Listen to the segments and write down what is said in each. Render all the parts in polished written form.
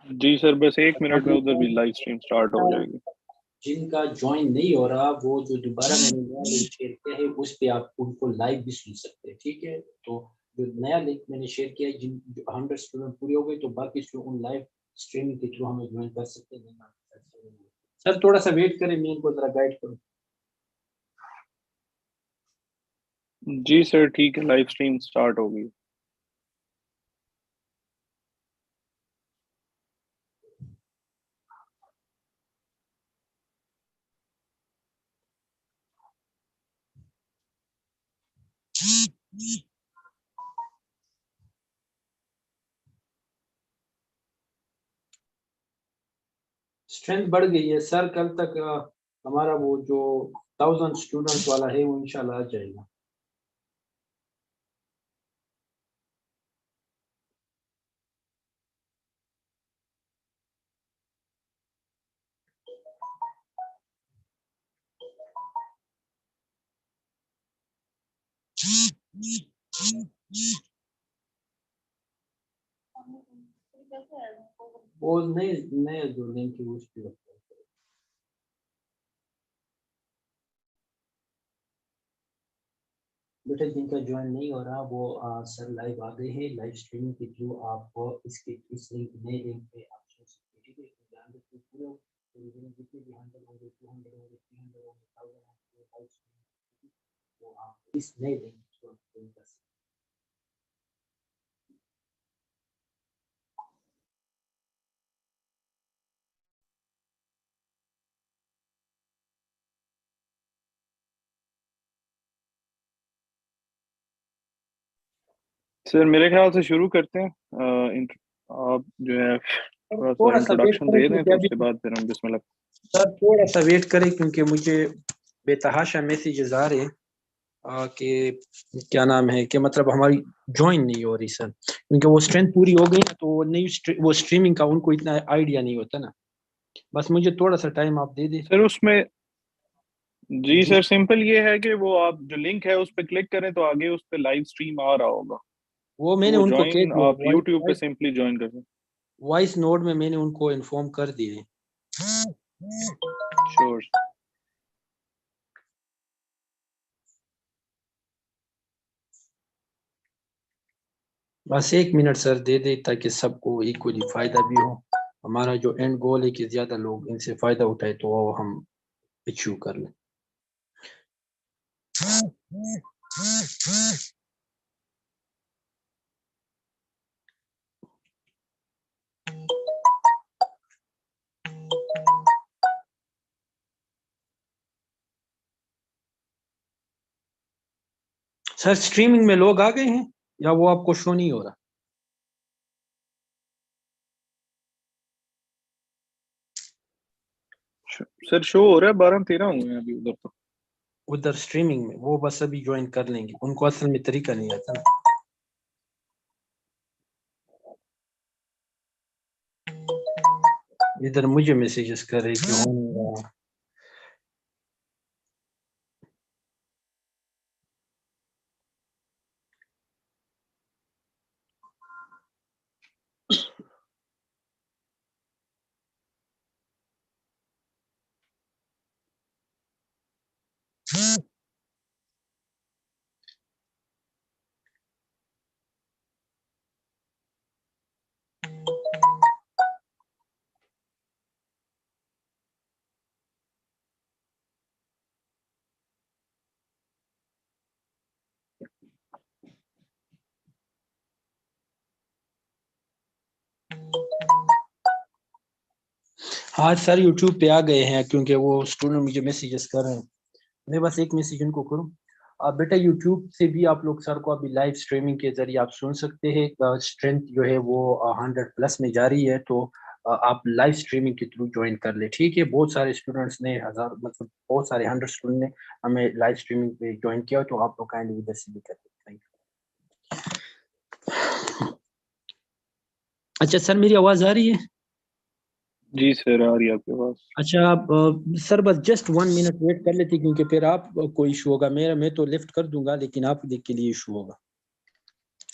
जी sir, बस 1 अभी minute में उधर भी लाइव स्ट्रीम स्टार्ट हो जाएगी। जिनका ज्वाइन नहीं हो रहा वो जो दोबारा मैंने नया लिंक शेयर किया है उस पे आप उनको लाइव भी सुन सकते हैं, ठीक है। तो जो नया लिंक मैंने शेयर किया है, जिन 100 स्टूडेंट पूरे हो गए तो बाकी स्टूडेंट लाइव स्ट्रीमिंग के थ्रू हमें ज्वाइन कर सकते हैं। सर थोड़ा सा वेट करें, मैं इनको जरा गाइड करूँ। जी सर ठीक है, लाइव स्ट्रीम स्टार्ट होगी। स्ट्रेंथ बढ़ गई है सर, कल तक हमारा वो जो 1000 स्टूडेंट वाला है वो इंशाल्लाह आ जाएगा। वो नए नए जो लिंक है उस पे बेटा जिनका ज्वाइन नहीं हो रहा वो सर लाइव आ गए हैं। लाइव स्ट्रीमिंग के थ्रू आप इसके इस लिंक नए लिंक पे आप सुन सकते हैं, ठीक है। तो ध्यान रखिए पूरे जितने भी 100 होंगे 200 होंगे 300 होंगे 1000 होंगे लाइव स्ट्रीमिंग, तो आप इस नए लिंक को ज्वाइन कर सकते हैं। सर मेरे ख्याल से शुरू करते हैं। आप जो है थोड़ा सा थोड़ा सा वेट इंट्रोडक्शन करें दे दें क्योंकि तो अभी उसके बाद फिर हम बिस्मिल्लाह। सर थोड़ा सा वेट करें क्योंकि मुझे बेतहाशा मैसेजेस आ रहे हैं कि क्या नाम है कि मतलब हमारी ज्वाइन नहीं हो रही सर, क्योंकि वो स्ट्रेंथ पूरी हो गई ना तो वो नई वो स्ट्रीमिंग का उनको इतना आइडिया नहीं होता ना। बस मुझे थोड़ा सा टाइम आप दे दें। सर उसमें जी जी सर सिंपल ये है कि वो आप जो लिंक है उस पर क्लिक करें तो आगे उस पर लाइव स्ट्रीम आ रहा होगा। वो तो मैंने वो उनको कह ज्वाइन आप दिया, यूट्यूब पे सिंपली ज्वाइन कर सकते। वॉइस नोट में मैंने उनको इन्फॉर्म कर दिए। श्योर। बस 1 मिनट सर दे दे ताकि सबको इक्वली फायदा भी हो। हमारा जो एंड गोल है कि ज्यादा लोग इनसे फायदा उठाए तो वो हम अचीव कर लें। सर स्ट्रीमिंग में लोग आ गए हैं या वो आपको शो नहीं हो रहा? सर शो हो रहा है, 12-13 हुए हैं अभी उधर तो। उधर स्ट्रीमिंग में वो बस अभी ज्वाइन कर लेंगे, उनको असल में तरीका नहीं आता ना। इधर मुझे मैसेजेस कर रहे कि हो नहीं रहा। हाँ सर यूट्यूब पे आ गए हैं क्योंकि वो स्टूडेंट मुझे मैसेजेस कर रहे हैं। मैं बस एक मैसेज उनको करूँ। आप बेटा यूट्यूब से भी आप लोग सर को अभी लाइव स्ट्रीमिंग के जरिए आप सुन सकते हैं। स्ट्रेंथ जो है वो 100+ में जा रही है, तो आप लाइव स्ट्रीमिंग के थ्रू ज्वाइन कर ले, ठीक है। बहुत सारे स्टूडेंट्स ने हजार मतलब बहुत सारे 100 स्टूडेंट ने हमें लाइव स्ट्रीमिंग पे ज्वाइन किया, तो आप लोग काइंडली उधर से भी कर लें। अच्छा सर मेरी आवाज आ रही है? जी सर आ रही है आपके पास। अच्छा आप सर बस जस्ट 1 मिनट वेट कर लेते क्योंकि फिर आप को इशू होगा। मेरा मैं तो लिफ्ट कर दूंगा लेकिन आप के लिए इशू होगा।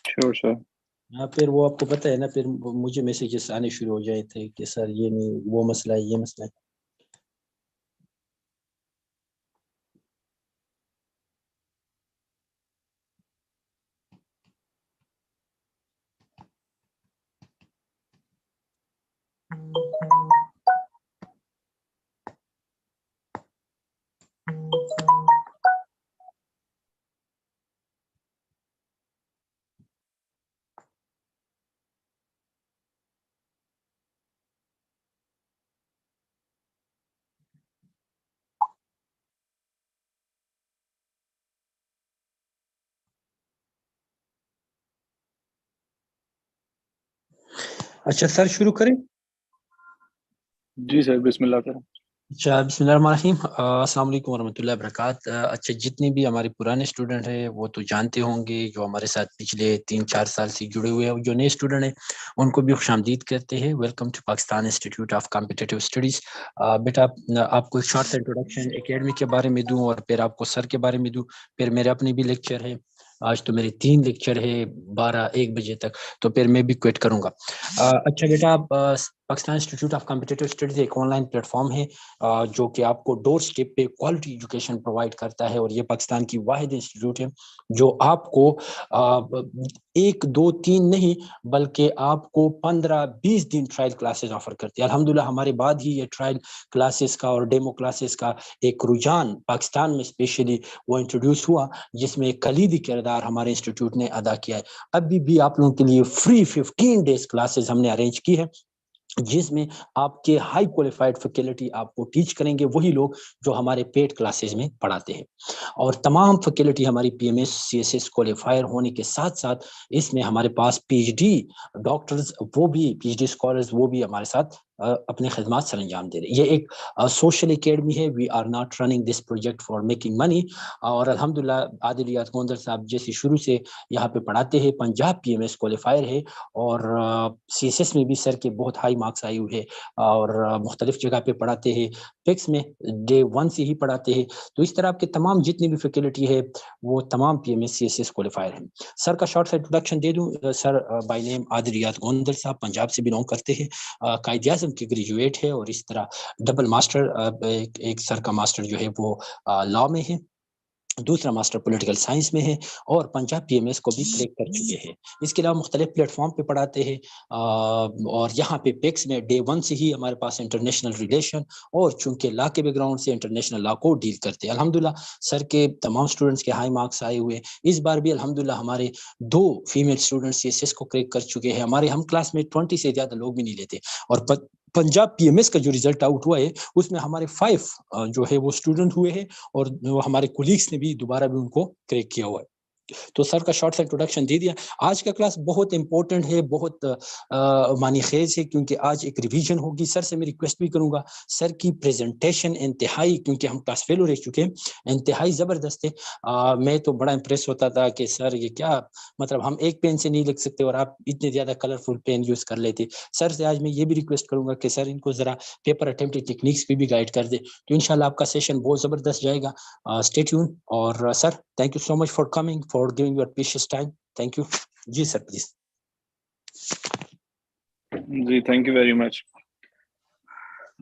Sure sir. हाँ, फिर वो आपको पता है ना, फिर मुझे मैसेजेस आने शुरू हो जाए थे कि सर ये नहीं, वो मसला है, ये मसला है। अच्छा सर, शुरू करें। जी सर, बिस्मिल्लाह करें। अच्छा, बिस्मिल्लाहिर्रहमानिर्रहीम। अस्सलाम वालेकुम वरहमतुल्लाहि वबरकात। अच्छा, जितने भी हमारे पुराने स्टूडेंट हैं वो तो जानते होंगे, जो हमारे साथ पिछले 3-4 साल से जुड़े हुए हैं, जो नए स्टूडेंट हैं उनको भी खुशामदीद कहते हैं। Welcome to Pakistan institute of competitive studies. बेटा, आपको एक शॉर्ट इंट्रोडक्शन एकेडमी के बारे में दूं और फिर आपको सर के बारे में दूं, फिर मेरे अपने भी लेक्चर है। आज तो मेरे 3 लेक्चर है, 12-1 बजे तक, तो फिर मैं भी क्विट करूंगा। अच्छा बेटा, आप Pakistan institute of competitive studies एक ऑनलाइन प्लेटफॉर्म है जो कि आपको डोर स्टेप पे क्वालिटी एजुकेशन प्रोवाइड करता है, और ये पाकिस्तान की वाहिद इंस्टीट्यूट है जो आपको 1-2-3 नहीं, बल्कि आपको 15-20 दिन ट्रायल क्लासेस ऑफर करती है। अल्हम्दुलिल्लाह, हमारे बाद ही ये ट्रायल क्लासेस का और डेमो क्लासेस का एक रुझान पाकिस्तान में स्पेशली वो इंट्रोड्यूस हुआ, जिसमें एक कलीदी किरदार हमारे इंस्टीट्यूट ने अदा किया है। अभी भी आप लोगों के लिए फ्री 15 डेज क्लासेस हमने अरेंज की है, जिसमें आपके हाई क्वालिफाइड फैकल्टी आपको टीच करेंगे, वही लोग जो हमारे पेड क्लासेस में पढ़ाते हैं। और तमाम फैकल्टी हमारी पीएमएस सीएसएस क्वालिफायर होने के साथ साथ इसमें हमारे पास पीएचडी डॉक्टर्स, वो भी पीएचडी स्कॉलर्स, वो भी हमारे साथ अपने खिदमत सर अंजाम दे रहे हैं। ये एक सोशल एकेडमी है। We are not running this project for making money. और अल्हम्दुलिल्लाह आदिल रियाज गोंदर साहब जैसे शुरू से यहाँ पे पढ़ाते हैं, पंजाब पीएमएस क्वालिफायर है, और सीएसएस में भी सर के बहुत हाई मार्क्स आए हुए हैं, और मुख्तलिफ जगह पे पढ़ाते हैं। फिक्स में डे 1 से ही पढ़ाते हैं। तो इस तरह आपके तमाम जितनी भी फैकल्टी है वो तमाम पीएमएस सीएसएस क्वालिफायर हैं। सर का शॉर्ट सा इंट्रोडक्शन दे दूं। सर बाय नेम आदिल रियाज गोंदर साहब पंजाब से बिलोंग करते हैं, कायदे आज़म के ग्रेजुएट है, और इस तरह डबल मास्टर, एक सर का मास्टर जो है वो लॉ में है, दूसरा मास्टर पॉलिटिकल साइंस में है, और पंजाब पीएमएस को भी क्रैक कर चुके हैं। इसके अलावा मुख्तलिफ प्लेटफॉर्म पे पढ़ाते हैं, और यहाँ पे पेक्स में डे 1 से ही हमारे पास इंटरनेशनल रिलेशन, और चूंकि लॉ के बैकग्राउंड से इंटरनेशनल लॉ को डील करते हैं। अल्हम्दुलिल्लाह सर के तमाम स्टूडेंट्स के हाई मार्क्स आए हुए हैं। इस बार भी अल्हम्दुलिल्लाह हमारे 2 फीमेल स्टूडेंट्स सीएसएस को क्रैक कर चुके हैं। हमारे हम क्लास में 20 से ज्यादा लोग भी नहीं लेते, और पंजाब पीएमएस का जो रिजल्ट आउट हुआ है उसमें हमारे 5 जो है वो स्टूडेंट हुए हैं, और हमारे कोलीग्स ने भी दोबारा भी उनको क्रैक किया हुआ है। तो सर का शॉर्ट सा इंट्रोडक्शन दे दिया। आज का क्लास बहुत इंपॉर्टेंट है, बहुत मानी खेज है, क्योंकि आज एक रिवीजन होगी। सर से मैं रिक्वेस्ट भी करूंगा, सर की प्रेजेंटेशन इंतहाई, क्योंकि हम क्लास फेलो रह चुके हैं, इंतहाई ज़बरदस्त है। मैं तो बड़ा इंप्रेस होता था कि सर ये क्या, मतलब हम एक पेन से नहीं लिख सकते और आप इतने ज़्यादा कलरफुल पेन यूज़ कर लेते। सर से आज मैं ये भी रिक्वेस्ट करूंगा कि सर इनको ज़रा पेपर अटेम्प्ट टेक्निक्स पे भी गाइड कर दे, तो इंशाल्लाह आपका सेशन बहुत ज़बरदस्त जाएगा। Stay tune. और sir, thank you so much for coming, for giving your precious time. Thank you. जी सर, प्लीज। जी, थैंक यू वेरी मच।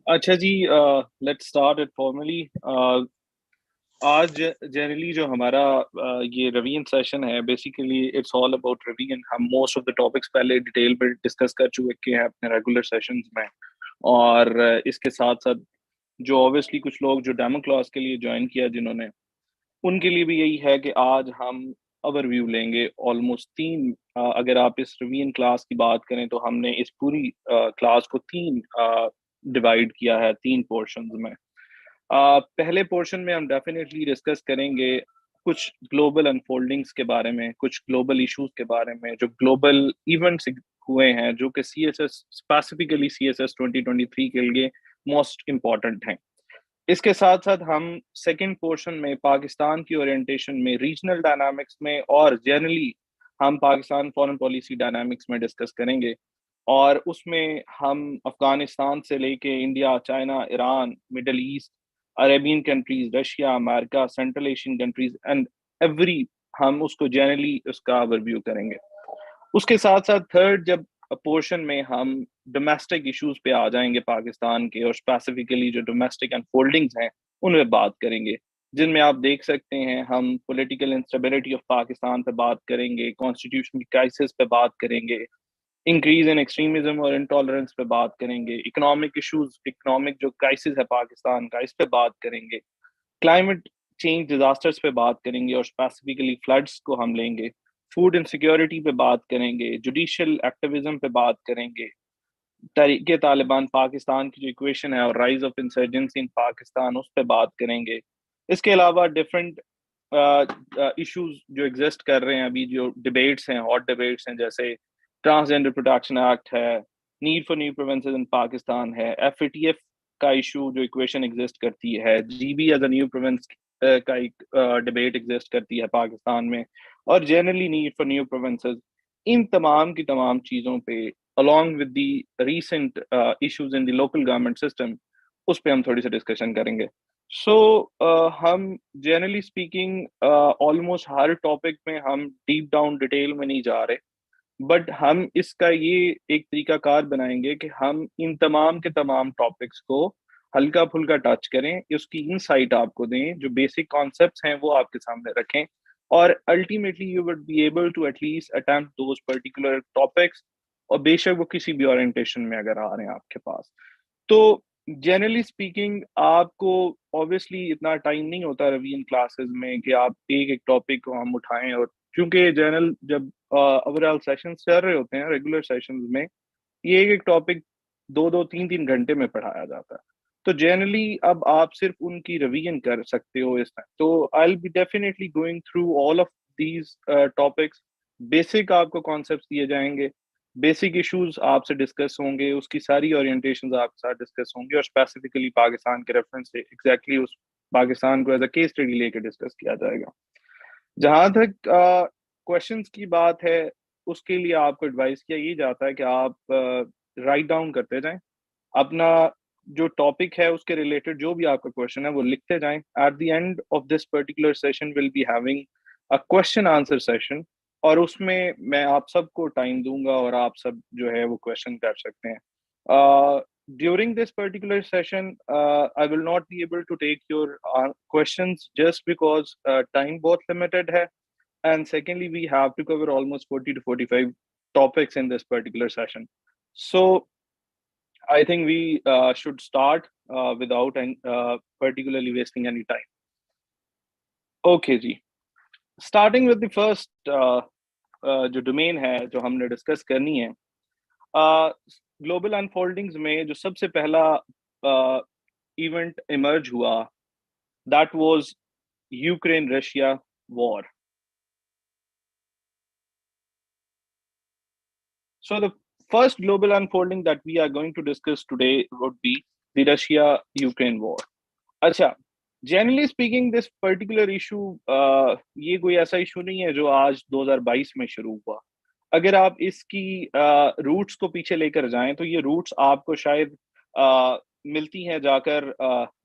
अच्छा जी, लेट्स स्टार्ट इट फॉर्मली। आज जनरली जो हमारा ये रिवीजन सेशन है, basically it's all about revision. हम मोस्ट ऑफ द टॉपिक्स पहले डिटेल में डिस्कस कर चुके हैं अपने रेगुलर सेशंस में, और इसके साथ साथ जो ऑब्वियसली कुछ लोग जो डेमो क्लास के लिए ज्वाइन किया जिन्होंने, उनके लिए भी यही है कि आज हम ओवरव्यू लेंगे ऑलमोस्ट 3। अगर आप इस रिवीजन क्लास की बात करें तो हमने इस पूरी क्लास को 3 डिवाइड किया है, 3 पोर्शंस में। पहले पोर्शन में हम डेफिनेटली डिस्कस करेंगे कुछ ग्लोबल अनफोल्डिंग्स के बारे में, कुछ ग्लोबल इश्यूज के बारे में, जो ग्लोबल इवेंट्स हुए हैं, जो कि सीएसएस स्पेसिफिकली सीएसएस 2023 के लिए मोस्ट इम्पॉर्टेंट हैं। इसके साथ साथ हम सेकंड पोर्शन में पाकिस्तान की ओरिएंटेशन में, रीजनल डायनामिक्स में, और जनरली हम पाकिस्तान फॉरेन पॉलिसी डायनामिक्स में डिस्कस करेंगे। और उसमें हम अफगानिस्तान से लेके India, China, Iran, middle east, Arabian countries, Russia, America, central Asian countries and every, हम उसको जनरली उसका ओवरव्यू करेंगे। उसके साथ साथ थर्ड जब पोर्शन में हम डोमेस्टिक इश्यूज पे आ जाएंगे पाकिस्तान के, और स्पेसिफिकली जो डोमेस्टिक अनफोल्डिंग्स हैं उन पे बात करेंगे, जिनमें आप देख सकते हैं हम पॉलिटिकल इंस्टेबिलिटी ऑफ पाकिस्तान पे बात करेंगे, कॉन्स्टिट्यूशनल क्राइसिस पे बात करेंगे, इंक्रीज इन एक्सट्रीमिज्म और इंटॉलरेंस पे बात करेंगे, इकोनॉमिक इश्यूज, इकोनॉमिक जो क्राइसिस है पाकिस्तान का इस पे बात करेंगे, क्लाइमेट चेंज डिजास्टर्स पे बात करेंगे और स्पेसिफिकली फ्लड्स को हम लेंगे, फूड इनसिक्योरिटी पे बात करेंगे, जुडिशियल एक्टिविज्म पे बात करेंगे, तरीके तालिबान पाकिस्तान की जो इक्वेशन है और राइज ऑफ इंसर्जेंसी इन पाकिस्तान उस पर बात करेंगे। इसके अलावा डिफरेंट इश्यूज जो एग्जिस्ट कर रहे हैं अभी, जो डिबेट्स हैं, हॉट डिबेट्स हैं, जैसे ट्रांसजेंडर प्रोटेक्शन एक्ट है, need for new provinces in Pakistan है, एफएटीएफ का इशू जो इक्वेशन एग्जिस्ट करती है, GB as a new province का एक डिबेट एग्जिस्ट करती है पाकिस्तान में, और generally need for new provinces. इन तमाम की तमाम चीज़ों पे along with the recent issues in the local government system उस पे हम थोड़ी सी डिस्कशन करेंगे। सो हम जनरली स्पीकिंग ऑलमोस्ट हर टॉपिक में हम डीप डाउन डिटेल में नहीं जा रहे, बट हम इसका ये एक तरीकाकार बनाएंगे कि हम इन तमाम के तमाम टॉपिक्स को हल्का फुल्का टच करें, उसकी इनसाइट आपको दें, जो बेसिक कॉन्सेप्ट्स हैं वो आपके सामने रखें, और ultimately you would be able to at least attempt those particular topics, और बेशक वो किसी भी ओरिएंटेशन में अगर आ रहे हैं आपके पास। तो जनरली स्पीकिंग आपको ऑब्वियसली इतना टाइम नहीं होता रवि इन क्लासेस में कि आप एक एक टॉपिक को हम उठाएं, और क्योंकि जनरल जब ओवरऑल सेशंस चल रहे होते हैं रेगुलर सेशंस में, ये एक एक टॉपिक दो दो तीन तीन घंटे में पढ़ाया जाता है। तो जनरली अब आप सिर्फ उनकी रिवीजन कर सकते हो इस टाइम। तो I will be definitely going through all of these topics. Basic आपको कॉन्सेप्ट्स दिए जाएंगे, बेसिक इश्यूज आपसे डिस्कस होंगे, उसकी सारी ओरिएंटेशंस आपके साथ डिस्कस होंगे, और स्पेसिफिकली पाकिस्तान के रेफरेंस से एग्जैक्टली उस पाकिस्तान को एज अ केस स्टडी लेके डिस्कस किया जाएगा। जहां तक क्वेश्चंस की बात है, उसके लिए आपको एडवाइस किया ये जाता है कि आप राइट डाउन करते जाएं, अपना जो टॉपिक है उसके रिलेटेड जो भी आपका क्वेश्चन है वो लिखते जाएं। At the end of this particular session will be having a question answer session, और उसमें मैं आप सबको टाइम दूंगा और आप सब जो है वो क्वेश्चन कर सकते हैं। During this particular session, I will not be able to take your questions just because time बहुत limited है, and secondly we have to cover almost 40 to 45 topics in this particular session. So I think we should start without particularly wasting any time. Okay जी, starting with the first जो domain है जो हमने discuss करनी है, global unfoldings में जो सबसे पहला इवेंट इमर्ज हुआ, that was Ukraine Russia war. So the first global unfolding that we are going to discuss today would be the Russia-Ukraine war. अच्छा, generally speaking this particular issue ये कोई ऐसा issue नहीं है जो आज 2022 में शुरू हुआ। अगर आप इसकी रूट्स को पीछे लेकर जाएं तो ये रूट्स आपको शायद मिलती हैं जाकर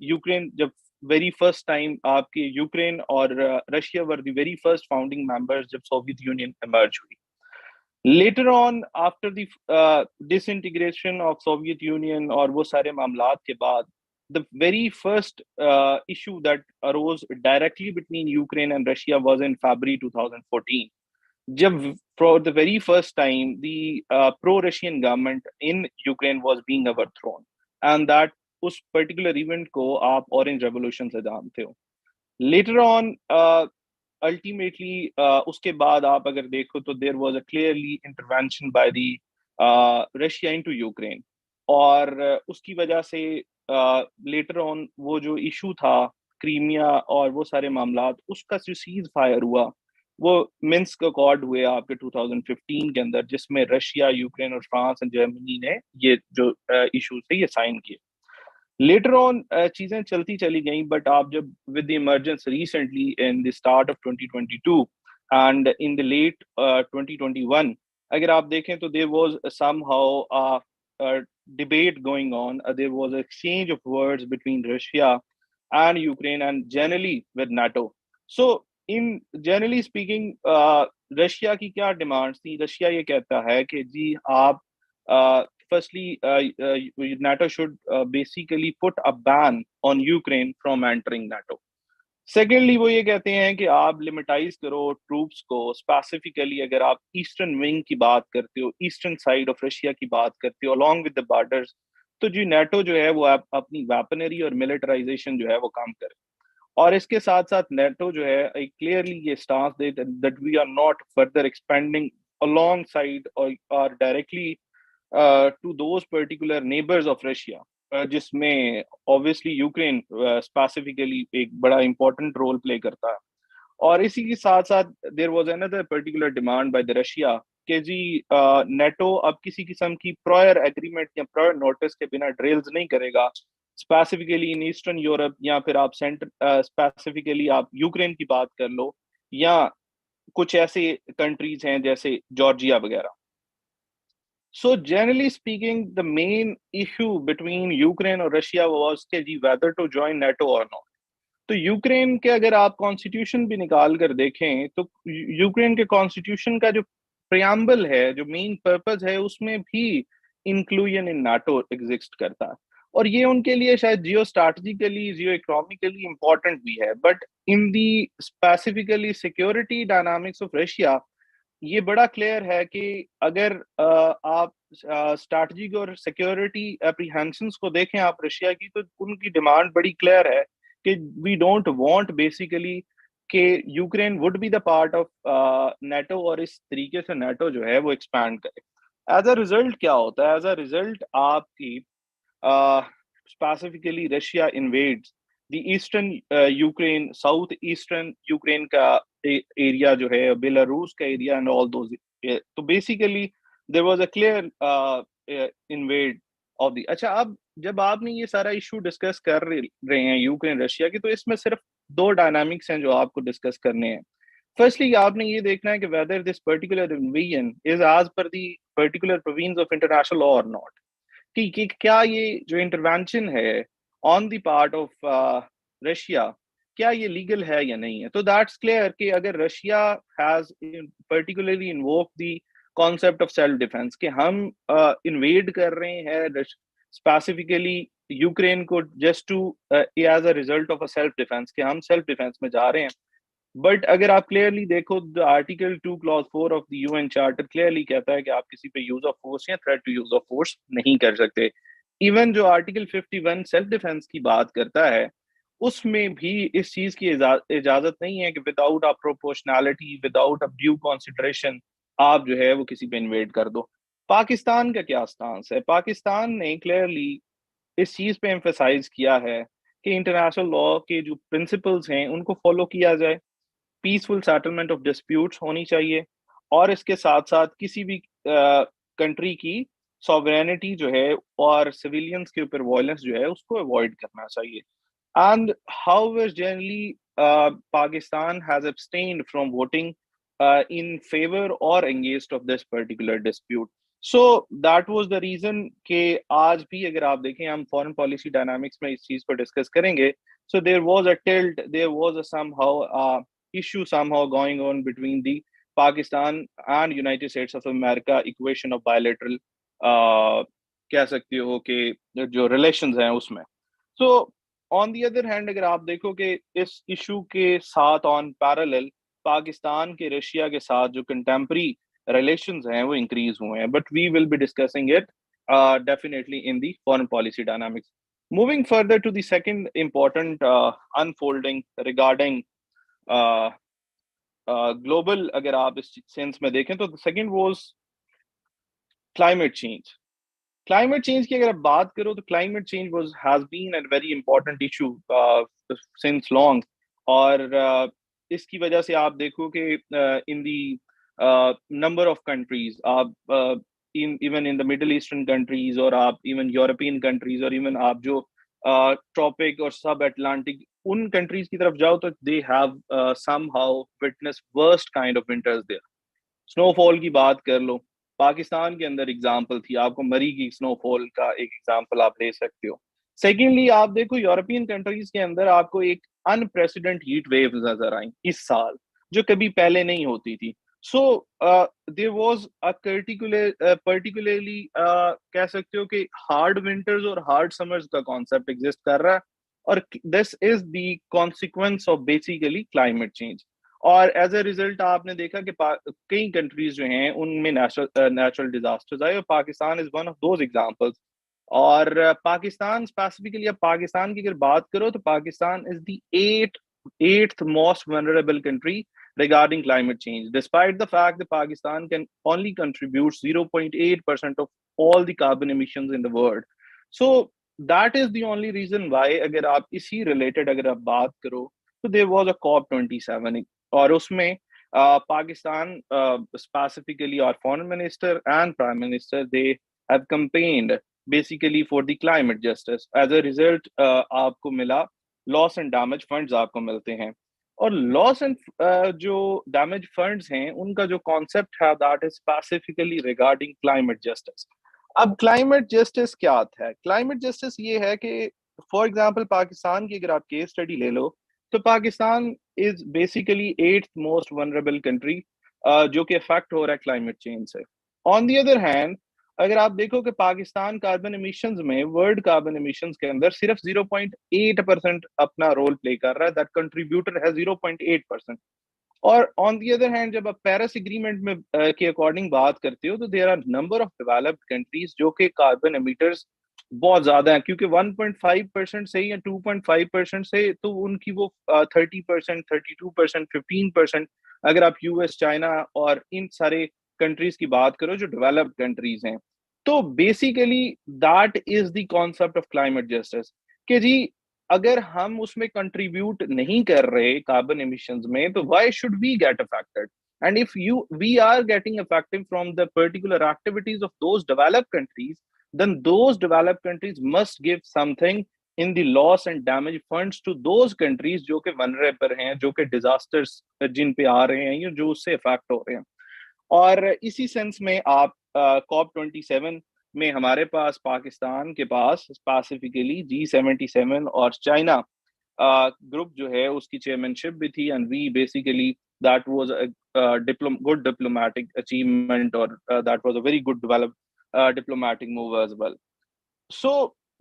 यूक्रेन, जब वेरी फर्स्ट टाइम आपके यूक्रेन और Russia were the very first founding members जब सोवियत यूनियन इमर्ज हुई। Later on after the disintegration of Soviet union और वो सारे मामलात के बाद, the very first issue that arose directly between Ukraine and Russia was in February 2014. जब for the very first time the pro-Russian government in Ukraine was being overthrown, and that उस particular event को आप Orange Revolution से जानते हो। Later on, ultimately, उसके बाद आप अगर देखो तो there was a clearly intervention by the Russia into Ukraine, और उसकी वजह से लेटर ऑन वो जो इशू था क्रीमिया और वो सारे मामलात, उसका जो सीज फायर हुआ वो मिन्स्क अकॉर्ड हुए आपके 2015 के अंदर, जिसमें रशिया, यूक्रेन और फ्रांस एंड जर्मनी ने ये जो इशू थे ये साइन किए। लेटर ऑन चीजें चलती चली गई, बट आप जब with the emergence recently in the start of 2022 and in the late 2021, अगर आप देखें तो there was somehow debate going on. There was an exchange of words between Russia and Ukraine, and generally with NATO. So, in generally speaking, Russia की क्या demands थी? Russia ये कहता है कि जी आप firstly NATO should basically put a ban on Ukraine from entering NATO. Secondly वो ये कहते हैं कि आप लिमिटाइज करो ट्रूप्स को, स्पेसिफिकली अगर आप ईस्टर्न विंग की बात करते हो, ईस्टर्न साइड ऑफ रशिया की बात करते हो अलोंग विद द बॉर्डर्स, तो जी नेटो जो है वो अपनी वेपनरी और मिलिटराइजेशन जो है वो कम करे। और इसके साथ साथ नेटो जो है एक क्लियरली ये स्टांस दे that we are not further expanding alongside और directly to those particular neighbours of Russia, जिसमें ऑब्वियसली यूक्रेन स्पेसिफिकली एक बड़ा इंपॉर्टेंट रोल प्ले करता है। और इसी के साथ साथ there was another particular demand by the Russia कि जी नेटो अब किसी किस्म की प्रायर एग्रीमेंट या प्रायर नोटिस के बिना ड्रिल्स नहीं करेगा, स्पेसिफिकली इन ईस्टर्न यूरोप, या फिर आप सेंटर स्पेसिफिकली आप यूक्रेन की बात कर लो, या कुछ ऐसे कंट्रीज हैं जैसे जॉर्जिया वगैरह। So generally speaking, the main issue between Ukraine और रशिया was कि जी whether to join NATO or not. तो यूक्रेन के अगर आप कॉन्स्टिट्यूशन भी निकाल कर देखें तो यूक्रेन के कॉन्स्टिट्यूशन का जो प्रियम्बल है, जो मेन पर्पस है, उसमें भी इंक्लूजन इन नाटो एग्जिस्ट करता है। और ये उनके लिए शायद जियो स्ट्रैटेजिकली, जियो इकोनॉमिकली इंपॉर्टेंट भी है, but in the specifically security dynamics of Russia ये बड़ा क्लियर है कि अगर आप स्ट्रैटेजिक और सिक्योरिटी एप्रीहेंशंस को देखें आप रशिया की, तो उनकी डिमांड बड़ी क्लियर है कि वी डोंट वांट बेसिकली कि Ukraine would be the part of NATO, और इस तरीके से नेटो जो है वो एक्सपैंड करे। एज अ रिजल्ट क्या होता है? एज अ रिजल्ट आपकी specifically Russia invades the eastern Ukraine, south eastern Ukraine का एरिया जो है, बेलारूस का एरिया एंड ऑल दोज। तो basically there was a clear invade of the. अच्छा, अब जब आपने ये सारा इशू डिस्कस कर रहे हैं यूक्रेन रशिया की, तो इसमें सिर्फ दो डायनामिक्स हैं जो आपको डिस्कस करने हैं। फर्स्टली आपने ये देखना है कि whether this particular invasion is as per the particular province of international law और नॉट, कि क्या ये जो इंटरवेंशन है on the part of Russia, क्या ये लीगल है या नहीं है। तो दैट्स क्लियर कि अगर Russia has particularly invoke the concept of self defence, कि हम इन्वेड कर रहे हैं स्पेसिफिकली यूक्रेन को just to as a result of a self defence, कि हम सेल्फ डिफेंस में जा रहे हैं। बट अगर आप क्लियरली देखो, the article 2 clause 4 of the UN charter clearly कहता है कि आप किसी पे यूज ऑफ फोर्स या threat to use of force नहीं कर सकते। इवन जो आर्टिकल 51 सेल्फ डिफेंस की बात करता है, उसमें भी इस चीज की इजाजत नहीं है कि without a proportionality, without a due consideration आप जो है वो किसी पे इन्वेड कर दो। पाकिस्तान का क्या स्टांस है? पाकिस्तान ने क्लियरली इस चीज पे एम्फेसाइज किया है कि इंटरनेशनल लॉ के जो प्रिंसिपल्स हैं उनको फॉलो किया जाए, पीसफुल सेटलमेंट ऑफ डिस्प्यूट्स होनी चाहिए, और इसके साथ साथ किसी भी कंट्री की सॉवरेनिटी जो है और सिविलियंस के ऊपर वायलेंस जो है उसको अवॉइड करना चाहिए। And how generally Pakistan has abstained from voting in favor or against of this particular dispute. So that was the reason कि आज भी अगर आप देखें, हम फॉरेन पॉलिसी डायनामिक्स में इस चीज को डिस्कस करेंगे, so there was a tilt, there was a somehow issue somehow going on between the Pakistan and United States of America equation of bilateral कह सकते हो कि जो रिलेशंस हैं उसमें। So on the other hand अगर आप देखो कि इस इशू के साथ ऑन पैरेलल पाकिस्तान के रशिया के साथ जो कंटेम्प्रेरी रिलेशंस हैं वो इंक्रीज हुए हैं, but we will be discussing it definitely in the foreign policy dynamics. Moving further to the second important unfolding regarding uh, global, अगर आप इस सेंस में देखें तो the second was climate change. Climate change की अगर आप बात करो तो climate change was has been a very important issue since long. और इसकी वजह से आप देखो कि in the number of countries, आप even in the middle eastern countries, और आप इवन यूरोपियन कंट्रीज, और इवन आप जो ट्रॉपिक और सब अटलांटिक उन कंट्रीज की तरफ जाओ तो they have somehow witness worst kind of winters there. Snowfall की बात कर लो, पाकिस्तान के अंदर एग्जाम्पल थी, आपको मरी की स्नोफॉल का एक एग्जाम्पल आप ले सकते हो। सेकेंडली आप देखो यूरोपियन कंट्रीज के अंदर आपको एक अनप्रेसिडेंट हीट वेव नजर आई इस साल, जो कभी पहले नहीं होती थी। So there was a particularly कह सकते हो कि हार्ड विंटर्स और हार्ड समर्स का कॉन्सेप्ट एग्जिस्ट कर रहा है, और this is the consequence of basically climate change. और एज अ रिजल्ट आपने देखा कि कई कंट्रीज जो हैं उनमें नेचुरल डिजास्टर्स आए, और Pakistan is one of those examples. और पाकिस्तान स्पेसिफिकली, अब पाकिस्तान की अगर बात करो तो Pakistan is the eighth most vulnerable country regarding climate change, despite the fact that Pakistan can only contribute 0.8% of all the carbon emissions in the world. So that is the only reason why, अगर आप इसी related अगर आप बात करो, तो there was a COP27, और उसमें Pakistan specifically our foreign minister and prime minister, they have campaigned basically for the climate justice. As a result, आपको मिला लॉस एंड डैमेज फंड्स आपको मिलते हैं। और लॉस एंड जो डैमेज फंड्स हैं उनका जो कॉन्सेप्ट है that is specifically regarding climate justice. अब क्लाइमेट जस्टिस क्या आता है? क्लाइमेट जस्टिस ये है कि फॉर एग्जांपल पाकिस्तान की अगर आप केस स्टडी ले लो, तो Pakistan is basically eighth most vulnerable country जो कि अफेक्ट हो रहा है क्लाइमेट चेंज से। ऑन दी अदर हैंड, अगर आप देखो कि पाकिस्तान कार्बन एमिशंस में, वर्ल्ड कार्बन एमिशंस के अंदर सिर्फ 0.8% अपना रोल प्ले कर रहा है, दैट कंट्रीब्यूटर है 0.8%। और ऑन दी अदर हैंड, जब आप पेरिस एग्रीमेंट में के अकॉर्डिंग बात करते हो, तो there are number of developed countries जो कि कार्बन एमिटर्स बहुत ज्यादा है, क्योंकि 1.5% से या 2.5% से तो उनकी वो 30%, 32%, 15%, अगर आप यूएस, चाइना और इन सारे कंट्रीज की बात करो जो डेवलप्ड कंट्रीज हैं। तो basically that is the concept of climate justice, कि जी अगर हम उसमें कंट्रीब्यूट नहीं कर रहे कार्बन एमिशंस में, तो why should we get affected? And if you we are getting affected from the particular activities of those developed countries, then those developed countries must give something in the loss and damage funds to those countries जो कि vulnerable हैं, जो कि disasters जिन पे आ रहे हैं या जो उससे अफेक्ट हो रहे हैं। और इसी सेंस में आप COP27 में हमारे पास पाकिस्तान के पास स्पेसिफिकली G77 और चाइना ग्रुप जो है उसकी चेयरमैनशिप भी थी, and we basically that was a good diplomatic achievement, और that was a very good develop diplomatic move as well. So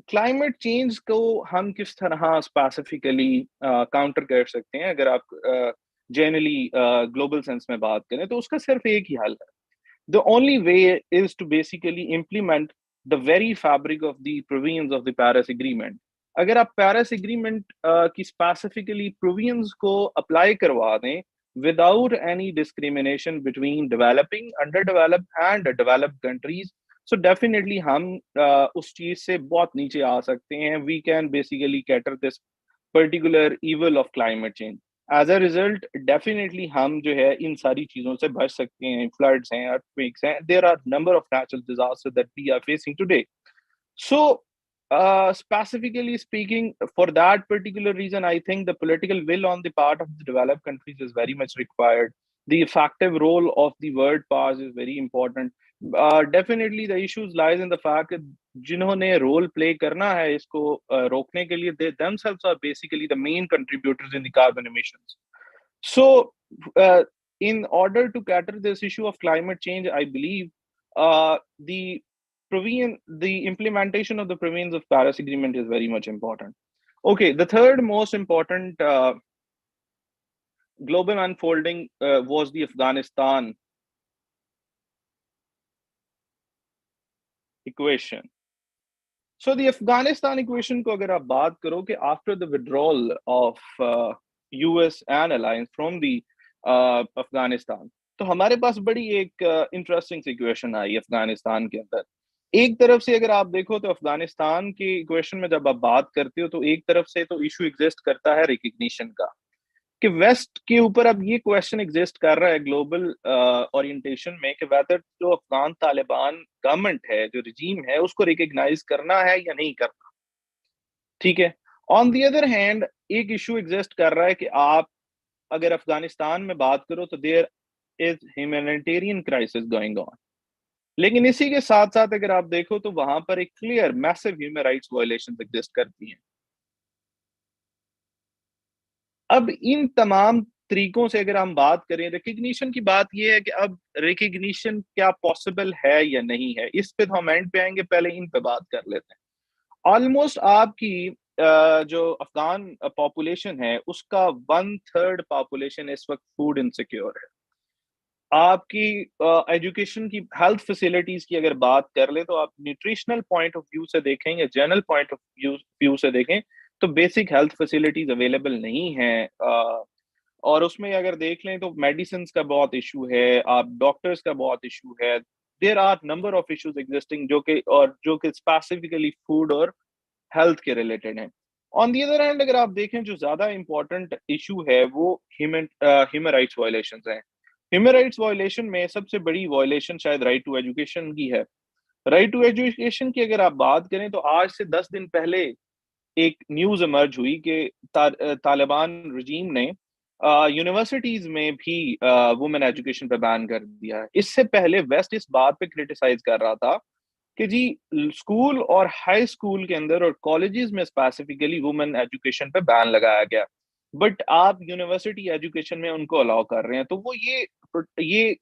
climate change को हम किस तरह स्पेसिफिकली काउंटर कर सकते हैं? अगर आप जनरली ग्लोबल सेंस में बात करें, तो उसका सिर्फ एक ही हल है। The only way is to basically implement the very fabric of the provisions of the Paris Agreement. अगर आप पेरिस एग्रीमेंट की स्पेसिफिकली प्रोविजंस को अप्लाई करवा दें without any discrimination between developing, under developed and developed countries, so definitely हम उस चीज से बहुत नीचे आ सकते हैं। We can basically cater this particular evil of climate change. As a result definitely हम जो है इन सारी चीजों से बच सकते हैं। फ्लड्स हैं, अर्थक्वेक्स हैं, there are number of natural disaster that we are facing today. सो specifically speaking, for that particular reason, I think the political will on the part of the developed countries is very much required. The effective role of the world powers is very important. Definitely the issues lies in the fact that जिन्होंने role play करना है इसको रोकने के लिए, they themselves are basically the main contributors in the carbon emissions. So uh, in order to cater this issue of climate change, I believe the the implementation of the provisions of Paris Agreement is very much important. Okay, the third most important global unfolding was the Afghanistan equation. So the Afghanistan equation को अगर आप बात करो कि after the withdrawal of US and alliance from the Afghanistan, तो हमारे पास बड़ी एक इंटरेस्टिंग सिचुएशन आई अफगानिस्तान के अंदर। एक तरफ से अगर आप देखो तो अफगानिस्तान की इक्वेशन में जब आप बात करते हो, तो एक तरफ से तो इशू एग्जिस्ट करता है रिकग्निशन का, कि वेस्ट के ऊपर अब ये क्वेश्चन एग्जिस्ट कर रहा है ग्लोबल ओरिएंटेशन में कि वेदर जो अफगान तालिबान गवर्नमेंट है, जो रिजीम है, उसको रिकग्नाइज करना है या नहीं करना। ठीक है। ऑन दी अदर हैंड एक इशू एग्जिस्ट कर रहा है कि आप अगर अफगानिस्तान में बात करो तो there is humanitarian crisis going on, लेकिन इसी के साथ साथ अगर आप देखो तो वहां पर एक clear massive human rights violation exist करती हैं। अब इन तमाम तरीकों से अगर हम बात करें, रिकग्निशन की बात ये है कि अब रिकग्निशन क्या पॉसिबल है या नहीं है, इस पे तो हम एंड पे आएंगे, पहले इन पे बात कर लेते हैं। ऑलमोस्ट आपकी जो अफगान पॉपुलेशन है उसका 1/3 पॉपुलेशन इस वक्त फूड इनसिक्योर है। आपकी एजुकेशन की, हेल्थ फैसिलिटीज की अगर बात कर ले तो आप न्यूट्रिशनल पॉइंट ऑफ व्यू से देखें या जनरल पॉइंट ऑफ व्यू से देखें तो बेसिक हेल्थ फैसिलिटीज अवेलेबल नहीं है। और उसमें अगर देख लें तो मेडिसिन का बहुत इशू है, आप डॉक्टर्स का बहुत इशू है। There are number of issues existing जो कि स्पेसिफिकली फूड और हेल्थ के रिलेटेड हैं। ऑन दी अदर हैंड अगर आप देखें जो ज्यादा इंपॉर्टेंट इशू है वो ह्यूमन राइट्स वायलेशन हैं। ह्यूमन राइट्स वायलेशन में सबसे बड़ी वायलेशन शायद राइट टू एजुकेशन की है। राइट टू एजुकेशन की अगर आप बात करें तो आज से 10 दिन पहले एक न्यूज इमर्ज हुई कि तालिबान रजीम ने यूनिवर्सिटीज में भी वुमेन एजुकेशन पे बैन कर दिया है। इससे पहले वेस्ट इस बात पे क्रिटिसाइज कर रहा था कि जी स्कूल और हाई स्कूल के अंदर और कॉलेजेस में स्पेसिफिकली वुमेन एजुकेशन पे बैन लगाया गया, बट आप यूनिवर्सिटी एजुकेशन में उनको अलाउ कर रहे हैं। तो वो ये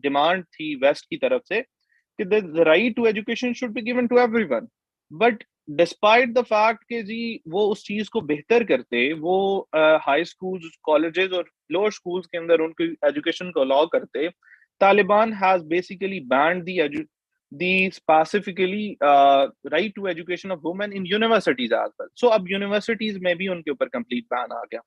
डिमांड थी वेस्ट की तरफ से कि the right to education should be given to everyone, but despite the fact कि जी वो उस चीज को बेहतर करते, वो हाई स्कूल्स कॉलेजेस और लोअर स्कूल्स के अंदर उनकी एजुकेशन को अलाउ करते, Taliban has basically banned the specifically right to education of women in universities as well. सो अब यूनिवर्सिटीज में भी उनके ऊपर कंप्लीट बैन आ गया।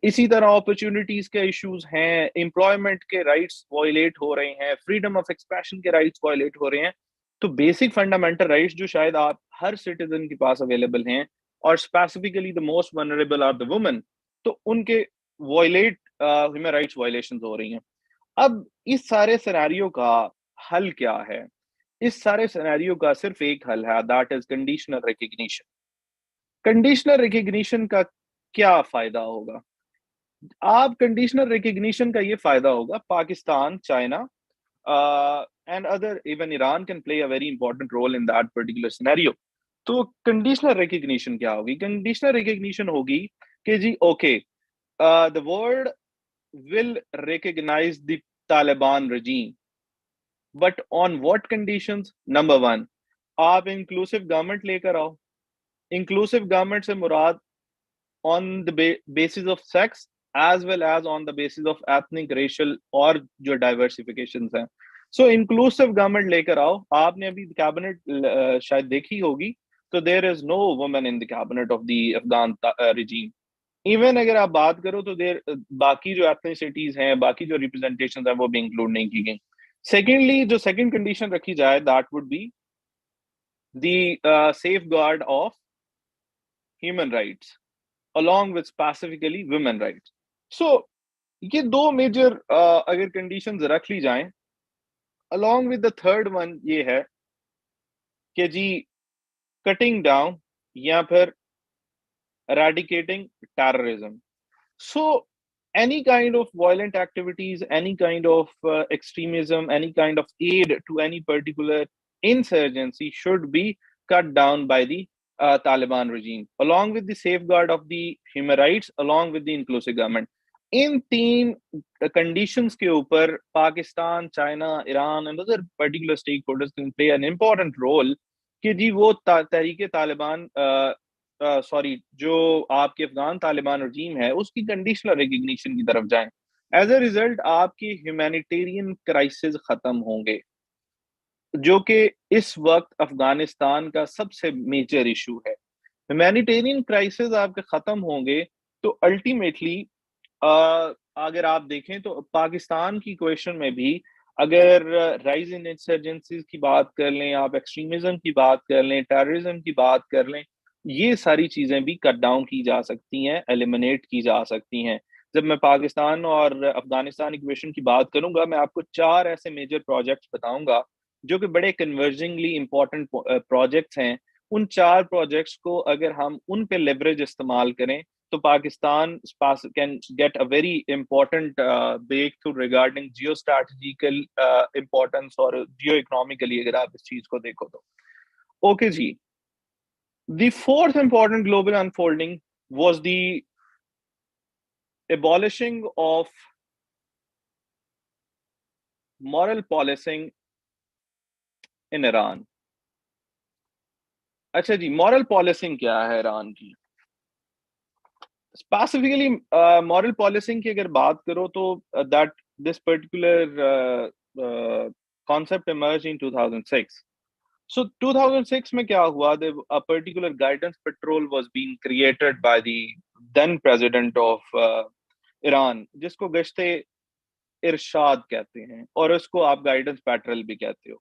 इसी तरह अपॉर्चुनिटीज के इश्यूज हैं, एम्प्लॉयमेंट के राइट्स वायलेट हो रहे हैं, फ्रीडम ऑफ एक्सप्रेशन के राइट्स वायलेट हो रहे हैं। तो बेसिक फंडामेंटल राइट्स जो शायद आप हर सिटीजन के पास अवेलेबल हैं और specifically the most vulnerable are the women, तो उनके वायलेट ह्यूमन राइट्स वायलेशंस हो रही हैं। अब इस सारे सिनेरियो का हल क्या है? इस सारे सिनेरियो का सिर्फ एक हल है, that is conditional recognition. Conditional recognition का क्या फायदा होगा? आप कंडीशनल रिकग्निशन का ये फायदा होगा, Pakistan, China and other, even Iran can play a very important role in that particular scenario. तो कंडीशनल रिकग्निशन क्या होगी? कंडीशनल रिकग्निशन होगी कि जी okay, the world will recognise the Taliban regime, but on what conditions? Number one, आप inclusive government लेकर आओ। Inclusive government से मुराद on the basis of sex as well as on the basis of ethnic, racial और जो diversification हैं। सो inclusive government लेकर आओ। आपने अभी कैबिनेट शायद देखी होगी, तो there is no women in the cabinet of the Afghan regime। Even अगर आप बात करो तो देर बाकी जो एथनिसिटीज हैं, बाकी जो रिप्रेजेंटेशन है वो भी इंक्लूड नहीं की गई। सेकेंडली, जो सेकंड कंडीशन रखी जाए that would be the safe guard of human rights along with specifically women rights। So ये दो मेजर अगर कंडीशंस रख ली जाएं, along with the third one ये है कि जी कटिंग डाउन या फिर eradicating terrorism। So any kind of violent activities, any kind of extremism, any kind of aid to any particular insurgency should be cut down by the Taliban regime, along with the safeguard of the human rights, along with the inclusive government। इन तीन conditions के ऊपर Pakistan, China, Iran and other particular stake holders can play an important role कि जी वो Tehreek-e Taliban, sorry, जो आपके अफगान तालिबान रजीम है उसकी कंडीशनल रिकग्निशन की तरफ जाएं। एज अ रिजल्ट आपकी ह्यूमैनिटेरियन क्राइसिस खत्म होंगे, जो कि इस वक्त अफगानिस्तान का सबसे मेजर इशू है। ह्यूमैनिटेरियन क्राइसिस आपके खत्म होंगे तो अल्टीमेटली अगर आप देखें तो पाकिस्तान की क्वेश्चन में भी अगर राइज इन इंसर्जेंसीज की बात कर लें, आप एक्सट्रीमिज्म की बात कर लें, टेररिज्म की बात कर लें, ये सारी चीजें भी कट डाउन की जा सकती हैं, एलिमिनेट की जा सकती हैं। जब मैं पाकिस्तान और अफगानिस्तान इक्वेशन की बात करूंगा, मैं आपको 4 ऐसे मेजर प्रोजेक्ट्स बताऊंगा जो कि बड़े कन्वर्जिंगली इंपॉर्टेंट प्रोजेक्ट्स हैं। उन 4 प्रोजेक्ट्स को अगर हम उन पे लेवरेज इस्तेमाल करें तो Pakistan can get a very important breakthrough regarding geostrategical importance और geoeconomically अगर आप इस चीज को देखो तो। ओके जी, the fourth important global unfolding was the abolishing of moral policing in Iran. अच्छा जी, मॉरल पॉलिसिंग क्या है ईरान की? स्पेसिफिकली मॉरल पॉलिसिंग की अगर बात करो तो that this particular concept emerge in 2006. So 2006 में क्या हुआ? A particular guidance patrol was being created by the then president of Iran, जिसको गश्ते इरशाद कहते हैं, और उसको आप गाइडेंस पेट्रोल भी कहते हो।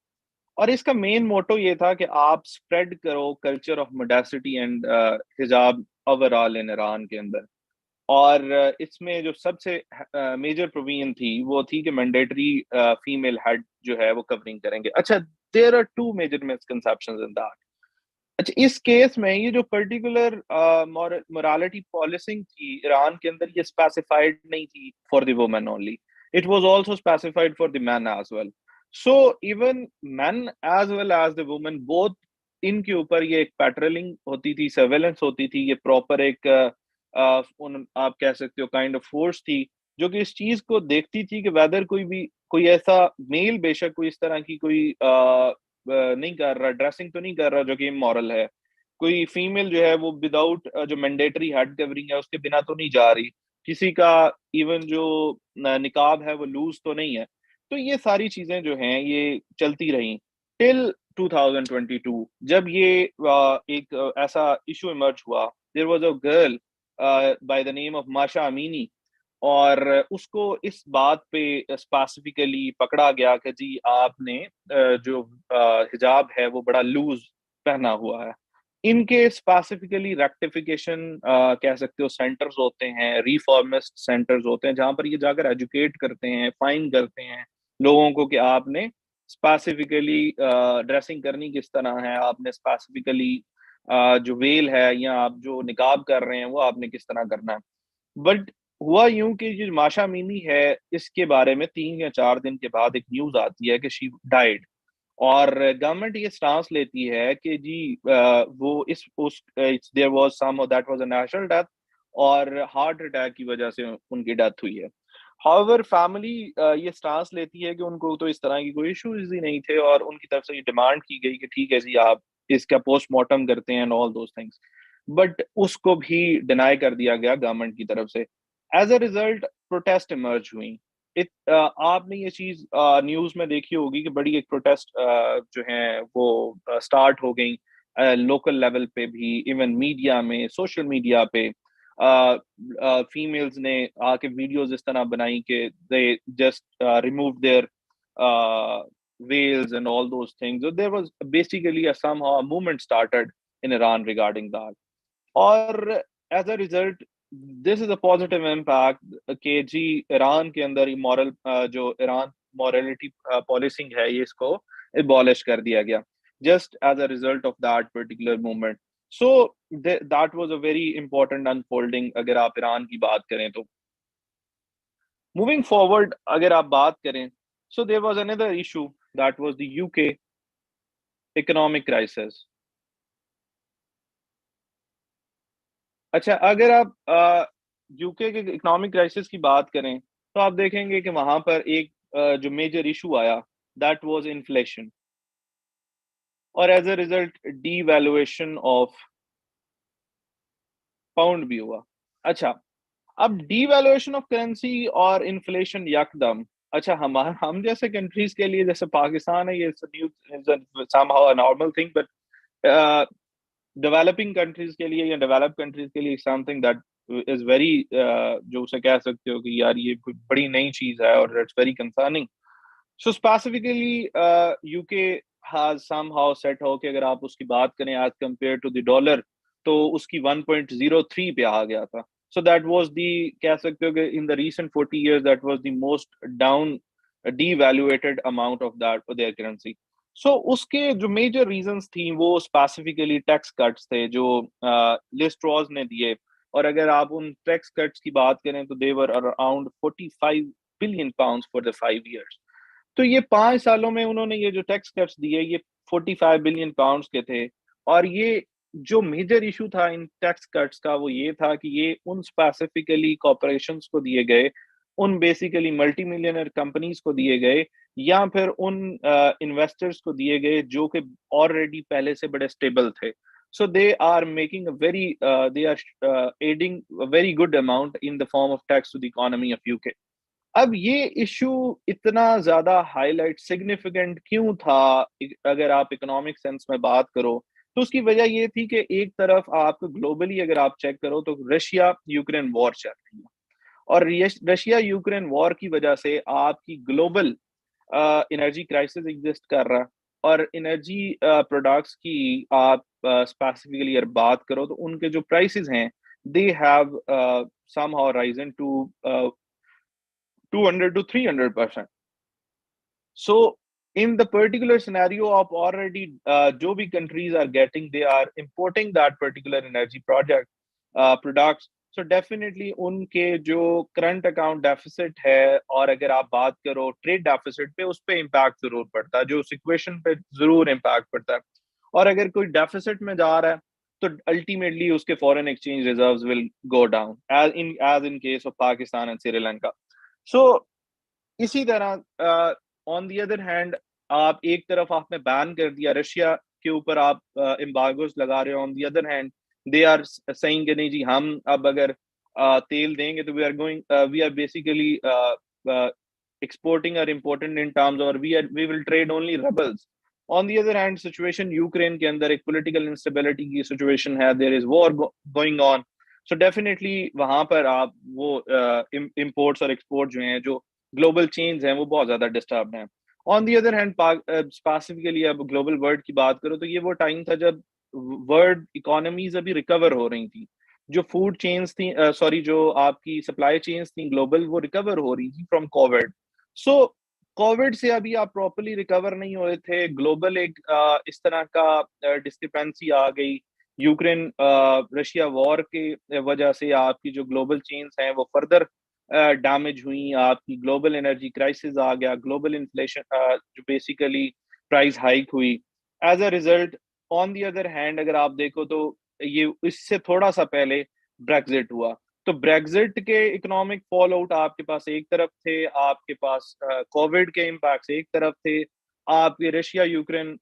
और इसका मेन मोटो ये था कि आप स्प्रेड करो कल्चर ऑफ मोडेसिटी एंड हिजाब ओवरऑल इन ईरान के अंदर। और इसमें जो सबसे मेजर प्रोविजन थी वो थी कि मैंडेटरी फीमेल हेड जो है वो कवरिंग करेंगे। अच्छा, there are two major misconceptions in that. अच्छा, इस केस में ये जो पर्टिकुलर मोरालिटी पॉलिसिंग थी ईरान के अंदर, ये स्पेसिफाइड नहीं थी for the women only, it was also specified for the man as well. So even man as well as the women both, इनके ऊपर ये एक पैट्रोलिंग होती थी, सर्वेलेंस होती थी, ये प्रॉपर एक आप कह सकते हो काइंड ऑफ फोर्स थी जो कि इस चीज को देखती थी कि वेदर कोई ऐसा मेल, बेशक कोई इस तरह की कोई नहीं कर रहा, ड्रेसिंग तो नहीं कर रहा जो कि इमोरल है, कोई फीमेल जो है वो विदाउट जो मैंडेटरी हेड कवरिंग है उसके बिना तो नहीं जा रही, किसी का इवन जो निकाब है वो लूज तो नहीं है। तो ये सारी चीजें जो हैं ये चलती रही टिल 2022, जब ये एक ऐसा इशू इमर्ज हुआ। There was a girl by the name of Mahsa Amini, और उसको इस बात पे स्पेसिफिकली पकड़ा गया कि जी आपने जो हिजाब है वो बड़ा लूज पहना हुआ है। इनके स्पेसिफिकली रेक्टिफिकेशन कह सकते हो सेंटर्स होते हैं, रिफॉर्मिस्ट सेंटर्स होते हैं, जहां पर ये जाकर एजुकेट करते हैं, फाइन करते हैं लोगों को कि आपने स्पेसिफिकली ड्रेसिंग करनी किस तरह है, आपने स्पेसिफिकली जो वेल है या आप जो निकाब कर रहे हैं वो आपने किस तरह करना है। बट हुआ यूं कि जो माशा मीनी है, इसके बारे में 3 या 4 दिन के बाद एक न्यूज आती है कि शी डाइड, और गवर्नमेंट ये स्टांस लेती है कि जी वो इस उस there was some that was a natural death, और हार्ट अटैक की वजह से उनकी डेथ हुई है। हाउएवर फैमिली ये स्टांस लेती है कि उनको तो इस तरह की कोई इश्यूज ही नहीं थे, और उनकी तरफ से ये डिमांड की गई कि ठीक है जी आप इसका पोस्टमार्टम करते हैं and all those things. But उसको भी डिनाई कर दिया गया गवर्नमेंट की तरफ से। As a result protest emerge हुई। आपने ये चीज न्यूज में देखी होगी कि बड़ी एक प्रोटेस्ट जो है वो स्टार्ट हो गई लोकल लेवल पे भी, इवन मीडिया में, सोशल मीडिया पे फीमेल्स ने आके वीडियोस इस तरह बनाई कि they just remove their veils and all those things. So there was basically a somehow a movement started in Iran regarding that. और as a result this is a positive impact के जी Iran के अंदर moral जो Iran morality policing है ये इसको abolish कर दिया गया just as a result of that particular movement. So that was a very important unfolding अगर आप ईरान की बात करें तो। मूविंग फॉरवर्ड अगर आप बात करें, so there was another issue that was the UK economic crisis. अच्छा, अगर आप यूके के इकोनॉमिक क्राइसिस की बात करें तो आप देखेंगे कि वहां पर एक जो मेजर इशू आया दैट वाज इन्फ्लेशन, और as a result devaluation of pound भी हुआ। अच्छा, अब डीवैल्यूएशन ऑफ करेंसी और इन्फ्लेशन यकदम, अच्छा हमारा हम जैसे कंट्रीज के लिए जैसे पाकिस्तान है ये somehow a normal thing, but developing countries के लिए या डेवलप कंट्रीज के लिए समथिंग दैट इज वेरी जो उसे कह सकते हो कि यार ये कोई बड़ी नई चीज है और it's very concerning. So specifically UK has somehow set हो कि अगर आप उसकी बात करें as compare to the dollar तो उसकी 1.03 पे आ गया था। सो दैट वाज दी, कह सकते हो कि इन the recent 40 years that was the most down devaluated amount of that for their currency. सो उसके जो मेजर रीजंस थी वो स्पेसिफिकली टैक्स कट्स थे जो लिस्ट्रॉज ने दिए। और अगर आप उन टैक्स कट्स की बात करें तो there around 45 billion pounds for the 5 years। तो ये 5 सालों में उन्होंने ये जो टैक्स कट्स दिए ये 45 बिलियन पाउंड्स के थे। और ये जो मेजर इशू था इन टैक्स कट्स का वो ये था कि ये उन स्पेसिफिकली कॉरपोरेशंस को दिए गए, उन बेसिकली मल्टी मिलियनर कंपनीज को दिए गए, या फिर उन इन्वेस्टर्स को दिए गए जो कि ऑलरेडी पहले से बड़े स्टेबल थे. So they are making a they are aiding a very good amount in the form of tax to the economy of UK. अब ये इशू इतना ज्यादा हाईलाइट सिग्निफिकेंट क्यों था? अगर आप इकोनॉमिक सेंस में बात करो तो उसकी वजह ये थी कि एक तरफ आप ग्लोबली अगर आप चेक करो तो रशिया यूक्रेन वॉर चल रही है, और रशिया यूक्रेन वॉर की वजह से आपकी ग्लोबल एनर्जी क्राइसिस एग्जिस्ट कर रहा है, और एनर्जी प्रोडक्ट्स की आप स्पेसिफिकली अगर बात करो तो उनके जो प्राइसेस हैं they have somehow risen to 200 to 300%. So in the particular scenario of already जो भी countries are getting, they are importing that particular energy products. So definitely उनके जो current account deficit है, और अगर आप बात करो trade deficit पे, उस पे impact जरूर पड़ता है, जो situation पे जरूर impact पड़ता है. और अगर कोई deficit में जा रहा है तो ultimately उसके foreign exchange reserves will go down as in case of Pakistan and Sri Lanka. So इसी तरह ऑन दी अदर हैंड आप एक तरफ आपने बैन कर दिया रशिया के ऊपर, आप एम्बार्गोस लगा रहे हो, on the other hand they are saying कि नहीं जी, हम अब अगर तेल देंगे तो we are basically exporting or important in terms, or we will trade only rebels. On the other hand, situation Ukraine के अंदर एक political instability की situation है, there is war going on. So definitely वहां पर आप वो imports और exports जो हैं, जो global chains हैं, वो बहुत ज्यादा disturbed हैं. On the other hand, specifically अब global world की बात करो तो ये वो टाइम था जब वर्ल्ड इकोनॉमीज अभी रिकवर हो रही थी, जो फूड चेन्स थी, सॉरी, जो आपकी सप्लाई चेन्स थी ग्लोबल, वो रिकवर हो रही थी फ्रॉम कोविड. सो कोविड से अभी आप प्रॉपरली रिकवर नहीं हुए थे, ग्लोबल एक इस तरह का डिस्क्रिपेंसी आ गई, यूक्रेन रशिया वॉर के वजह से आपकी जो ग्लोबल चेन्स हैं वो फर्दर डैमेज हुई, आपकी ग्लोबल एनर्जी क्राइसिस आ गया, ग्लोबल इन्फ्लेशन जो बेसिकली प्राइस हाइक हुई. As a result, on the other hand अगर आप देखो तो ये इससे थोड़ा सा पहले ब्रेक्जिट हुआ, तो ब्रेक्जिट के इकोनॉमिक फॉल आउट आपके पास एक तरफ थे, आपके पास कोविड के इम्पैक्ट एक तरफ थे, आपके रशिया यूक्रेन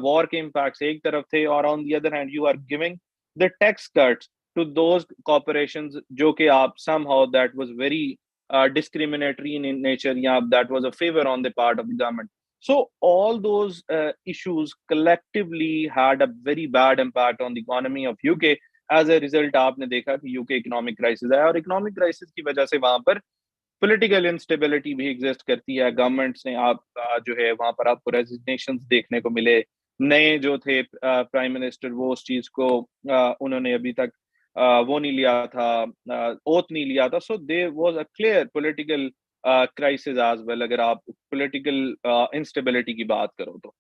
वॉर के इम्पैक्ट एक तरफ थे, और on the other hand you are giving the tax cuts to those corporations जो कि आप somehow that was very discriminatory in nature, yeah, that was a favor on the part of the government. So all those issues collectively had a very bad impact on the economy of UK. As a result, आपने देखा कि UK economic crisis है, और economic crisis की वजह से वहां पर पॉलिटिकल इंस्टेबिलिटी भी एग्जिस्ट करती है. गवर्नमेंट्स ने आप जो है वहां पर आपको रेजिग्नेशंस देखने को मिले, नए जो थे प्राइम मिनिस्टर, वो उस चीज को उन्होंने अभी तक वो नहीं लिया था, ओथ नहीं लिया था. So there was a clear political crisis as well, अगर आप पॉलिटिकल इंस्टेबिलिटी की बात करो तो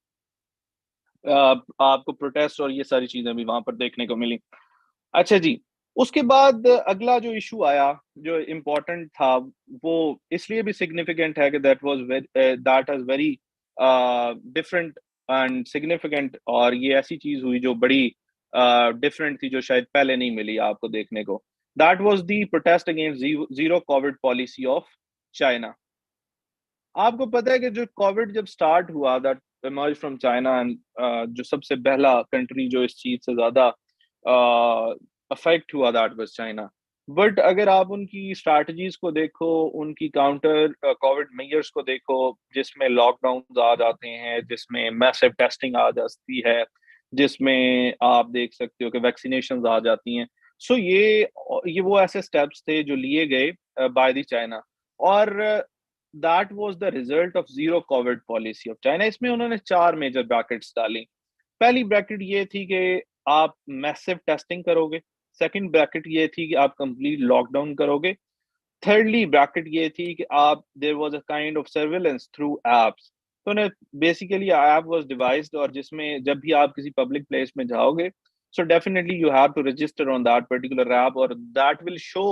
आपको प्रोटेस्ट और ये सारी चीजें भी वहां पर देखने को मिली. अच्छा जी, उसके बाद अगला जो इशू आया जो इम्पोर्टेंट था, वो इसलिए भी सिग्निफिकेंट है कि that is very different and significant, और ये ऐसी चीज हुई जो बड़ी डिफरेंट थी, जो शायद पहले नहीं मिली आपको देखने को. That was the protest against zero Covid policy of China. आपको पता है कि जो कोविड जब स्टार्ट हुआ, that emerge from China, and जो सबसे पहला कंट्री जो इस चीज से ज्यादा अफेक्ट हुआ, दैट वाज चाइना. बट अगर आप उनकी स्ट्रैटेजीज को देखो, उनकी काउंटर कोविड मेजर्स को देखो, जिसमें लॉकडाउन आ जाते हैं, जिसमें मैसिव टेस्टिंग आ जाती है, जिसमें आप देख सकते हो कि वैक्सीनेशन आ जाती हैं. सो ये वो ऐसे स्टेप्स थे जो लिए गए बाय द चाइना, और that was the result of zero Covid policy of China. इसमें उन्होंने 4 मेजर ब्रैकेट्स डाली. पहली ब्रैकेट ये थी कि आप मैसिव टेस्टिंग करोगे, सेकंड ब्रैकेट ये थी कि आप कंप्लीट लॉकडाउन करोगे, थर्डली ब्रैकेट ये थी कि आप there was a kind of surveillance through apps. तो ने बेसिकली ऐप वाज डिवाइस्ड, और जिसमें जब भी आप किसी पब्लिक प्लेस में जाओगे, so definitely you have to register on that particular app, और that will show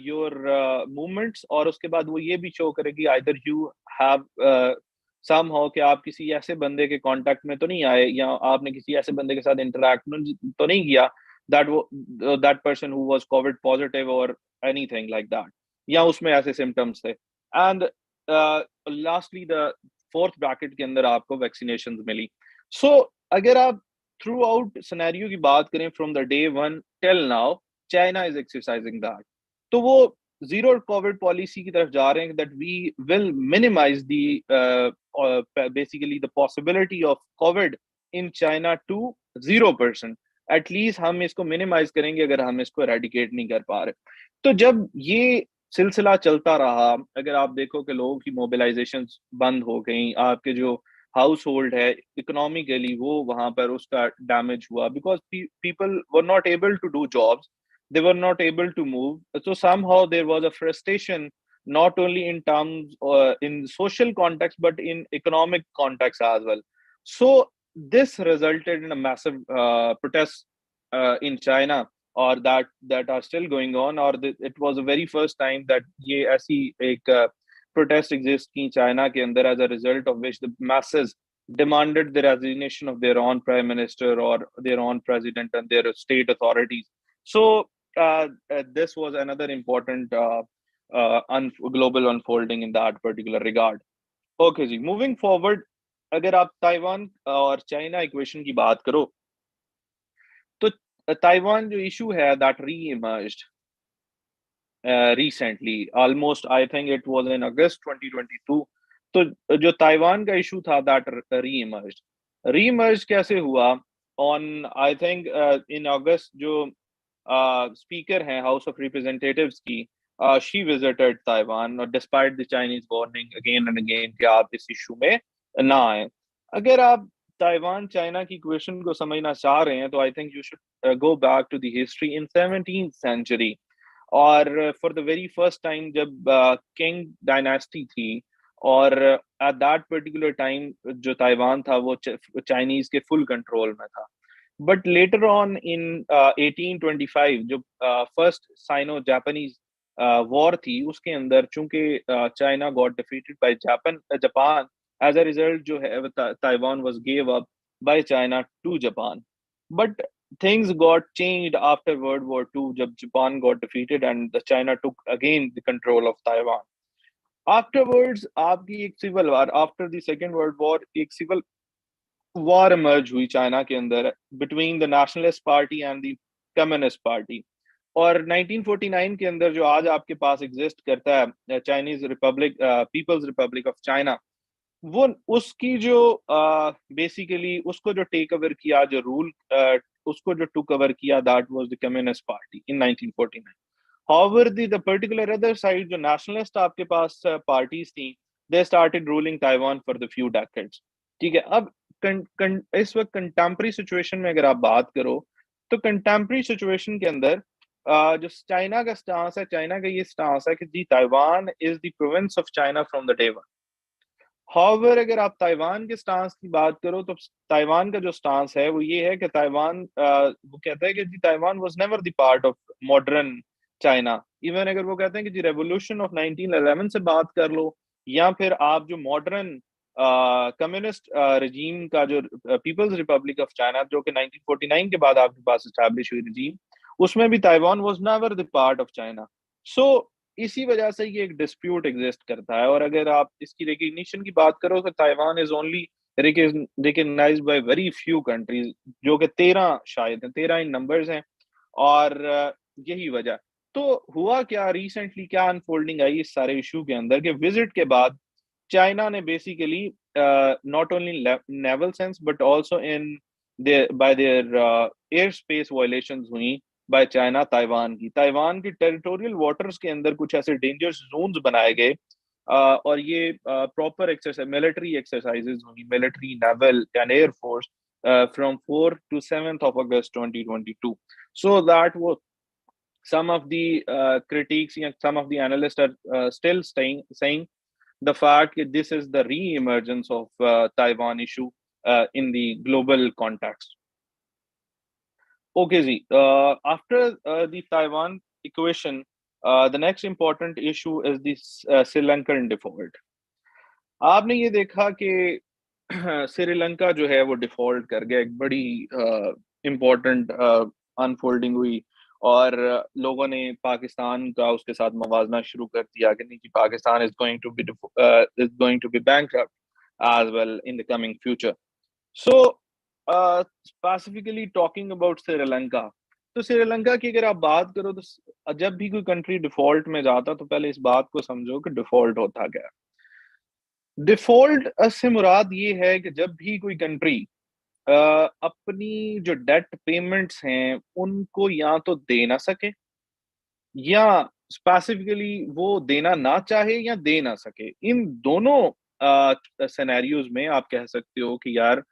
your movements, और उसके बाद वो ये भी शो करेगी आइदर यू हैव somehow कि आप किसी ऐसे बंदे के कांटेक्ट में तो नहीं आए या आपने किसी ऐसे बंदे के साथ इंटरेक्ट तो नहीं किया that person who was COVID positive or anything like that, या उसमें ऐसे symptoms थे. And lastly the fourth bracket के अंदर आपको vaccinations मिली. So अगर आप थ्रू आउट सिनेरियो की बात करें from the day one till now, China is exercising that. तो वो जीरो कोविड पॉलिसी की तरफ जा रहे हैं that we will minimize the basically the possibility of Covid in China to 0%. At least हम इसको मिनिमाइज करेंगे अगर हम इसको एरेडिकेट नहीं कर पा रहे. तो जब ये सिलसिला चलता रहा, अगर आप देखो कि लोगों की मोबिलाइजेशन बंद हो गई, आपके जो हाउस होल्ड है इकोनॉमिकली वो वहां पर उसका डैमेज हुआ, because people were not able to do jobs, they were not able to move. So somehow there was a frustration, not only in terms in social context, but in economic context as well. So this resulted in a massive protest in China, or that are still going on, or it was the very first time that ये ऐसी एक protest exists in China के अंदर, as a result of which the masses demanded the resignation of their own prime minister or their own president and their state authorities. So this was another important global unfolding in that particular regard. Okay ji, moving forward, अगर आप Taiwan और China equation की बात करो, तो Taiwan जो issue है that री emerged recently, almost I think it was in August 2022. तो जो ताइवान का इशू था दैट री इमर्ज्ड कैसे हुआ? ऑन आई थिंक इन अगस्त जो स्पीकर हैं हाउस ऑफ रिप्रेजेंटेटिव्स की, she visited Taiwan despite the Chinese warning again and again कि आप इस इशू में ना आए. अगर आप ताइवान चाइना की क्वेश्चन को समझना चाह रहे हैं तो I think you should go back to the history in 17th century. और for the very first time जब किंग डायनेस्टी थी, और एट दैट पर्टिकुलर टाइम जो ताइवान था वो चाइनीज के फुल कंट्रोल में था. बट लेटर ऑन इन 1825 जो फर्स्ट साइनो जापानीज वॉर थी, उसके अंदर चूंकि China got defeated by Japan, as a result जो है Taiwan was give up by China to Japan. But things got changed after World War II जब Japan got defeated and the China took again the control of Taiwan. Afterwards आपकी एक civil war, after the Second World War एक civil war emerge हुई China के अंदर between the Nationalist Party and the Communist Party. और 1949 के अंदर जो आज आपके पास एग्जिस्ट करता है Chinese republic, People's Republic of China, वो उसकी जो बेसिकली उसको जो टेक ओवर किया, जो रूल उसको जो टुक ओवर किया, that was the communist party in 1949. However, the particular other side जो nationalist आपके पास parties थी, they started ruling Taiwan for the few decades. ठीक है, अब इस वक्त कंटेम्प्रेरी सिचुएशन में अगर आप बात करो तो कंटेम्प्रेरी सिचुएशन के अंदर जो चाइना का स्टांस है, चाइना का ये स्टांस है कि जी Taiwan is the province of China from the day one. However अगर आप ताइवान के स्टांस की बात करो तो ताइवान का जो स्टांस है वो ये है कि ताइवान वो कहता है कि जी Taiwan was never the part of modern China. Even अगर वो कहते हैं कि जी रेवोल्यूशन ऑफ 1911 से बात कर लो, या फिर आप जो मॉडर्न कम्युनिस्ट रजीम का जो पीपल्स रिपब्लिक ऑफ चाइना जो कि 1949 के बाद आपके पास एस्टैब्लिश हुई रजीम, उसमें भी Taiwan was never the part of China. So इसी वजह से ये एक डिस्प्यूट एग्जिस्ट करता है. और अगर आप इसकी रिकग्निशन की बात करो तो Taiwan is only recognised by very few countries, जो कि 13 शायद हैं, 13 इन नंबर्स हैं. और यही वजह. तो हुआ क्या रिसेंटली, क्या अनफोल्डिंग आई इस सारे इशू के अंदर कि विजिट के बाद चाइना ने basically not only naval sense but also in by there air space violations हुई बाय चाइना ताइवान की टेरिटोरियल वाटर्स के अंदर कुछ ऐसे डेंजरस जोन्स बनाए गए. और ये प्रॉपर एक्सरसाइज, मिलिट्री एक्सरसाइजेज हुई, military, naval and air force from 4 to 7th of August 2022. So that was some of the critiques, some of the analysts are still saying the fact that this is the re-emergence of Taiwan issue in the global context. Okay, Z. After the Taiwan equation, the next important issue is the Sri Lankan default. आपने ये देखा कि श्रीलंका जो है वो default कर गया, एक बड़ी इम्पोर्टेंट अनफोल्डिंग हुई, और लोगों ने पाकिस्तान का उसके साथ मवाजना शुरू कर दिया कि नहीं जी, Pakistan is going to be bankrupt as well in the coming future. So, specifically talking about Sri Lanka, तो श्रीलंका की अगर आप बात करो तो जब भी कोई कंट्री डिफॉल्ट में जाता तो पहले इस बात को समझो कि डिफॉल्ट होता क्या है। डिफॉल्ट से मुराद ये है कि जब भी कोई कंट्री अपनी जो डेट पेमेंट्स हैं उनको या तो दे ना सके, या स्पेसिफिकली वो देना ना चाहे या दे ना सके, इन दोनों सिनेरियोज में आप कह सकते हो कि यार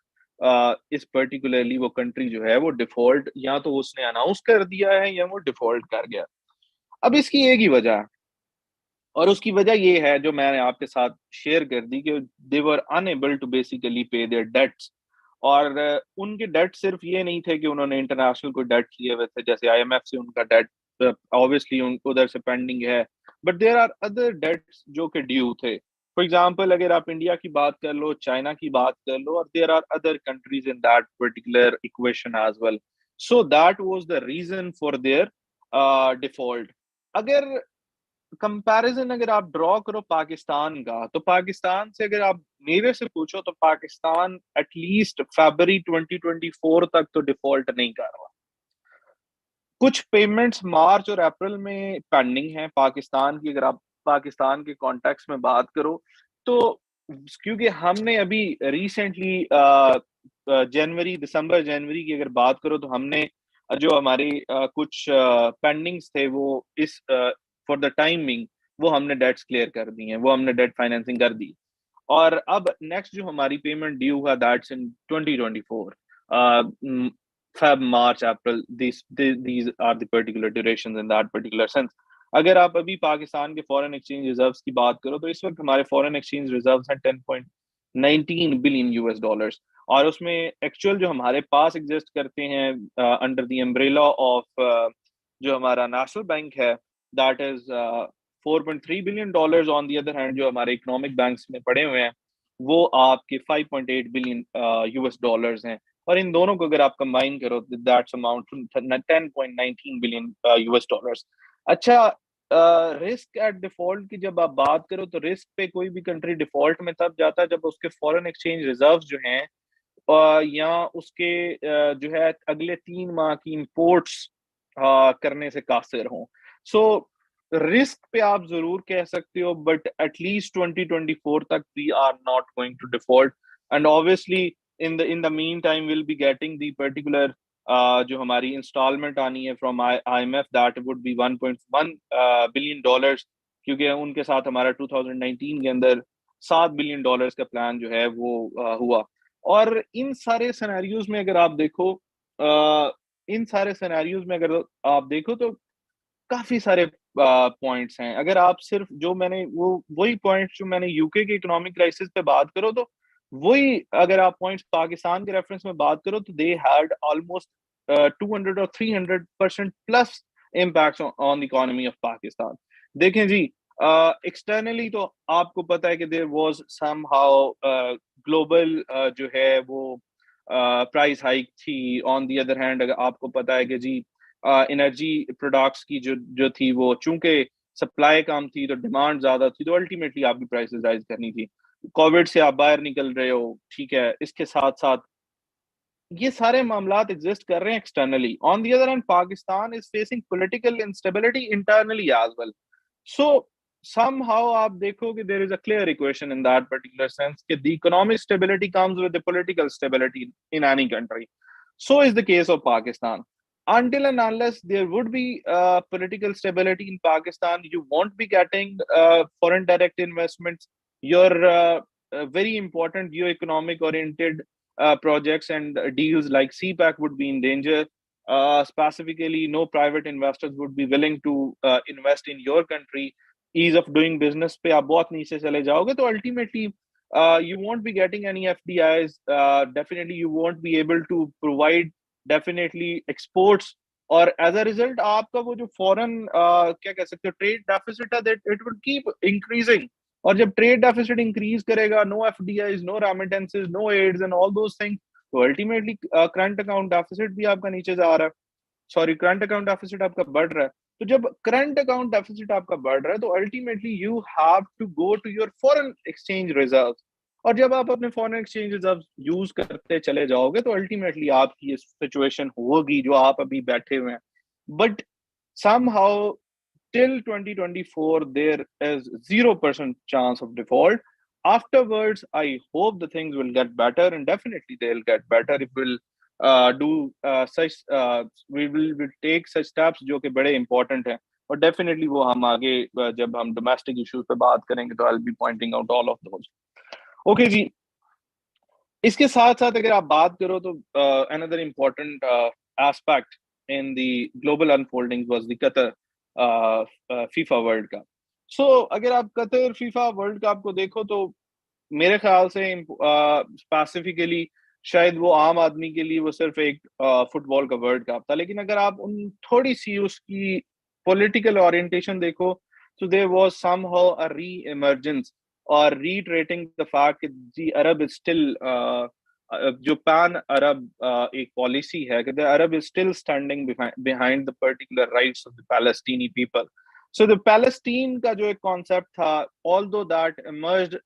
इस पर्टिकुलरली वो कंट्री जो है वो डिफॉल्ट या तो उसने अनाउंस कर दिया है या वो डिफॉल्ट कर गया। अब इसकी एक ही वजह है, और उसकी वजह ये है जो मैंने आपके साथ शेयर कर दी कि दे वर अनएबल टू बेसिकली पे देयर डेट्स। और उनके डेट सिर्फ ये नहीं थे कि उन्होंने इंटरनेशनल कोई डेट लिए हुए थे, जैसे आईएमएफ से उनका डेट ऑब्वियसली उधर से पेंडिंग है, but there are other debts जो कि ड्यू थे। फॉर एग्जांपल अगर आप इंडिया की बात कर लो, चाइना की बात कर लो, और there are other countries in that particular equation as well. So that was the reason for their default. अगर कंपैरिजन अगर आप ड्रॉ करो पाकिस्तान का, तो पाकिस्तान से अगर आप मेरे से पूछो तो पाकिस्तान एटलीस्ट फरवरी 2024 तक तो डिफॉल्ट नहीं कर रहा। कुछ पेमेंट्स मार्च और अप्रैल में पेंडिंग हैं पाकिस्तान की, अगर आप पाकिस्तान के कॉन्टेक्स्ट में बात करो तो, क्योंकि हमने अभी रिसेंटली जनवरी दिसंबर जनवरी की अगर बात करो तो हमने जो हमारे कुछ पेंडिंग्स थे वो इस फॉर द टाइमिंग वो हमने डेट्स क्लियर कर दी हैं, वो हमने डेट फाइनेंसिंग कर दी। और अब नेक्स्ट जो हमारी पेमेंट ड्यू है that's in 2024, Feb, March, April, these are the particular durations in that particular sense. अगर आप अभी पाकिस्तान के फॉरेन एक्सचेंज रिजर्व्स की बात करो तो इस वक्त हमारे फॉरेन एक्सचेंज रिजर्व्स हैं 10.19 बिलियन यूएस डॉलर्स, और उसमें एक्चुअल जो हमारे पास एग्जिस्ट करते हैं अंडर द अम्ब्रेला ऑफ जो हमारा नेशनल बैंक है, that is 4.3 billion dollars. On the other hand जो हमारे इकोनॉमिक बैंक्स में पड़े हुए हैं वो आपके 5.8 बिलियन यूएस डॉलर्स हैं, और इन दोनों को अगर आप कंबाइन करो that's amount to 10.19 billion US dollars. अच्छा, रिस्क एट डिफॉल्ट की जब आप बात करो तो रिस्क पे कोई भी कंट्री डिफॉल्ट में तब जाता है जब उसके फॉरेन एक्सचेंज रिजर्व्स जो हैं या उसके जो है अगले 3 माह की इंपोर्ट्स करने से कासिर हों। सो रिस्क पे आप जरूर कह सकते हो, बट एटलीस्ट 2024 तक we are not going to default, and obviously in the mean time will be getting the particular जो हमारी इंस्टॉलमेंट आनी है from IMF, that would be 1.1 billion dollars, क्योंकि उनके साथ हमारा 2019 के अंदर 7 बिलियन डॉलर्स का प्लान जो है वो हुआ। और इन सारे सिनेरियोज में अगर आप देखो इन सारे सिनेरियोज में अगर आप देखो तो काफी सारे पॉइंट्स हैं। अगर आप सिर्फ जो मैंने वो वही पॉइंट्स जो मैंने यूके के इकोनॉमिक क्राइसिस पे बात करो तो वही अगर आप पॉइंट्स पाकिस्तान के रेफरेंस में बात करो तो दे हैड ऑलमोस्ट 200 और 300% plus impact on the economy of Pakistan. देखें जी, एक्सटर्नली तो आपको पता है कि देयर वाज समहाउ ग्लोबल जो है वो प्राइस हाइक थी। ऑन दी अदर हैंड अगर आपको पता है कि जी एनर्जी प्रोडक्ट्स की जो थी वो चूंकि सप्लाई कम थी तो डिमांड ज्यादा थी, तो अल्टीमेटली आपकी प्राइसेस राइज करनी थी। कोविड से आप बाहर निकल रहे हो, ठीक है, इसके साथ साथ ये सारे मामलात एग्जिस्ट कर रहे हैं externally. On the other hand Pakistan is facing political instability internally as well. So somehow आप देखोगे there is a clear equation in that particular sense कि the economic stability comes with the political stability in any country. So is the case of Pakistan. Until and unless there would be political stability in Pakistan, you won't be getting foreign direct investments. Your very important geo-economic oriented projects and deals like CPAC would be in danger. Specifically, no private investors would be willing to invest in your country. Ease of doing business पे आप बहुत नीचे चले जाओगे तो ultimately you won't be getting any FDIs. Definitely you won't be able to provide definitely exports, और as a result आपका वो जो foreign क्या कह सकते हो ट्रेड डेफिसिट है that it would keep increasing और जब ट्रेड डेफिसिट इंक्रीज करेगा, no FDIs, no remittances, no aids and all those things, तो अल्टीमेटली करंट अकाउंट डेफिसिट भी आपका नीचे जा रहा है, सॉरी करंट अकाउंट डेफिसिट आपका बढ़ रहा है। तो जब करंट अकाउंट डेफिसिट आपका बढ़ रहा है तो ultimately you have to go to your foreign exchange reserve, और जब आप अपने फॉरेन एक्सचेंज रिजर्व यूज करते चले जाओगे तो अल्टीमेटली आपकी ये सिचुएशन होगी जो आप अभी बैठे हुए हैं। But somehow till 2024 there is 0% chance of default. Afterwards I hope the things will get better, and definitely they'll get better if we'll do such we will take such steps जो कि बड़े important हैं, और definitely वो हम आगे जब हम domestic issues पे बात करेंगे तो I'll be pointing out all of those. Okay जी, इसके साथ साथ अगर आप बात करो तो another important aspect in the global unfolding was the Qatar FIFA World Cup. So अगर आप कतर FIFA World Cup को देखो तो मेरे ख्याल से स्पेसिफिकली शायद वो आम आदमी के लिए वो सिर्फ एक फुटबॉल का वर्ल्ड कप था, लेकिन अगर आप उन थोड़ी सी उसकी पॉलिटिकल ओरिएंटेशन देखो तो देयर वाज समहाउ अ री इमर्जेंस और रीट्रेटिंग द फैक्ट कि दी अरब इज स्टिल जो पैन अरब एक पॉलिसी है कि the Arab is still standing behind the particular rights of the Palestinian people. So the Palestine का जो एक concept था, although that emerged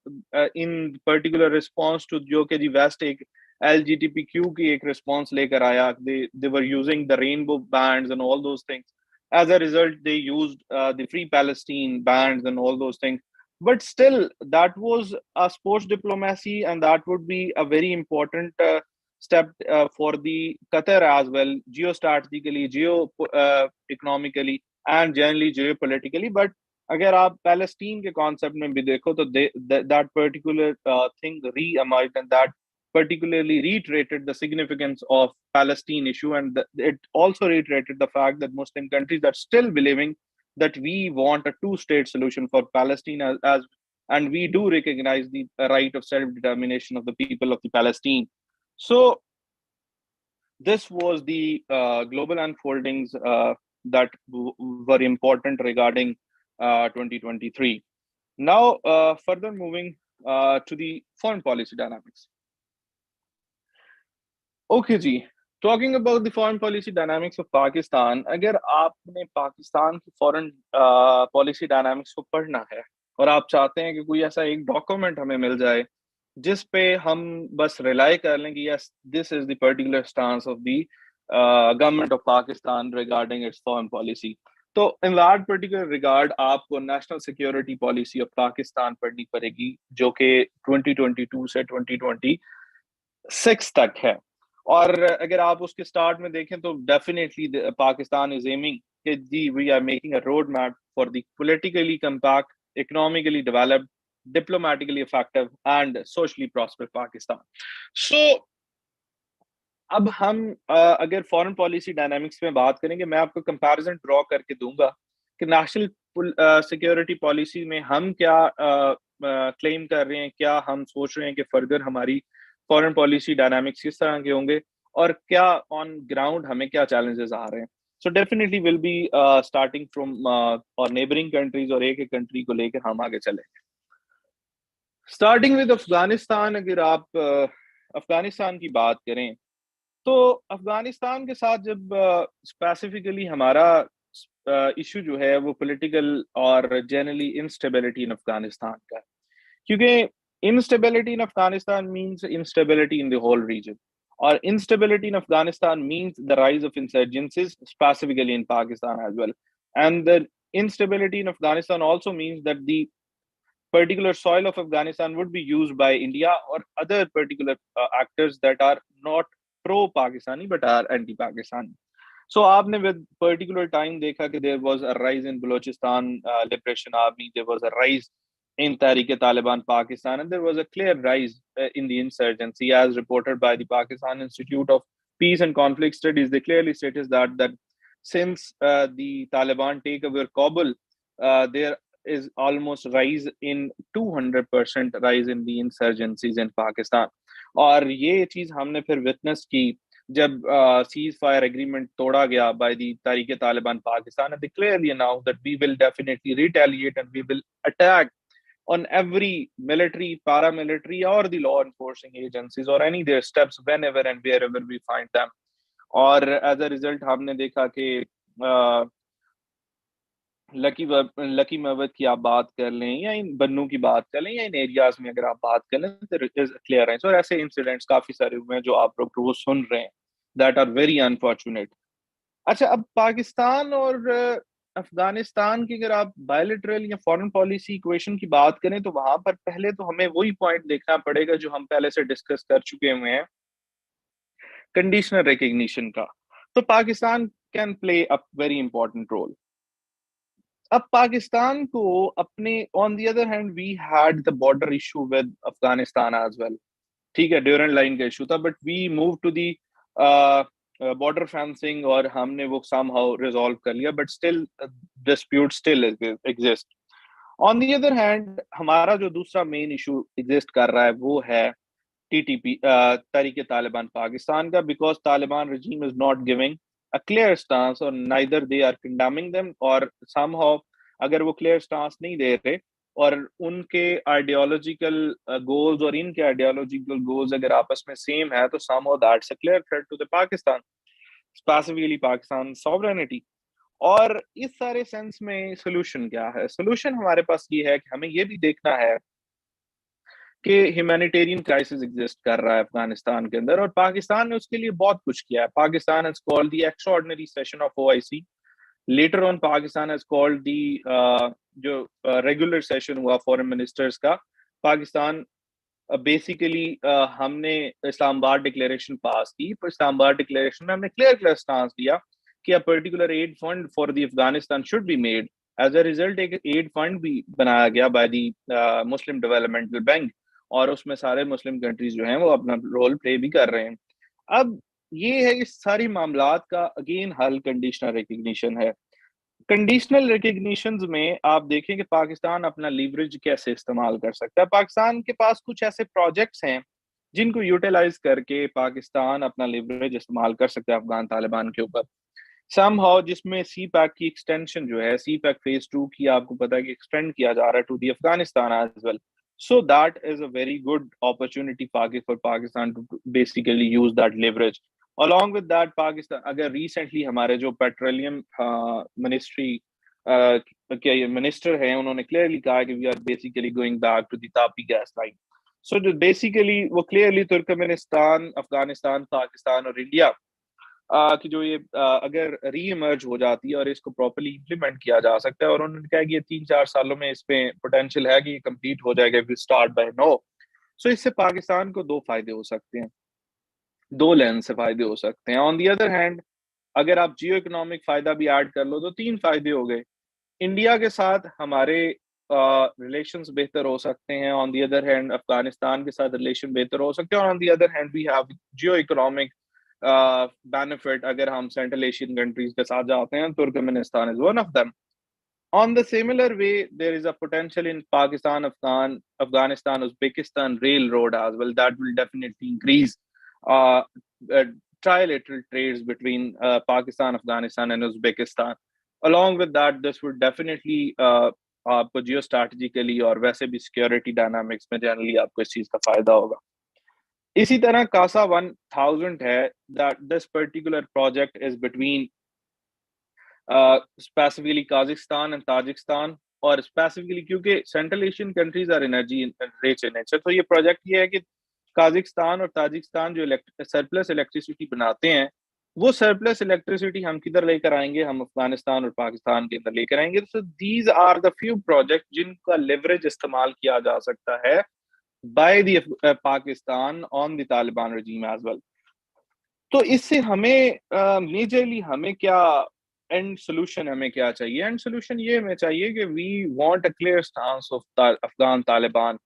in particular response to जो कि the West एक LGBTQ की एक response लेकर आया, they were using the rainbow bands and all those things. As a result, they used the Free Palestine bands and all those things. But still, that was a sports diplomacy, and that would be a very important step for the Qatar as well, geostrategically, economically, and generally geopolitically. But अगर आप Palestine के concept में भी देखो तो that particular thing re-emerged, and that particularly reiterated the significance of Palestine issue, and it also reiterated the fact that Muslim countries are still believing that we want a two-state solution for Palestine, and we do recognize the right of self-determination of the people of the Palestine. So this was the global unfoldings that were important regarding 2023. Now, further moving to the foreign policy dynamics. Okay, ji. Talking about the foreign policy dynamics of Pakistan, अगर आपने पाकिस्तान की foreign policy dynamics को पढ़ना है और आप चाहते हैं कि कोई ऐसा एक डॉक्यूमेंट हमें मिल जाए जिस पे हम बस रिलाई कर लें कि yes this is the particular stance of the government of Pakistan regarding it's foreign policy, तो इन दैट पर्टिकुलर रिगार्ड आपको national security policy of Pakistan पढ़नी पड़ेगी जो कि 2022 से 2026 तक है. और अगर आप उसके स्टार्ट में देखें तो डेफिनेटली पाकिस्तान इज एमिंग कि जी we are making a road map for the politically compact, economically developed, diplomatically effective and socially prosperous Pakistan. So अब हम अगर फॉरेन पॉलिसी डायनामिक्स में बात करेंगे, मैं आपको कंपैरिजन ड्रॉ करके दूंगा कि नेशनल सिक्योरिटी पॉलिसी में हम क्या क्लेम कर रहे हैं, क्या हम सोच रहे हैं कि फर्दर हमारी फॉरेन पॉलिसी डायनामिक्स किस तरह के होंगे और क्या ऑन ग्राउंड हमें क्या चैलेंजेस आ रहे हैं. So definitely will be starting from और नेबरिंग कंट्रीज और एक एक कंट्री को लेकर हम आगे चलेंगे. स्टार्टिंग विद अफगानिस्तान, अगर आप अफगानिस्तान की बात करें तो अफगानिस्तान के साथ जब स्पेसिफिकली हमारा इशू जो है वो पॉलिटिकल और जनरली इंस्टेबिलिटी इन अफगानिस्तान का है, क्योंकि instability in Afghanistan means instability in the whole region, और instability in Afghanistan means the rise of insurgencies specifically in Pakistan as well, and the instability in Afghanistan also means that the particular soil of Afghanistan would be used by India or other particular actors that are not pro-Pakistani but are anti-Pakistani. So आपने with particular time देखा कि there was a rise in Balochistan Liberation Army, there was a rise in Tehreek-e-Taliban Pakistan, and there was a clear rise in the insurgency as reported by the Pakistan Institute of Peace and Conflict Studies. They clearly stated that since the Taliban take over Kabul, there is almost rise in 200% rise in the insurgencies in Pakistan. और ये चीज हमने फिर witness की जब cease fire agreement तोड़ा गया by the Tehreek-e-Taliban Pakistan, and they clearly announced that we will definitely retaliate and we will attack on every military, paramilitary, or the law enforcing agencies or any their steps whenever and wherever we find them. और as a result हमने देखा कि lucky मवत की आप बात कर लें या इन बन्नू की बात कर लें या इन एरियाज में अगर आप बात कर लें तो क्लियर है। और ऐसे इंसिडेंट्स काफी सारे हुए हैं जो आप लोग रोज सुन रहे हैं, दैट आर वेरी अनफॉर्चुनेट। अच्छा, अब पाकिस्तान और अफगानिस्तान की अगर आप बायलैटरल या फॉरेन पॉलिसी इक्वेशन की बात करें तो वहां पर पहले तो हमें वही पॉइंट देखना पड़ेगा जो हम पहले से डिस्कस कर चुके हुए हैं, कंडीशनल रिकग्निशन का। तो Pakistan can play a very important role. अब पाकिस्तान को अपने on the other hand we had the border issue with Afghanistan as well. ठीक है, ड्यूरेंट लाइन का इशू था, but we move to the border fencing और हमने वो समहाउ रिजॉल्व कर लिया, बट still dispute still exist. On the other hand हमारा जो दूसरा मेन इशू एग्जिस्ट कर रहा है वो है टीटीपी, तहरीक तालिबान पाकिस्तान का, because Taliban regime is not giving a clear stance और neither they are condemning them, और somehow अगर वो clear stance नहीं दे रहे और उनके आइडियोलॉजिकल गोल्स और इनके आइडियोलॉजिकल गोल्स अगर आपस में सेम है तो somehow that's a clear threat to the Pakistan, specifically Pakistan sovereignty। और इस सारे सेंस में सोल्यूशन क्या है? सोल्यूशन हमारे पास ये है कि हमें ये भी देखना है कि ह्यूमैनिटेरियन क्राइसिस एग्जिस्ट कर रहा है अफगानिस्तान के अंदर, और पाकिस्तान ने उसके लिए बहुत कुछ किया है। Pakistan has called the extraordinary session of OIC, later on Pakistan has called the जो रेगुलर सेशन हुआ फॉरेन मिनिस्टर्स का, पाकिस्तान बेसिकली हमने इस्लामाबाद डिक्लेरेशन पास की। पर इस्लामाबाद डिक्लेरेशन में हमने क्लियर क्लियर स्टांस दिया कि a particular aid fund for the Afghanistan should be made. As a result एक एड फंड भी बनाया गया by the Muslim developmental bank, और उसमें सारे मुस्लिम कंट्रीज जो हैं वो अपना रोल प्ले भी कर रहे हैं। अब ये है, इस सारी मामलात का अगेन हल कंडीशनल रिकग्निशन है। कंडीशनल रिकग्निशन में आप देखें कि पाकिस्तान अपना लीवरेज कैसे इस्तेमाल कर सकता है। पाकिस्तान के पास कुछ ऐसे प्रोजेक्ट्स हैं जिनको यूटिलाइज करके पाकिस्तान अपना लीवरेज इस्तेमाल कर सकता है अफगान तालिबान के ऊपर समहाउ, जिसमें सी पैक की एक्सटेंशन जो है, सी पैक फेज 2 की आपको पता है कि एक्सटेंड किया जा रहा है to the Afghanistan as well. So that is a very good opportunity for Pakistan to basically use that leverage. Along with that Pakistan अगर रिसेंटली हमारे जो पेट्रोलियम मिनिस्ट्री के मिनिस्टर हैं उन्होंने क्लियरली कहा कि we are basically going back to the TAPI gas line. So जो basically वो क्लियरली तुर्कमेनिस्तान, अफगानिस्तान, पाकिस्तान और इंडिया कि जो ये अगर री इमर्ज हो जाती है और इसको प्रॉपर्ली इम्प्लीमेंट किया जा सकता है, और उन्होंने कहा कि ये 3-4 सालों में इस पे पोटेंशियल है कि ये कंप्लीट हो जाएगा इफ स्टार्ट बाय नो। सो इससे पाकिस्तान को दो फायदे हो सकते हैं, दो लेंस से फायदे हो सकते हैं। ऑन दी अदर हैंड अगर आप जियो इकोनॉमिक फायदा भी ऐड कर लो तो 3 फायदे हो गए। इंडिया के साथ हमारे रिलेशंस बेहतर हो सकते हैं, on the other hand Afghanistan के साथ रिलेशन बेहतर हो सकते हैं, और on the other hand we have geo economic benefit अगर हम सेंट्रल एशियन कंट्रीज के साथ जाते हैं। Turkmenistan is one of them. On the similar way, there is a potential in Pakistan, Afghanistan, Uzbekistan railroad as well. That will definitely increase uh, uh, trilateral trades between Pakistan, Afghanistan, and Uzbekistan. Along with that, this would definitely आपको जियो strategically और वैसे भी security dynamics में generally आपको इस चीज का फायदा होगा। इसी तरह कासा 1000 है, that this particular project is between specifically Kazakhstan and Tajikistan, और स्पेसिफिकली क्योंकि central Asian countries are energy rich in nature, तो ये प्रोजेक्ट ये है कि काजिकिस्तान और ताजिकिस्तान जो सरप्लस इलेक्ट्रिसिटी बनाते हैं वो सरप्लस इलेक्ट्रिसिटी हम किधर लेकर आएंगे, हम अफगानिस्तान और पाकिस्तान के अंदर लेकर आएंगे। So these are the few project जिनका लेवरेज इस्तेमाल किया जा सकता है by the Pakistan on the Taliban regime as well. तो इससे हमें मेजरली हमें क्या एंड सोल्यूशन हमें क्या चाहिए? एंड सोल्यूशन ये हमें चाहिए कि we want a clear stance of Afghan Taliban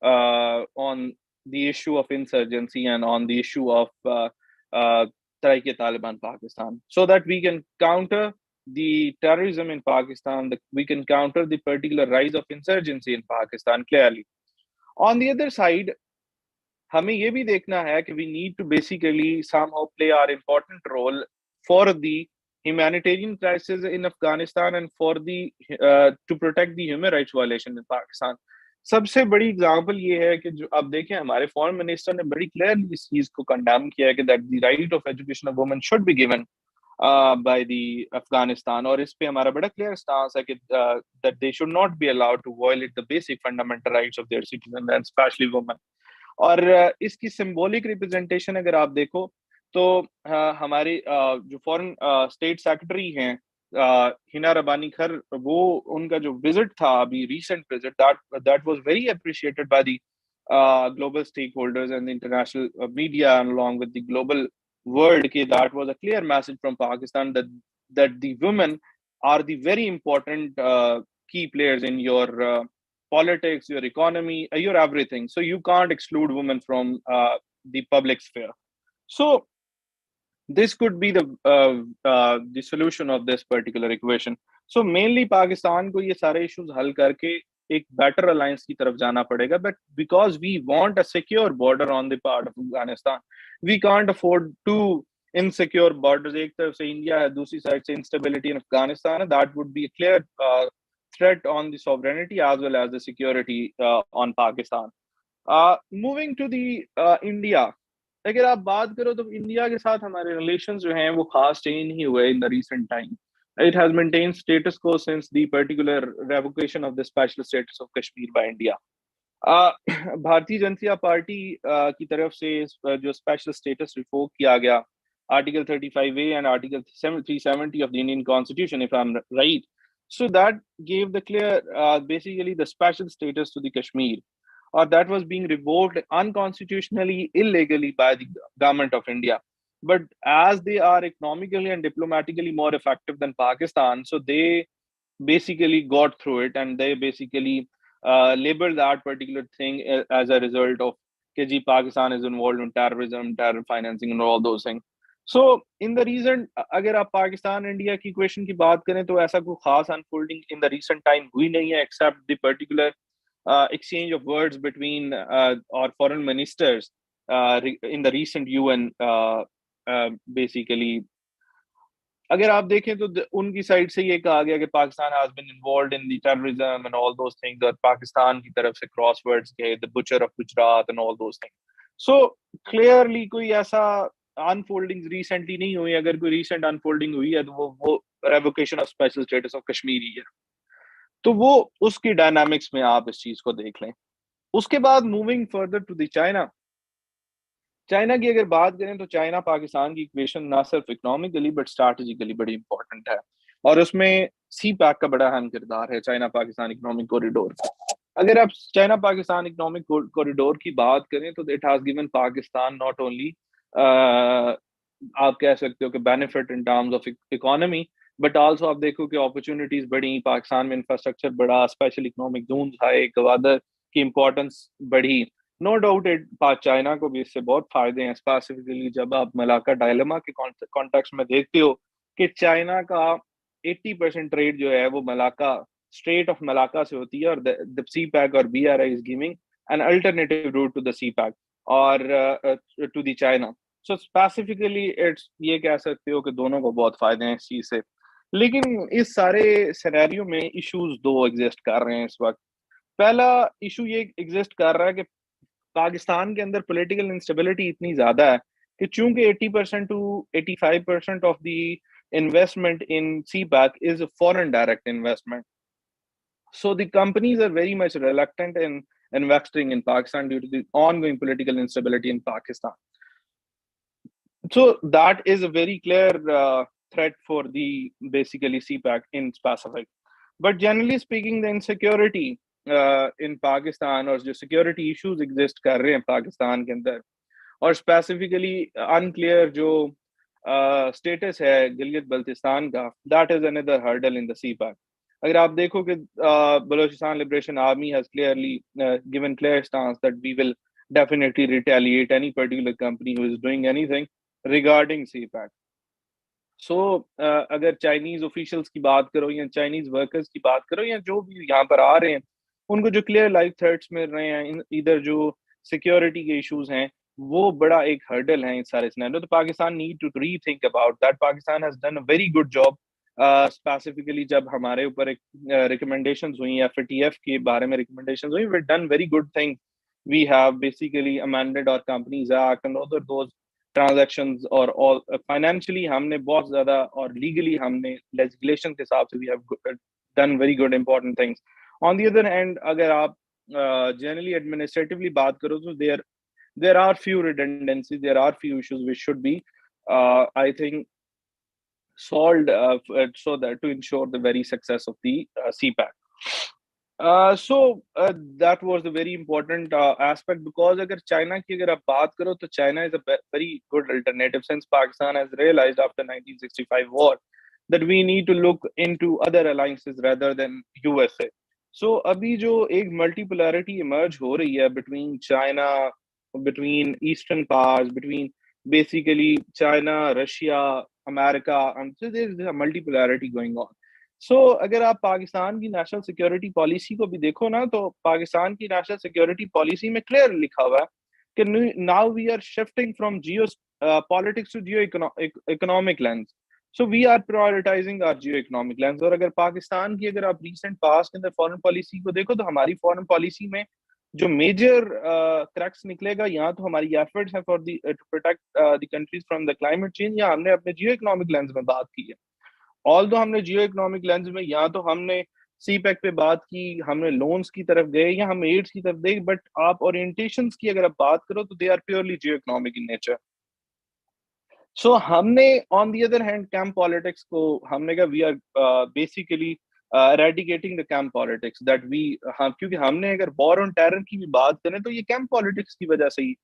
on the issue of insurgency and on the issue of तरीके Taliban Pakistan, so that we can counter the terrorism in Pakistan, we can counter the particular rise of insurgency in Pakistan clearly. On the other side, हमें ये भी देखना है कि we need to basically somehow play our important role for the humanitarian crisis in Afghanistan and for the to protect the human rights violation in Pakistan. सबसे बड़ी example ये है कि जो अब देखें, हमारे फॉरेन मिनिस्टर ने बड़ी क्लियरली इस चीज को कंडेम किया है कि that the right of education of women should be given by the Afghanistan, और इस पे हमारा बड़ा क्लियर स्टांस है कि that they should not be allowed to violate the basic fundamental rights of their citizen and specially women. और इसकी symbolic representation अगर आप देखो तो हमारे जो फॉरेन स्टेट सेक्रेटरी हैं हिना रबानी खर, वो उनका जो विजिट था अभी recent visit, that that was very appreciated by the global stakeholders and the international media and along with the global world, ki that was a clear message from Pakistan that the women are the very important key players in your politics, your economy, your everything. So you can't exclude women from the public sphere. So this could be the solution of this particular equation. So mainly Pakistan को ये सारे issues हल करके एक better alliance की तरफ जाना पड़ेगा, but because we want a secure border on the part of Afghanistan, we can't afford two insecure borders. एक तरफ से इंडिया है, दूसरी साइड से instability in Afghanistan, that would be a clear threat on the sovereignty as well as the security on Pakistan. Moving to the India, अगर आप बात करो तो इंडिया के साथ हमारे रिलेशंस जो हैं वो खास चेंज नहीं हुए इन the recent time. It has maintained status quo since the particular revocation of the special status of Kashmir by India. Bharatiya Janata party की तरफ से जो स्पेशल स्टेटस रिवोक किया गया, article 35A and article 370 of the Indian Constitution, if I'm right, so that gave the clear basically the special status to the Kashmir, or that was being revoked unconstitutionally, illegally by the government of India. But as they are economically and diplomatically more effective than Pakistan, so they basically got through it, and they basically labeled that particular thing as a result of KG Pakistan is involved in terrorism, terror financing, and all those things. So in the recent, अगर आप Pakistan India की equation की बात करें तो ऐसा कोई खास unfolding in the recent time हुई नहीं है, except the particular exchange of words between our foreign ministers in the recent UN basically. अगर आप देखें तो उनकी साइड से ये कहा गया कि Pakistan has been involved in the terrorism and all those things, और पाकिस्तान की तरफ से क्रॉस वर्ड्स गए the butcher of Gujarat and all those things. So clearly कोई ऐसा अनफोल्डिंग रिसेंटली नहीं हुई. अगर कोई रिसेंट अनफोल्डिंग हुई है तो वो revocation of special status of Kashmir ही है. तो वो उसकी डायनामिक्स में आप इस चीज को देख लें. उसके बाद moving further to the China. China की अगर बात करें तो चाइना पाकिस्तान की इक्वेशन ना सिर्फ इकोनॉमिकली बट स्ट्रैटेजिकली बड़ी इंपॉर्टेंट है, और उसमें सी पैक का बड़ा अहम किरदार है चाइना पाकिस्तान इकोनॉमिक कॉरिडोर. अगर आप चाइना पाकिस्तान इकोनॉमिक कॉरिडोर की बात करें तो it has given Pakistan not only आप कह सकते हो कि benefit in terms of economy, but also आप देखो कि अपॉर्चुनिटीज बढ़ी, पाकिस्तान में इंफ्रास्ट्रक्चर बढ़ा, स्पेशल इकोनॉमिक जोन आए, गवादर की इंपॉर्टेंस बढ़ी. नो डाउट इट चाइना को भी इससे बहुत फायदे हैं, स्पेसिफिकली जब आप मलाका डायलेमा के कॉन्टेक्स्ट में देखते हो कि चाइना का 80% ट्रेड जो है वो मलाका स्ट्रेट ऑफ मलाका से होती है, और द सी पैक और BRI is giving an alternative route to the CPEC और to the China. So specifically it's ये कह सकते हो कि दोनों को बहुत फायदे हैं इस चीज से. लेकिन इस सारे सिनेरियो में इश्यूज दो एग्जिस्ट कर रहे हैं इस वक्त. पहला इशू ये एग्जिस्ट कर रहा है कि पाकिस्तान के अंदर पॉलिटिकल इंस्टेबिलिटी इतनी ज्यादा है कि चूंकि 80% to 85% of the investment in CPAC is a foreign direct investment. So the companies are very much reluctant in investing in Pakistan due to the ongoing political instability in Pakistan. So that is a very clear threat for the basically CPAC in specific. But generally speaking, the insecurity in Pakistan और जो security issues exist कर रहे हैं पाकिस्तान के अंदर, और specifically unclear जो status है गिलगित बल्तिस्तान का, that is another hurdle in the CPAC. अगर आप देखो कि Balochistan Liberation Army has clearly given clear stance that we will definitely retaliate any particular company who is doing anything regarding CPAC. सो अगर Chinese officials की बात करो या Chinese workers की बात करो या जो भी यहाँ पर आ रहे हैं, उनको जो क्लियर लाइफ थ्रेट्स मिल रहे हैं, इधर जो सिक्योरिटी के इश्यूज हैं, वो बड़ा एक हर्डल है इस सारे सिनेरियो. तो Pakistan need to rethink about that. Pakistan has done a very good job specifically जब हमारे ऊपर एक रिकमेंडेशंस हुई या फिर टीएफ के बारे में रिकमेंडेशंस हुई, we done very good thing. We have basically amended और companies act and other those transactions, और ऑल फाइनेंशियली हमने बहुत ज्यादा, और लीगली हमने लेजिस्लेशन के हिसाब से we have done very good important things. On the other hand, अगर आप जनरली एडमिनिस्ट्रेटिवली बात करो तो there are few redundancies, there are few issues which should be, I think, solved, so that to ensure the very success of the CPAC. So that was the very important aspect, because अगर China की अगर आप बात करो तो China is a very good alternative, since Pakistan has realized after 1965 war that we need to look into other alliances rather than USA. So अभी जो एक multipolarity emerge हो रही है between China, between eastern powers, between basically China, Russia, America, and so there is a multipolarity going on. So अगर आप पाकिस्तान की national security policy को भी देखो ना, तो पाकिस्तान की नेशनल सिक्योरिटी पॉलिसी में क्लियर लिखा हुआ है कि now we are shifting from geo politics to geo economic lens. So we are prioritising our geo economic lens. और अगर पाकिस्तान की अगर आप रिसेंट पास्ट के अंदर फॉरेन पॉलिसी को देखो, तो हमारी फॉरेन पॉलिसी में जो मेजर क्रैक्स निकलेगा, या तो हमारी एफर्ट्स है for the two protect the countries from the climate change, या हमने अपने जियो इकोनॉमिक लेंस में बात की है. ऑल दो हमने जियो इकोनॉमिक लेंस में या तो हमने सीपैक पे बात की, हमने लोन्स की तरफ गए, या हम एड्स की तरफ गए, बट आप ओरिएंटेशंस की अगर आप बात करो तो they are purely geo economic in nature. So हमने on the other hand camp politics को हमने कहा we are basically eradicating the camp politics that we, हाँ, क्योंकि हमने अगर वॉर ऑन टेरर की भी बात करें तो ये कैंप पॉलिटिक्स की वजह से ही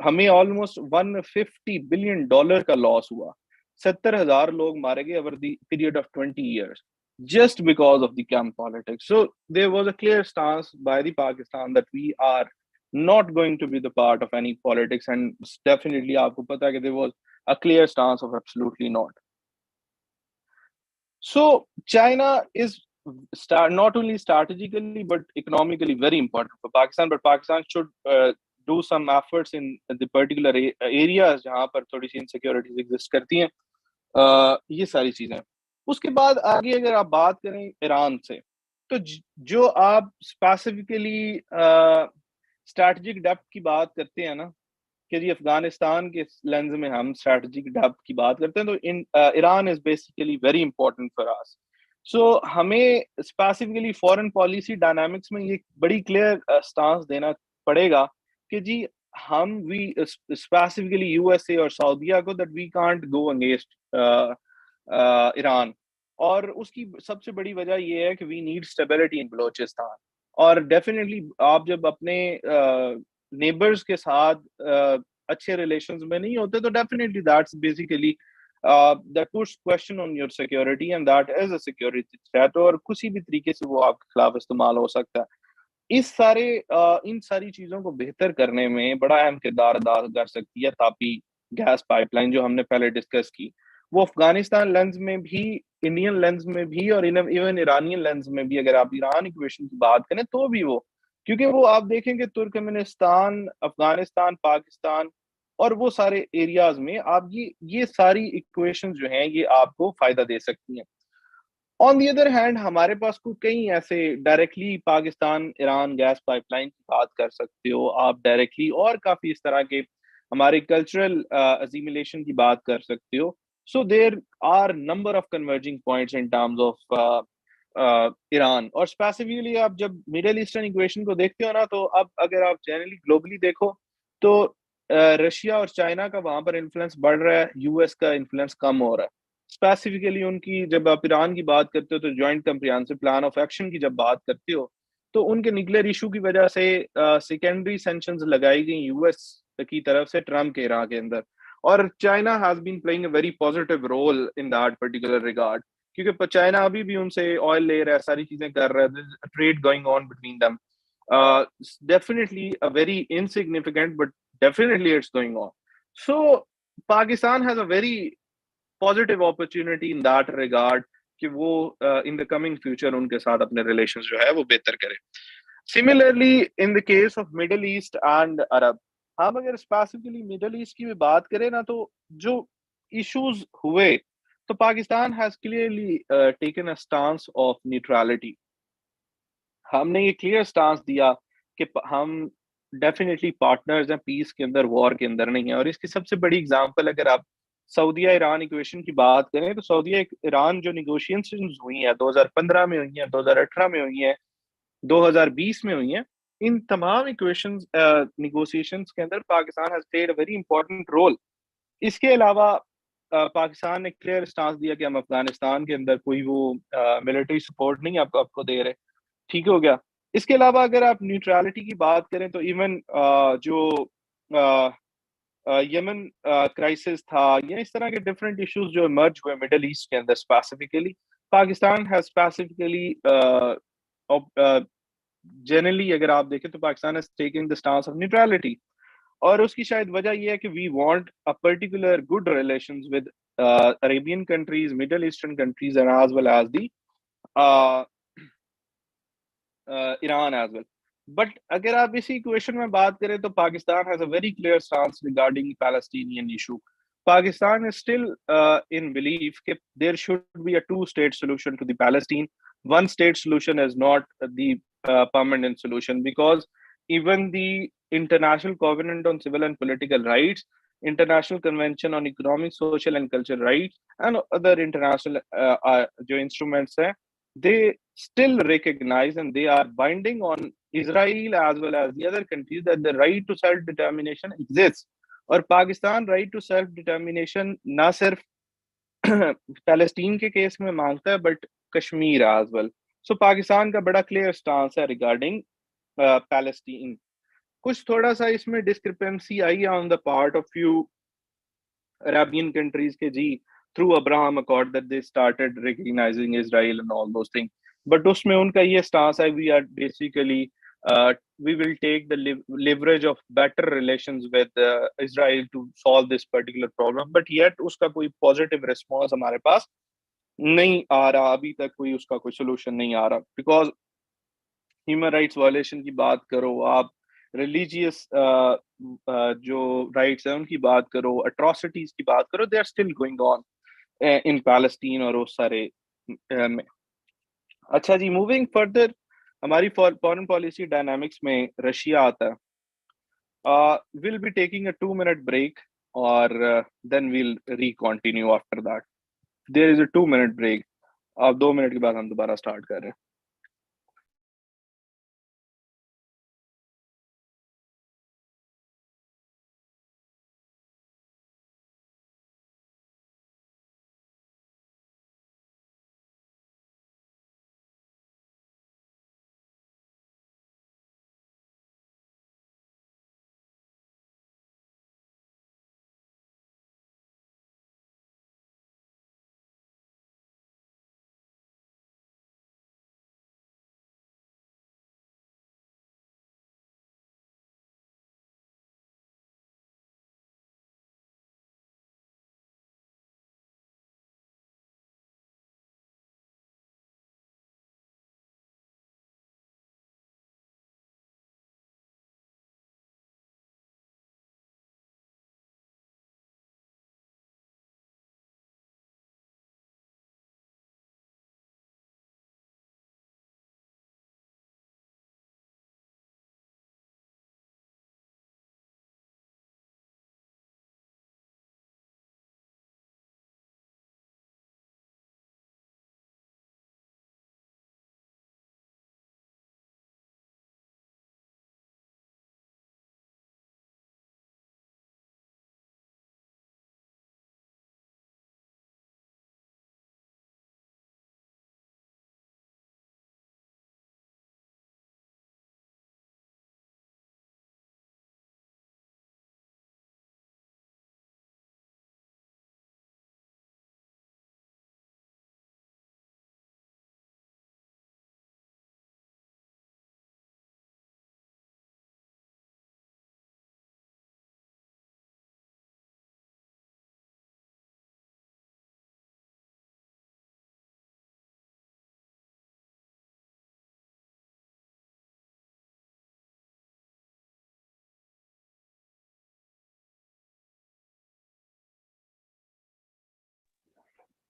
हमें ऑलमोस्ट $150 बिलियन का लॉस हुआ. 70,000 लोग मारे गए over the period of 20 years just because of the camp politics. So there was a clear stance by the Pakistan that we are not going to be the part of any politics, and definitely आपको पता है कि there was a clear stance of absolutely not. So China is not only strategically but economically very important for Pakistan, but Pakistan should do some efforts in the particular areas जहाँ पर थोड़ी सी insecurities exist करती हैं. ये सारी चीजें. उसके बाद आगे अगर आप बात करें ईरान से, तो जो आप स्पेसिफिकली स्ट्रैटेजिक डेप्थ की बात करते हैं ना, कि जी अफगानिस्तान के लेंस में हम स्ट्रैटेजिक डेप्थ की बात करते हैं, तो Iran is basically very important for us. So हमें स्पेसिफिकली फॉरेन पॉलिसी डायनामिक्स में ये बड़ी क्लियर स्टांस देना पड़ेगा कि जी हम वी स्पेसिफिकली यूएसए और सऊदीया को that we can't go against Iran. और उसकी सबसे बड़ी वजह ये है कि we need stability in Balochistan. और डेफिनेटली आप जब अपने नेबर्स के साथ अच्छे रिलेशंस में नहीं होते, तो definitely that's basically that puts question on your security, and that is a security threat, और किसी भी तरीके से वो आपके खिलाफ इस्तेमाल हो सकता है. इन सारी चीजों को बेहतर करने में बड़ा अहम किरदार अदा कर सकती है तापी गैस पाइपलाइन, जो हमने पहले डिस्कस की. वो अफगानिस्तान लेंस में भी, इंडियन लेंस में भी, और इवन ईरानियन लेंस में भी, अगर आप ईरान इक्वेशन की बात करें तो भी वो, क्योंकि वो आप देखेंगे तुर्कमेनिस्तान, अफगानिस्तान, पाकिस्तान और वो सारे एरियाज में आप ये सारी इक्वेशन जो हैं ये आपको फायदा दे सकती हैं. ऑन दी अदर हैंड हमारे पास को कई ऐसे directly Pakistan Iran gas pipeline की बात कर सकते हो आप डायरेक्टली, और काफी इस तरह के हमारे कल्चरल अजीमिलेशन की बात कर सकते हो. So there are number of converging points in terms of Iran. और स्पेसिफिकली आप जब मिडिल ईस्टर्न इक्वेशन को देखते हो ना, तो अब अगर आप जनरली ग्लोबली देखो तो रशिया और चाइना का वहां पर इन्फ्लुएंस बढ़ रहा है, यूएस का इन्फ्लुएंस कम हो रहा है. स्पेसिफिकली उनकी जब आप ईरान की बात करते हो तो joint comprehensive plan of action की जब बात करते हो, तो उनके न्यूक्लियर इशू की वजह से सेकेंडरी सैंक्शंस लगाई गई यूएस की तरफ से ट्रम्प के इरा के अंदर. और China has been playing a very positive role in that particular regard, क्योंकि चाइना अभी भी उनसे ऑयल ले रहा है, सारी चीजें कर रहा है, trade going on between them. Definitely a very insignificant, but definitely it's going on. So Pakistan has a very positive opportunity in that regard कि वो in the coming future उनके साथ अपने relations जो है वो बेहतर करें. Similarly, in the case of Middle East and Arab, हम अगर specifically Middle East की भी बात करें ना, तो जो issues हुए तो Pakistan has clearly taken a stance of neutrality. हमने ये क्लियर स्टांस दिया कि हम डेफिनेटली पार्टनर्स हैं पीस के अंदर, वॉर के अंदर नहीं है। और इसकी सबसे बड़ी एग्जांपल अगर आप सऊदीया ईरान इक्वेशन की बात करें तो सऊदीया ईरान जो निगोशिएशंस हुई हैं 2015 में हुई हैं, 2018 में हुई हैं, 2020 में हुई हैं, इन तमाम इक्वेशंस निगोशिएशंस के अंदर Pakistan has played a very important role. इसके अलावा पाकिस्तान ने क्लियर स्टांस दिया कि हम अफगानिस्तान के अंदर कोई वो मिलिट्री सपोर्ट नहीं आपको दे रहे। ठीक हो गया। इसके अलावा अगर आप न्यूट्रलिटी की बात करें तो इवन जो यमन क्राइसिस था या इस तरह के डिफरेंट इश्यूज जो इमर्ज हुए मिडल ईस्ट के अंदर specifically, Pakistan has specifically generally अगर आप देखें तो Pakistan has taken the stance of neutrality. और उसकी शायद वजह यह है कि we want a particular good relations with Arabian countries, Middle Eastern countries and as well as the Iran as well. But अगर आप इसी इक्वेशन में बात करें तो Pakistan has a very clear stance regarding Palestinian issue. Pakistan is still in belief that there should be a two-state solution to the Palestine. One state solution is not the permanent solution, because even the International Covenant on Civil and Political Rights, International Convention on Economic, Social and Cultural Rights, and other international जो instruments हैं, they still recognize and they are binding on Israel as well as the other countries that the right to self-determination exists. और Pakistan right to self determination ना सिर्फ Palestine के case में मांगता है but Kashmir as well. So Pakistan का बड़ा clear stance है रिगार्डिंग पैलेस्टीन। कुछ थोड़ा सा इसमें डिस्क्रिपेंसी आई on the part of few Arabian countries के जी through Abraham accord that they started recognising Israel and all those thing. But उसमें उनका ये स्टांस है we are basically we will take the leverage of better relations with Israel to solve this particular problem, but yet उसका कोई positive response हमारे पास नहीं आ रहा, अभी तक कोई उसका कोई solution नहीं आ रहा। because ह्यूमन राइट्स वायलेशन की बात करो, आप रिलीजियस जो राइट्स हैं उनकी बात करो, अट्रॉसिटीज की बात करो, they are still going on in Palestine और उस सारे में। अच्छा जी, मूविंग फर्दर हमारी फॉरेन पॉलिसी डायनामिक्स में रशिया आता है। Will be taking a 2 minute break और then will recontinue after that. There is a 2 minute break. अब 2 मिनट के बाद हम दोबारा स्टार्ट कर रहे हैं।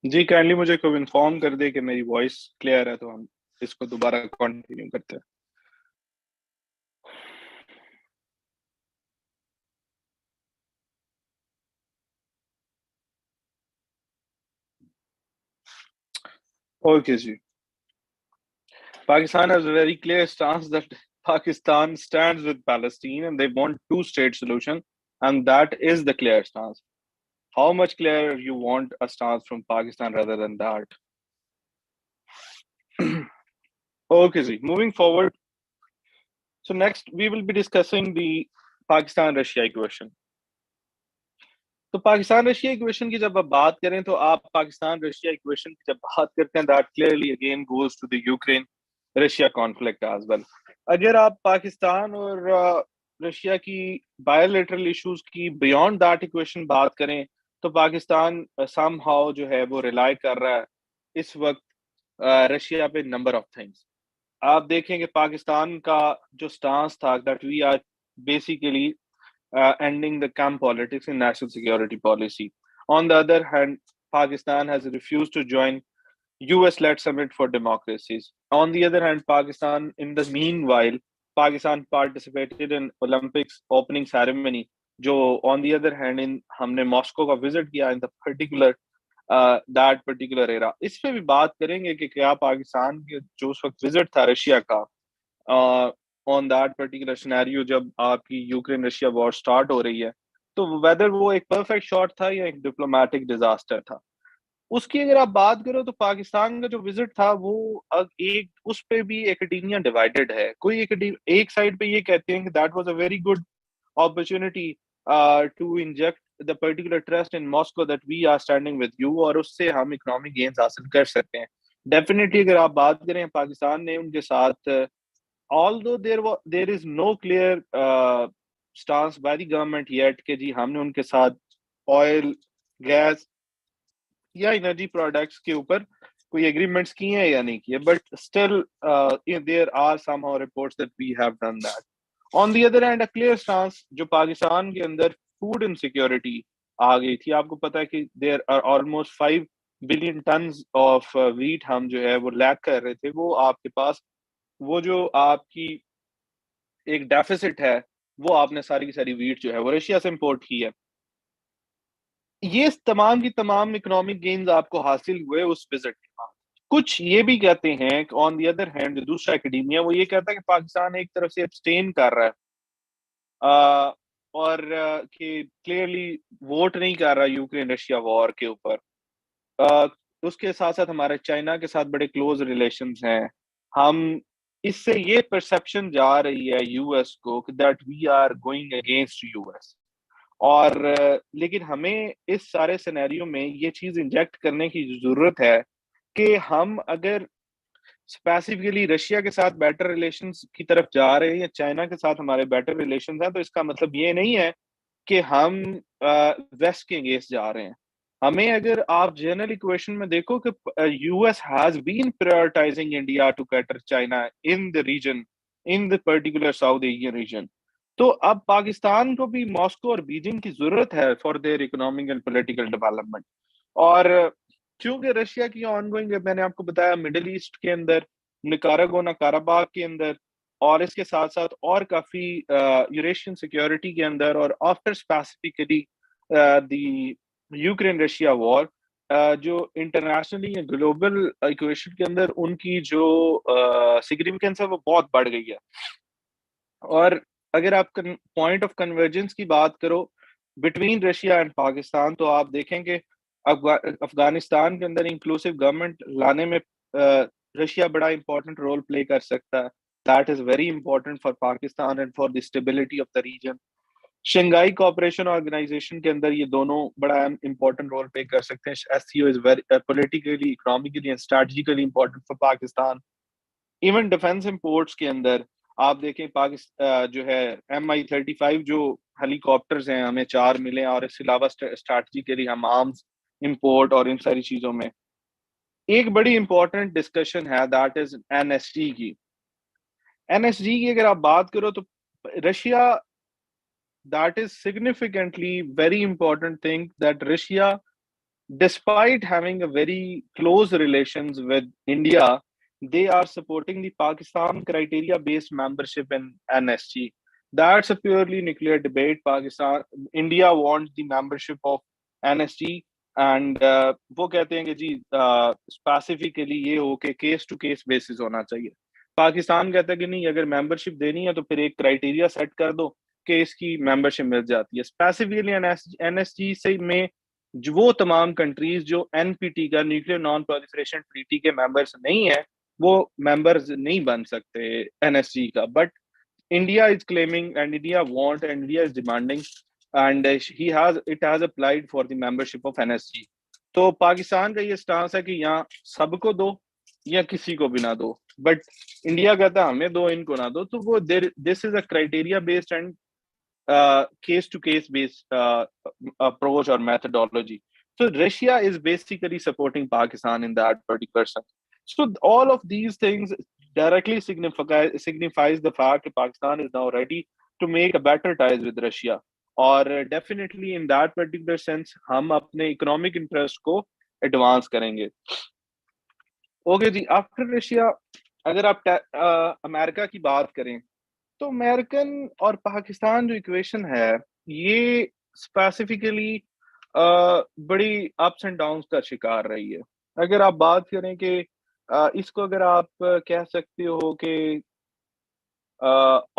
जी काइंडली मुझे को इन्फॉर्म कर दे कि मेरी वॉइस क्लियर है, तो हम इसको दोबारा कंटिन्यू करते हैं। Okay ji. Pakistan has a very clear stance that Pakistan stands with Palestine and they want two-state solution, and that is the clear stance. How much clearer you want a stance from Pakistan rather than that? Okay, ji. Moving forward, so next we will be discussing the Pakistan-Russia equation. तो Pakistan Russia equation की जब आप बात करें तो आप Pakistan Russia equation की जब बात करते हैं that clearly again goes to the Ukraine Russia conflict as well. अगर आप पाकिस्तान और रशिया की बायोलेटरल इश्यूज की बियॉन्ड दैट इक्वेशन बात करें तो पाकिस्तान समहाउ जो है वो रिलाई कर रहा है इस वक्त रशिया पे नंबर ऑफ थिंग्स। आप देखेंगे पाकिस्तान का जो स्टांस था that we are basically ending the camp politics in national security policy. On the other hand, Pakistan has refused to join US-led summit for democracies. On the other hand, Pakistan, in the meanwhile, Pakistan participated in Olympics opening ceremony. जो on the other hand in हमने Moscow का visit किया in the particular that particular era. इस पे भी बात करेंगे कि क्या पाकिस्तान के जो उस वक्त विजिट था रशिया का ऑन दैट पर्टिकुलर सिनेरियो जब आपकी यूक्रेन रशिया वॉर स्टार्ट हो रही है तो वेदर वो एक परफेक्ट शॉट था या एक डिप्लोमेटिक डिजास्टर था। उसकी अगर आप बात करो तो पाकिस्तान का जो विजिट था वो एक उस पे भी एकेडेमिया डिवाइडेड है। कोई एक साइड पे ये कहते हैं कि that was a very good opportunity to inject the particular trust in Moscow that we are standing with you और उससे हम इकोनॉमिक गेन्स हासिल कर सकते हैं। डेफिनेटली अगर आप बात करें पाकिस्तान ने उनके साथ although there is no clear stance by the government yet कि जी हमने उनके साथ ऑयल गैस या एनर्जी प्रोडक्ट्स के ऊपर कोई एग्रीमेंट्स किए हैं या नहीं किए but still there are somehow reports that we have done that. On the other hand a clear stance जो पाकिस्तान के अंदर फूड इनसिक्योरिटी आ गई थी। आपको पता है कि there are almost 5 billion tons of wheat हम जो है वो लैक कर रहे थे। वो आपके पास वो जो आपकी एक डेफिसिट है वो आपने सारी की सारी व्हीट जो है वो रशिया से इंपोर्ट की है। ये तमाम की तमाम इकोनॉमिक गेन्स आपको हासिल हुए उस विजिट के बाद। कुछ ये भी कहते हैं कि ऑन द अदर हैंड जो दूसरा एकेडेमिया वो ये कहता है कि पाकिस्तान एक तरफ से एब्सटेन कर रहा है और कि क्लियरली वोट नहीं कर रहा यूक्रेन रशिया वॉर के ऊपर। अ, उसके साथ साथ हमारे चाइना के साथ बड़े क्लोज रिलेशंस हैं। हम इससे ये परसेप्शन जा रही है यूएस को कि that we are going against US और लेकिन हमें इस सारे सिनेरियो में ये चीज इंजेक्ट करने की जरूरत है कि हम अगर स्पेसिफिकली रशिया के साथ बेटर रिलेशंस की तरफ जा रहे हैं या चाइना के साथ हमारे बेटर रिलेशंस हैं तो इसका मतलब ये नहीं है कि हम वेस्ट के अगेंस्ट जा रहे हैं। हमें अगर आप जनरल इक्वेशन में देखो कि US has been prioritising India to cater China in the region in the particular South Asian region. तो अब पाकिस्तान को भी मॉस्को और बीजिंग की जरूरत है for their economic and political development. और क्योंकि रशिया की ऑनगोइंग मैंने आपको बताया मिडिल ईस्ट के अंदर निकारागोना काराबाग के अंदर और इसके साथ साथ और काफी यूरेशियन सिक्योरिटी के अंदर और after specifically the Ukraine Russia war जो इंटरनेशनली या ग्लोबल इक्वेशन के अंदर उनकी जो सिग्निफिकेंस है वो बहुत बढ़ गई है। और अगर आप पॉइंट ऑफ कन्वर्जेंस की बात करो बिटवीन रशिया एंड पाकिस्तान तो आप देखेंगे अफगानिस्तान के अंदर इंक्लूसिव गवर्नमेंट लाने में रशिया बड़ा इंपॉर्टेंट रोल प्ले कर सकता है। That is very important for Pakistan and for the stability of the region. Shanghai Cooperation Organisation के अंदर ये दोनों बड़ा इंपॉर्टेंट रोल प्ले कर सकते हैं। SCO is very politically economically and strategically important for Pakistan. Even defence imports के अंदर आप देखें पाकिस्तान जो है MI-35 जो हेलीकॉप्टर्स हैं हमें 4 मिले और इसके अलावा स्ट्रैटेजी के लिए हम आर्म्स इंपोर्ट और इन सारी चीजों में एक बड़ी इंपॉर्टेंट डिस्कशन है दैट इज एनएसजी की। एनएसजी की अगर आप बात करो तो Russia that is significantly very important thing that Russia despite having a very close relations with India, they are supporting the Pakistan criteria-based membership in NSG. That's a purely nuclear debate. India wants the membership of NSG, and वो कहते हैं कि जी specifically ये हो के case to case basis होना चाहिए. पाकिस्तान कहता है कि नहीं, अगर मेंबरशिप देनी है तो फिर एक क्राइटेरिया सेट कर दो कि इसकी मेंबरशिप मिल जाती है. स्पेसिफिकली एनएसजी से में वो तमाम कंट्रीज जो एनपीटी का न्यूक्लियर नॉन प्रोलिफरेशन ट्रीटी के मेंबर्स नहीं है, वो मेंबर्स नहीं बन सकते एनएसजी का. But India is claiming and India want and India is demanding and he has it has applied for the membership of NSG. तो पाकिस्तान का ये स्टांस है कि यहाँ सबको दो या किसी को भी ना दो, बट इंडिया कहता है हमें दो, इनको ना दो. तो वो this is a criteria based and case to case based approach or methodology. So Russia is basically supporting Pakistan in that particular sense. So all of these things directly signifies the fact that Pakistan is now ready to make a better ties with Russia. और definitely in that particular sense हम अपने economic interest को advance करेंगे. Okay जी, after Russia अगर आप America की बात करें तो अमेरिकन और पाकिस्तान जो इक्वेशन है ये स्पेसिफिकली बड़ी अप्स एंड डाउन्स का शिकार रही है. अगर आप बात करें कि इसको अगर आप कह सकते हो कि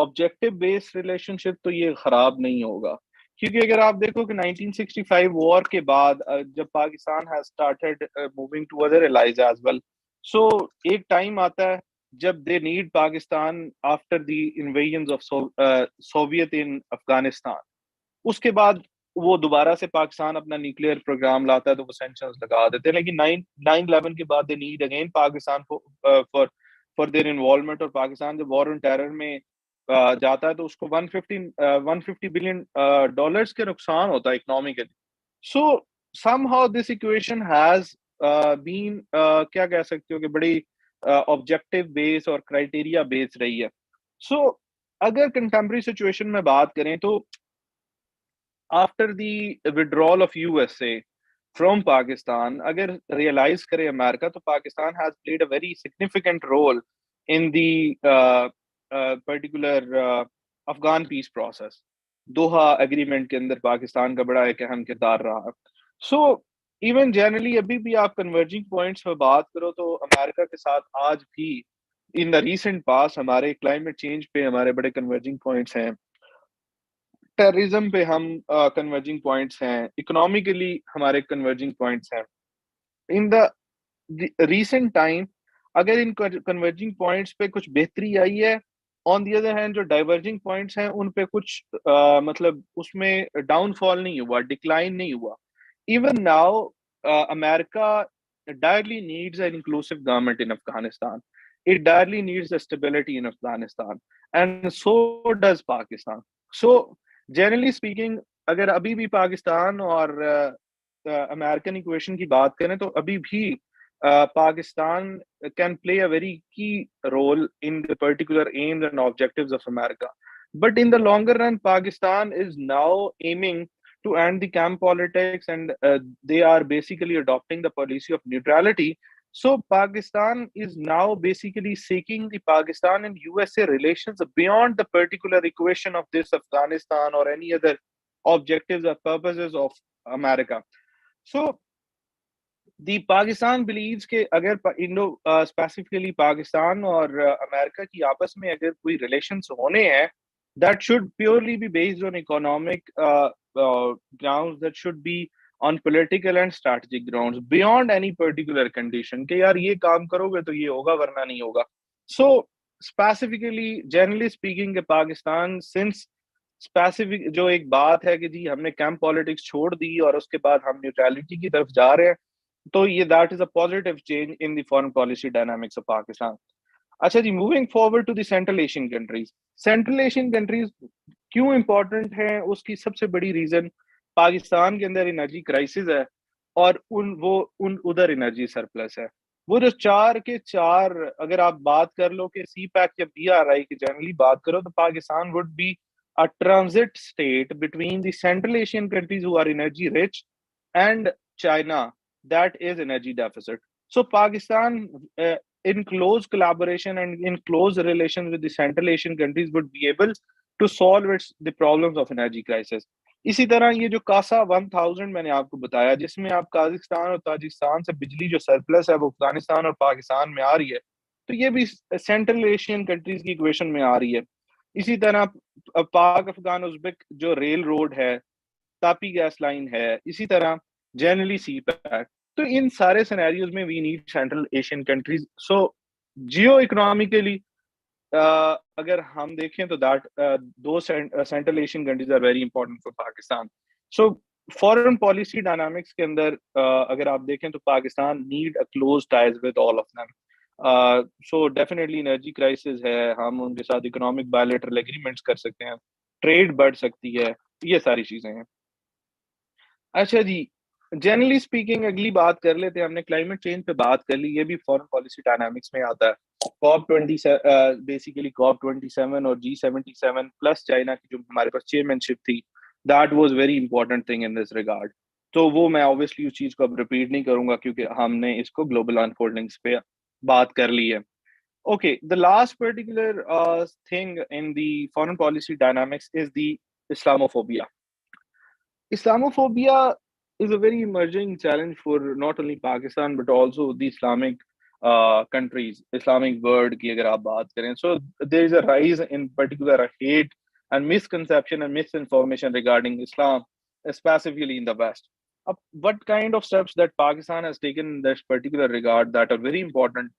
ऑब्जेक्टिव बेस्ड रिलेशनशिप, तो ये खराब नहीं होगा. क्योंकि अगर आप देखो कि 1965 वॉर के बाद जब Pakistan has started moving to other allies as well, so एक टाइम आता है जब they need Pakistan after the invasion of Soviet in Afghanistan. उसके बाद वो दोबारा से पाकिस्तान अपना न्यूक्लियर प्रोग्राम लाता है तो वो सैंक्शंस लगा देते हैं. लेकिन 9/11 के बाद they need again Pakistan for for their involvement. और पाकिस्तान जब वॉर ऑन टेरर में जाता है तो उसको 150 बिलियन डॉलर्स के नुकसान होता है economically. So somehow this equation has been क्या कह सकते हो कि बड़ी ऑब्जेक्टिव बेस और क्राइटेरिया बेस रही है. सो अगर कंटेम्प्रेरी सिचुएशन में बात करें तो after the withdrawal of USA from Pakistan, अगर realize करे अमेरिका, तो Pakistan has played a very significant role in the particular Afghan peace process. Doha agreement के अंदर पाकिस्तान का बड़ा एक अहम किरदार रहा. सो इवन जनरली अभी भी आप कन्वर्जिंग पॉइंट्स पर बात करो तो अमेरिका के साथ आज भी इन द रीसेंट पास हमारे क्लाइमेट चेंज पे हमारे बड़े कन्वर्जिंग पॉइंट्स हैं. टेररिज्म पे हम कन्वर्जिंग पॉइंट्स हैं. इकोनॉमिकली हमारे कन्वर्जिंग पॉइंट्स हैं. इन द रीसेंट टाइम अगर इन कन्वर्जिंग पॉइंट्स पे कुछ बेहतरी आई है, ऑन दी अदर हैंड जो डाइवर्जिंग पॉइंट्स हैं उन पे कुछ मतलब उसमें डाउनफॉल नहीं हुआ, डिक्लाइन नहीं हुआ. Even now America direly needs an inclusive government in Afghanistan. It direly needs the stability in Afghanistan, and so does Pakistan. So, generally speaking, अगर अभी भी पाकिस्तान और अमेरिकन इक्वेशन की बात करें तो अभी भी Pakistan can play a very key role in the particular aims and objectives of America. But in the longer run, Pakistan is now aiming to end the camp politics, and they are basically adopting the policy of neutrality. So Pakistan is now basically seeking the Pakistan and USA relations beyond the particular equation of this Afghanistan or any other objectives or purposes of America. So the Pakistan believes कि अगर Indo specifically Pakistan और America की आपस में अगर कोई relations होने हैं, that should purely be based on economic grounds, that should be on political and strategic grounds beyond any particular condition कि यार ये काम करोगे तो ये होगा वरना नहीं होगा. So specifically generally speaking कि पाकिस्तान since स्पेसिफिक जो एक बात है कि जी हमने कैंप पॉलिटिक्स छोड़ दी और उसके बाद हम न्यूट्रलिटी की तरफ जा रहे हैं, तो ये that is a positive change in the foreign policy dynamics of Pakistan. अच्छा जी, moving forward to the Central Asian countries. Central Asian countries क्यों इंपॉर्टेंट है, उसकी सबसे बड़ी रीजन पाकिस्तान के अंदर एनर्जी क्राइसिस है और उन उधर एनर्जी सरप्लस है. वो जो 4 के 4 अगर आप बात कर लो कि सी पैक या PRI की जनरली बात करो तो Pakistan would be a transit state between the Central Asian countries who are energy rich and China that is energy deficit. So Pakistan, in close collaboration and in close relations with the Central Asian countries, would be able to solve its the problems of energy crisis. इसी तरह ये जो कासा 1000 मैंने आपको बताया, जिसमें आप काजाकिस्तान और ताजिकिस्तान से बिजली जो सरप्लस है वो अफगानिस्तान और पाकिस्तान में आ रही है, तो ये भी सेंट्रल एशियन कंट्रीज की इक्वेशन में आ रही है। इसी तरह पाक अफगान उज्बेक जो रेल रोड है, तापी गैस लाइन है, इसी तरह जनरली सी पैक। तो इन सारे सिनेरियोज में we need central Asian countries. So geo economically अगर हम देखें तो that those central Asian countries are very important for Pakistan. So foreign policy dynamics के अंदर अगर आप देखें तो Pakistan need a close ties with all of them. So definitely energy crisis है, हम उनके साथ इकोनॉमिक बायलैटरल एग्रीमेंट्स कर सकते हैं, ट्रेड बढ़ सकती है, ये सारी चीजें हैं। अच्छा जी, जनरली स्पीकिंग अगली बात कर लेते हैं। हमने क्लाइमेट चेंज पे बात कर ली, ये भी फॉरेन पॉलिसी डायनामिक्स में आता है। COP27 और G77 प्लस चाइना की जो हमारे पास चेयरमैनशिप थी, that was very important thing in this regard. तो वो मैं ऑब्वियसली उस चीज को अब रिपीट नहीं करूंगा क्योंकि हमने इसको ग्लोबल अनफोल्डिंग्स पे बात कर ली है। Okay, the last particular thing in the foreign policy dynamics is the Islamophobia. Islamophobia is a very emerging challenge for not only Pakistan but also the Islamic countries, Islamic world की अगर आप बात करें, so there is a rise in particular a hate and misconception and misinformation regarding Islam, specifically in the West. What kind of steps that Pakistan has taken in this particular regard that are very important?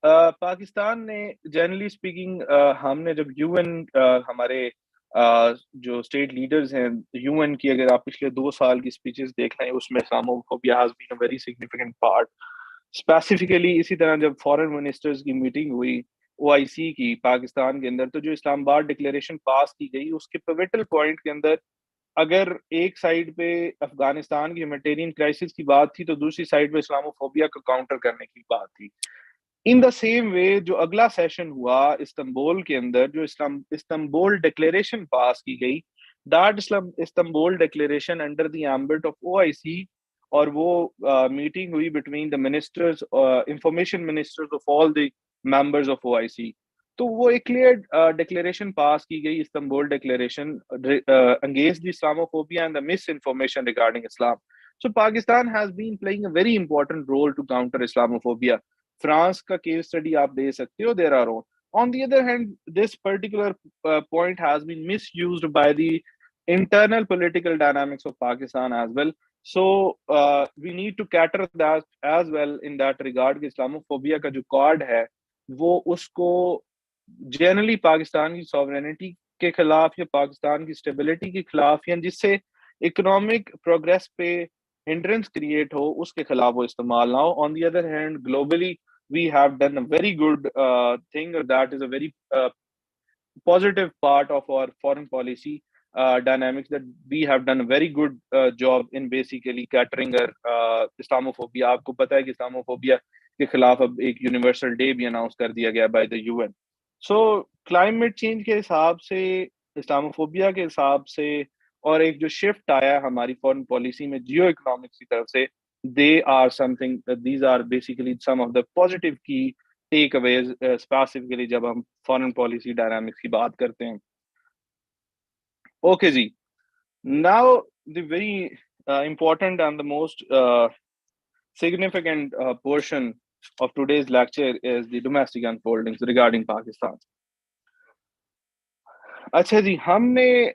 Pakistan ने generally speaking, हमने जब UN हमारे जो state leaders हैं UN की, अगर आप पिछले 2 साल की स्पीचेस देख रहे हैं, उसमें Islamophobia has been a very significant part. Specifically इसी तरह जब फॉरेन मिनिस्टर्स की मीटिंग हुई ओआईसी की पाकिस्तान के अंदर, तो जो इस्लामाबाद डिक्लेरेशन पास की गई उसके पिवटल पॉइंट के अंदर अगर एक साइड पे अफगानिस्तान की ह्यूमैनिटेरियन क्राइसिस की बात थी, तो दूसरी साइड पे इस्लामोफोबिया को काउंटर करने की बात थी। इन द सेम वे जो अगला सेशन हुआ इस्तांबुल के अंदर, जो इस्तांबुल डिक्लेरेशन पास की गई, that Istanbul declaration under the ambit of OIC, और वो मीटिंग हुई between the ministers, information ministers of all the members of OIC. तो वो एक क्लियर डिक्लेरेशन पास की गई, Istanbul declaration against the Islamophobia and the miss information regarding Islam. So Pakistan has been playing a very important role to counter Islamophobia. France का case study आप दे सकते हो, there are on the other hand this particular point has been misused by the internal political dynamics of Pakistan as well. So we need to cater that as well in that regard कि Islamophobia का जो card है वो उसको generally Pakistan की sovereignty के खिलाफ या पाकिस्तान की स्टेबिलिटी के खिलाफ या जिससे इकोनॉमिक प्रोग्रेस पे हिंड्रेंस क्रिएट हो उसके खिलाफ वो इस्तेमाल ना हो। On the other hand globally we have done a very good thing, that is a very positive part of our foreign policy dynamics, that we have done a very good job in basically catering Islamophobia. आपको पता है कि Islamophobia के खिलाफ अब एक universal day भी announce कर दिया गया by the UN. So climate change के हिसाब से, इस्लामोफोबिया के हिसाब से, और एक जो शिफ्ट आया हमारी फॉरेन पॉलिसी में जियो इकोनॉमिक्स की तरफ से, they are something, these are basically some of the positive key takeaways specifically जब हम फॉरेन पॉलिसी डायनामिक्स की बात करते हैं। Okay ji, now the very important and the most significant portion of today's lecture is the domestic unfoldings regarding Pakistan. अच्छा जी, हमने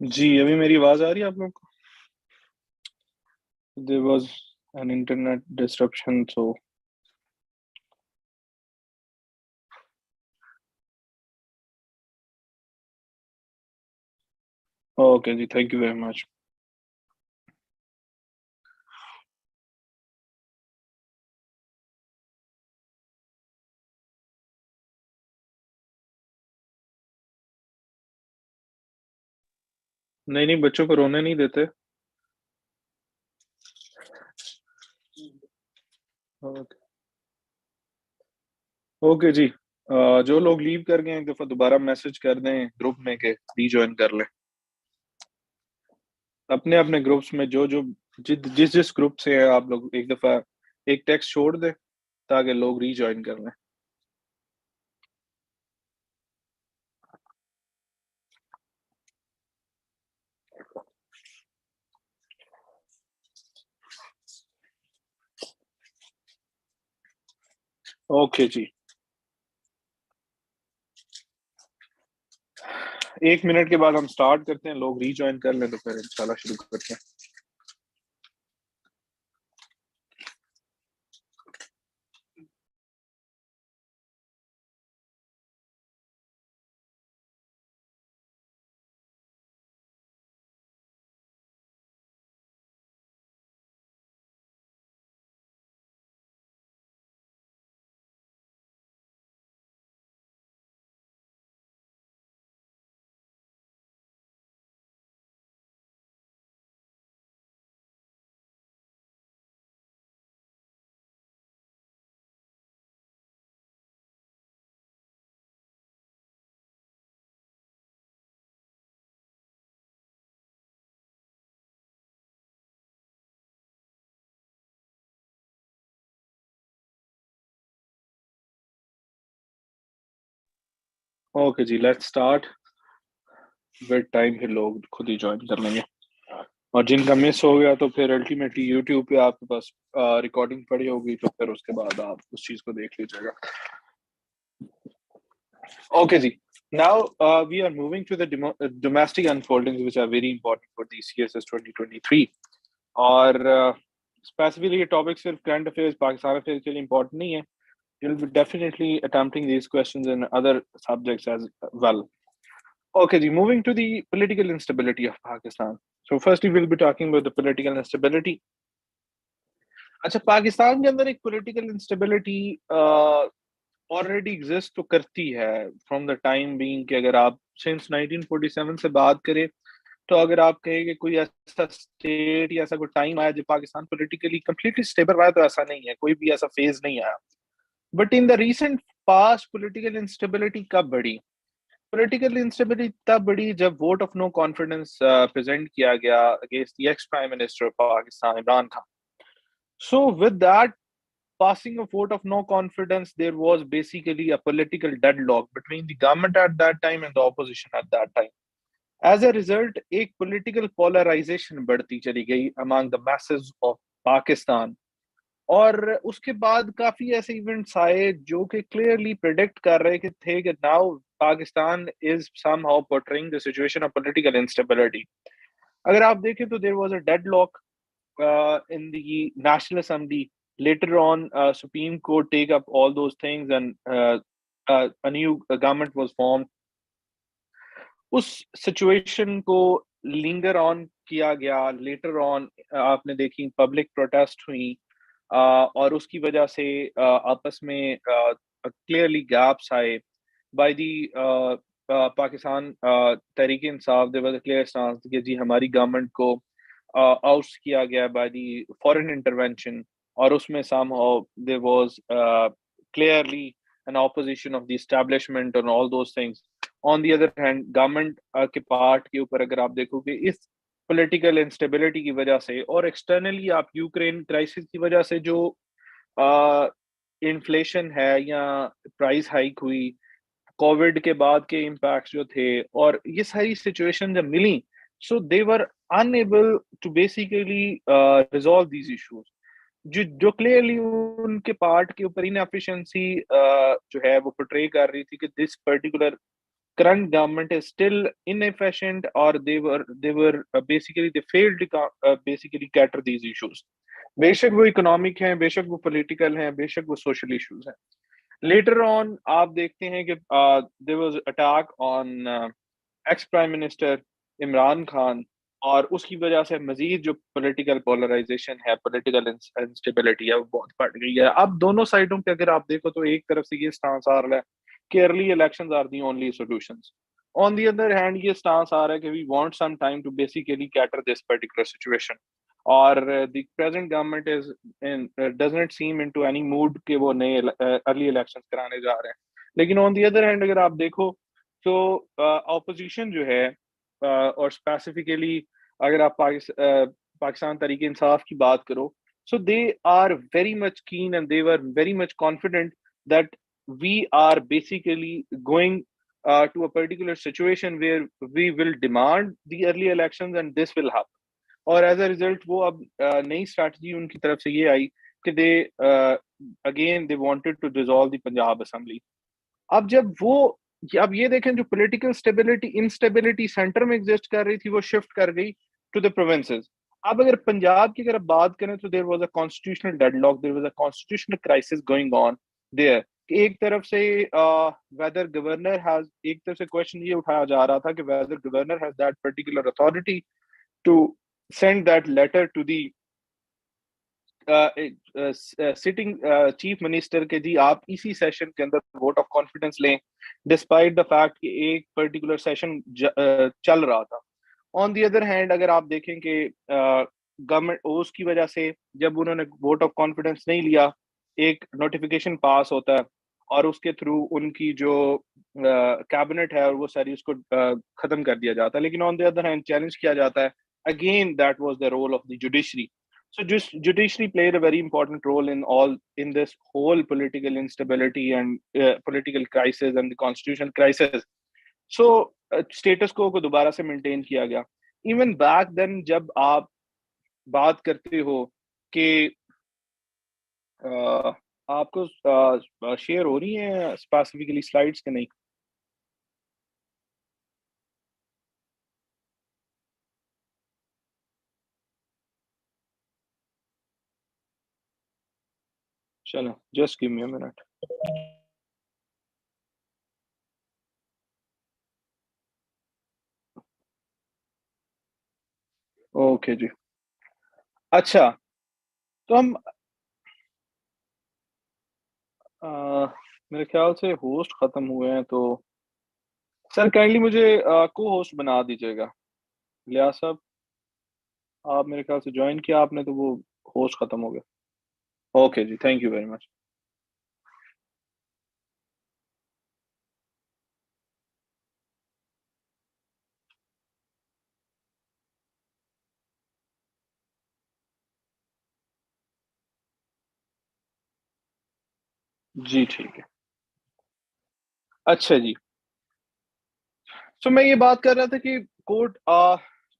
जी, अभी मेरी आवाज आ रही है आप लोग को? There was an internet disruption, so okay ji, thank you very much. नहीं नहीं, बच्चों को रोने नहीं देते। Okay okay ji. जो लोग लीव कर गए एक दफा दोबारा मैसेज कर दें ग्रुप में के रीजॉइन कर लें अपने अपने ग्रुप्स में। जो जो जिस जिस ग्रुप से है आप लोग एक दफा एक टेक्स्ट छोड़ दें ताकि लोग रीजॉइन कर लें। ओके जी, 1 मिनट के बाद हम स्टार्ट करते हैं। लोग रीजॉइन कर लें तो फिर इंशाल्लाह शुरू करते हैं। Okay ji, let's start with time. फिर लोग खुद ही ज्वाइन कर लेंगे और जिनका मिस हो गया तो फिर अल्टीमेटली यूट्यूब पे आपके पास रिकॉर्डिंग पड़ी होगी तो फिर उसके बाद आप उस चीज को देख लीजिएगा। Okay ji, now we are moving to the domestic unfoldings which are very important for the CSS 2023 और स्पेसिफिकली ये टॉपिक सिर्फ करंट अफेयर्स पाकिस्तान अफेयर्स के लिए इंपॉर्टेंट नहीं है। You'll be definitely attempting these questions in other subjects as well. Okay, ji, moving to the political instability of Pakistan. So firstly, we'll be talking about the political instability. अच्छा, पाकिस्तान के अंदर एक political instability already exist तो करती है from the time being कि अगर आप सिंस 1947 से बात करें तो अगर आप कहें कि कोई ऐसा स्टेट या ऐसा कोई टाइम आया जब पाकिस्तान पॉलिटिकली कंप्लीटली स्टेबल रहा है तो ऐसा नहीं है, कोई भी ऐसा फेज नहीं आया। But in the recent past political instability कब बढ़ी? पॉलिटिकल इंस्टेबिलिटी तब बढ़ी जब vote of no confidence present किया गया against the ex prime minister of Pakistan Imran Khan. So with that passing a vote of no confidence, there was basically a political deadlock between the government at that time and the opposition at that time. As a result, एक political polarization बढ़ती चली गई among the masses of Pakistan. और उसके बाद काफी ऐसे events आए जो कि क्लियरली प्रिडिक्ट कर रहे थे कि now Pakistan is somehow portraying the situation of political instability. अगर आप देखें तो there was a deadlock in the National Assembly. Later on, Supreme Court take up all those things, and a new government was formed. उस situation को linger on किया गया। Later on आपने देखी पब्लिक प्रोटेस्ट हुई और उसकी वजह से आपस में क्लियरली गैप्स आए by the Pakistan Tehreek Insaf. There was a clear stance कि जी हमारी गवर्नमेंट को आउट किया गया बाय दी फॉरेन इंटरवेंशन और उसमें somehow there was clearly an opposition of the establishment and all those things. On the other hand government के part के ऊपर अगर आप देखोगे इस पॉलिटिकल इंस्टेबिलिटी की वजह से और एक्सटर्नली आप यूक्रेन क्राइसिस की वजह से जो इन्फ्लेशन है या प्राइस हाइक हुई, कोविड के बाद के इम्पैक्ट्स जो थे और ये सारी सिचुएशन जब मिली, so they were unable to basically resolve these issues. जो क्लियरली उनके पार्ट के ऊपर इनएफिशिएंसी जो है वो पोर्ट्रे कर रही थी कि this particular current government is still inefficient, or they were basically they failed to basically cater these issues. बेशक वो इकोनॉमिक हैं, बेशक वो पॉलिटिकल हैं, बेशक वो सोशल इश्यूज हैं। लेटर ऑन आप देखते हैं कि there was attack on ex prime minister Imran Khan, और उसकी वजह से मजीद जो पॉलिटिकल पोलराइजेशन है, पॉलिटिकल इंस्टेबिलिटी है, वो बहुत बढ़ गई है। अब दोनों साइडों पे अगर आप देखो तो एक तरफ से ये स्टांस आ रहा है कि early elections are the only solutions. On the other hand ये स्टांस आ रहा है कि we want some time to basically cater this particular situation, और the present government is in does not seem into any mood कि वो नए early elections कराने जा रहे हैं। लेकिन ऑन दी अदर हैंड अगर आप देखो तो ऑपोजिशन जो है और स्पेसिफिकली अगर आप पाकिस्तान तरीके इंसाफ की बात करो, so they are very much keen and they were very much confident that we are basically going to a particular situation where we will demand the early elections and this will happen. और as a result वो अब नई strategy उनकी तरफ से ये आई कि they again they wanted to dissolve the Punjab assembly. अब जब वो अब ये देखें, जो पॉलिटिकल स्टेबिलिटी इंस्टेबिलिटी सेंटर में एग्जिस्ट कर रही थी वो शिफ्ट कर गई टू द प्रोविंसेस। अब अगर पंजाब की अगर बात करें तो there was a constitutional deadlock, there was a constitutional crisis going on there. एक तरफ से वेदर गवर्नर हैज, एक तरफ से क्वेश्चन ये उठाया जा रहा था कि whether governor has that particular authority to send that letter to the sitting chief minister के जी आप इसी सेशन के अंदर वोट ऑफ कॉन्फिडेंस लें, डिस्पाइट द फैक्ट कि एक पर्टिकुलर सेशन चल रहा था। ऑन दी अदर हैंड अगर आप देखें कि गवर्नमेंट ओस की वजह से जब उन्होंने वोट ऑफ कॉन्फिडेंस नहीं लिया, एक नोटिफिकेशन पास होता है और उसके थ्रू उनकी जो कैबिनेट है और वो सारी उसको खत्म कर दिया जाता है। लेकिन on the other hand challenge किया जाता है, again that was the role of the judiciary. So just judiciary played a very important role in this whole political instability and political crisis and the constitutional crisis. So status quo को दोबारा से maintain किया गया। Even back then जब आप बात करते हो कि आपको शेयर हो रही हैं स्पेसिफिकली स्लाइड्स के नहीं? चलो just give me a minute. Okay जी। अच्छा, तो हम मेरे ख्याल से होस्ट खत्म हुए हैं, तो सर काइंडली मुझे को होस्ट बना दीजिएगा। लिया साहब, आप मेरे ख्याल से ज्वाइन किया आपने तो वो होस्ट खत्म हो गया। Okay ji, thank you very much. जी ठीक है। अच्छा जी, सो मैं ये बात कर रहा था कि court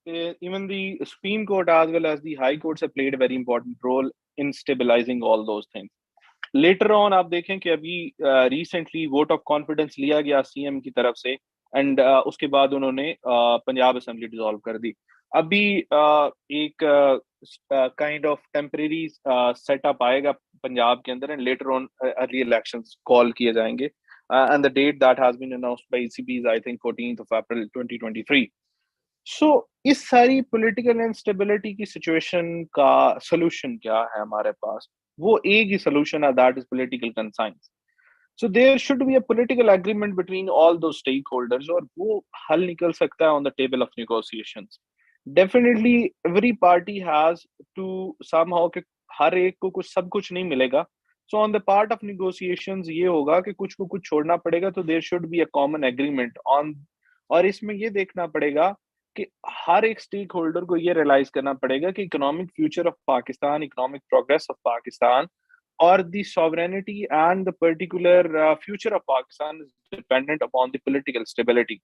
even the Supreme Court as well as the High Courts have played a very important role in stabilizing all those things. Letter on आप देखें कि अभी रिसेंटली वोट ऑफ कॉन्फिडेंस लिया गया सीएम की तरफ से, एंड उसके बाद उन्होंने पंजाब असेंबली डिसॉल्व कर दी। अभी एक काइंड ऑफ टेम्परेरी सेटअप आएगा पंजाब के अंदर, and later on early elections call किए जाएंगे, and the date that has been announced by ECB is I think 14th of April 2023। So इस सारी पॉलिटिकल इंस्टेबिलिटी की सिचुएशन का सोल्यूशन क्या है हमारे पास? वो एक ही सोल्यूशन है, that is political consensus. So there should be a political agreement between all those stakeholders, और वो हल निकल सकता है on the table of negotiations. Definitely every party has to somehow कि हर एक को कुछ सब कुछ नहीं मिलेगा। So on the part of negotiations ये होगा कि कुछ को कुछ छोड़ना पड़ेगा, तो there should be a common agreement on. और इसमें ये देखना पड़ेगा कि हर एक स्टेक होल्डर को ये रियलाइज करना पड़ेगा कि economic future of Pakistan, economic progress of Pakistan or the sovereignty and the particular future of Pakistan is dependent upon the political stability.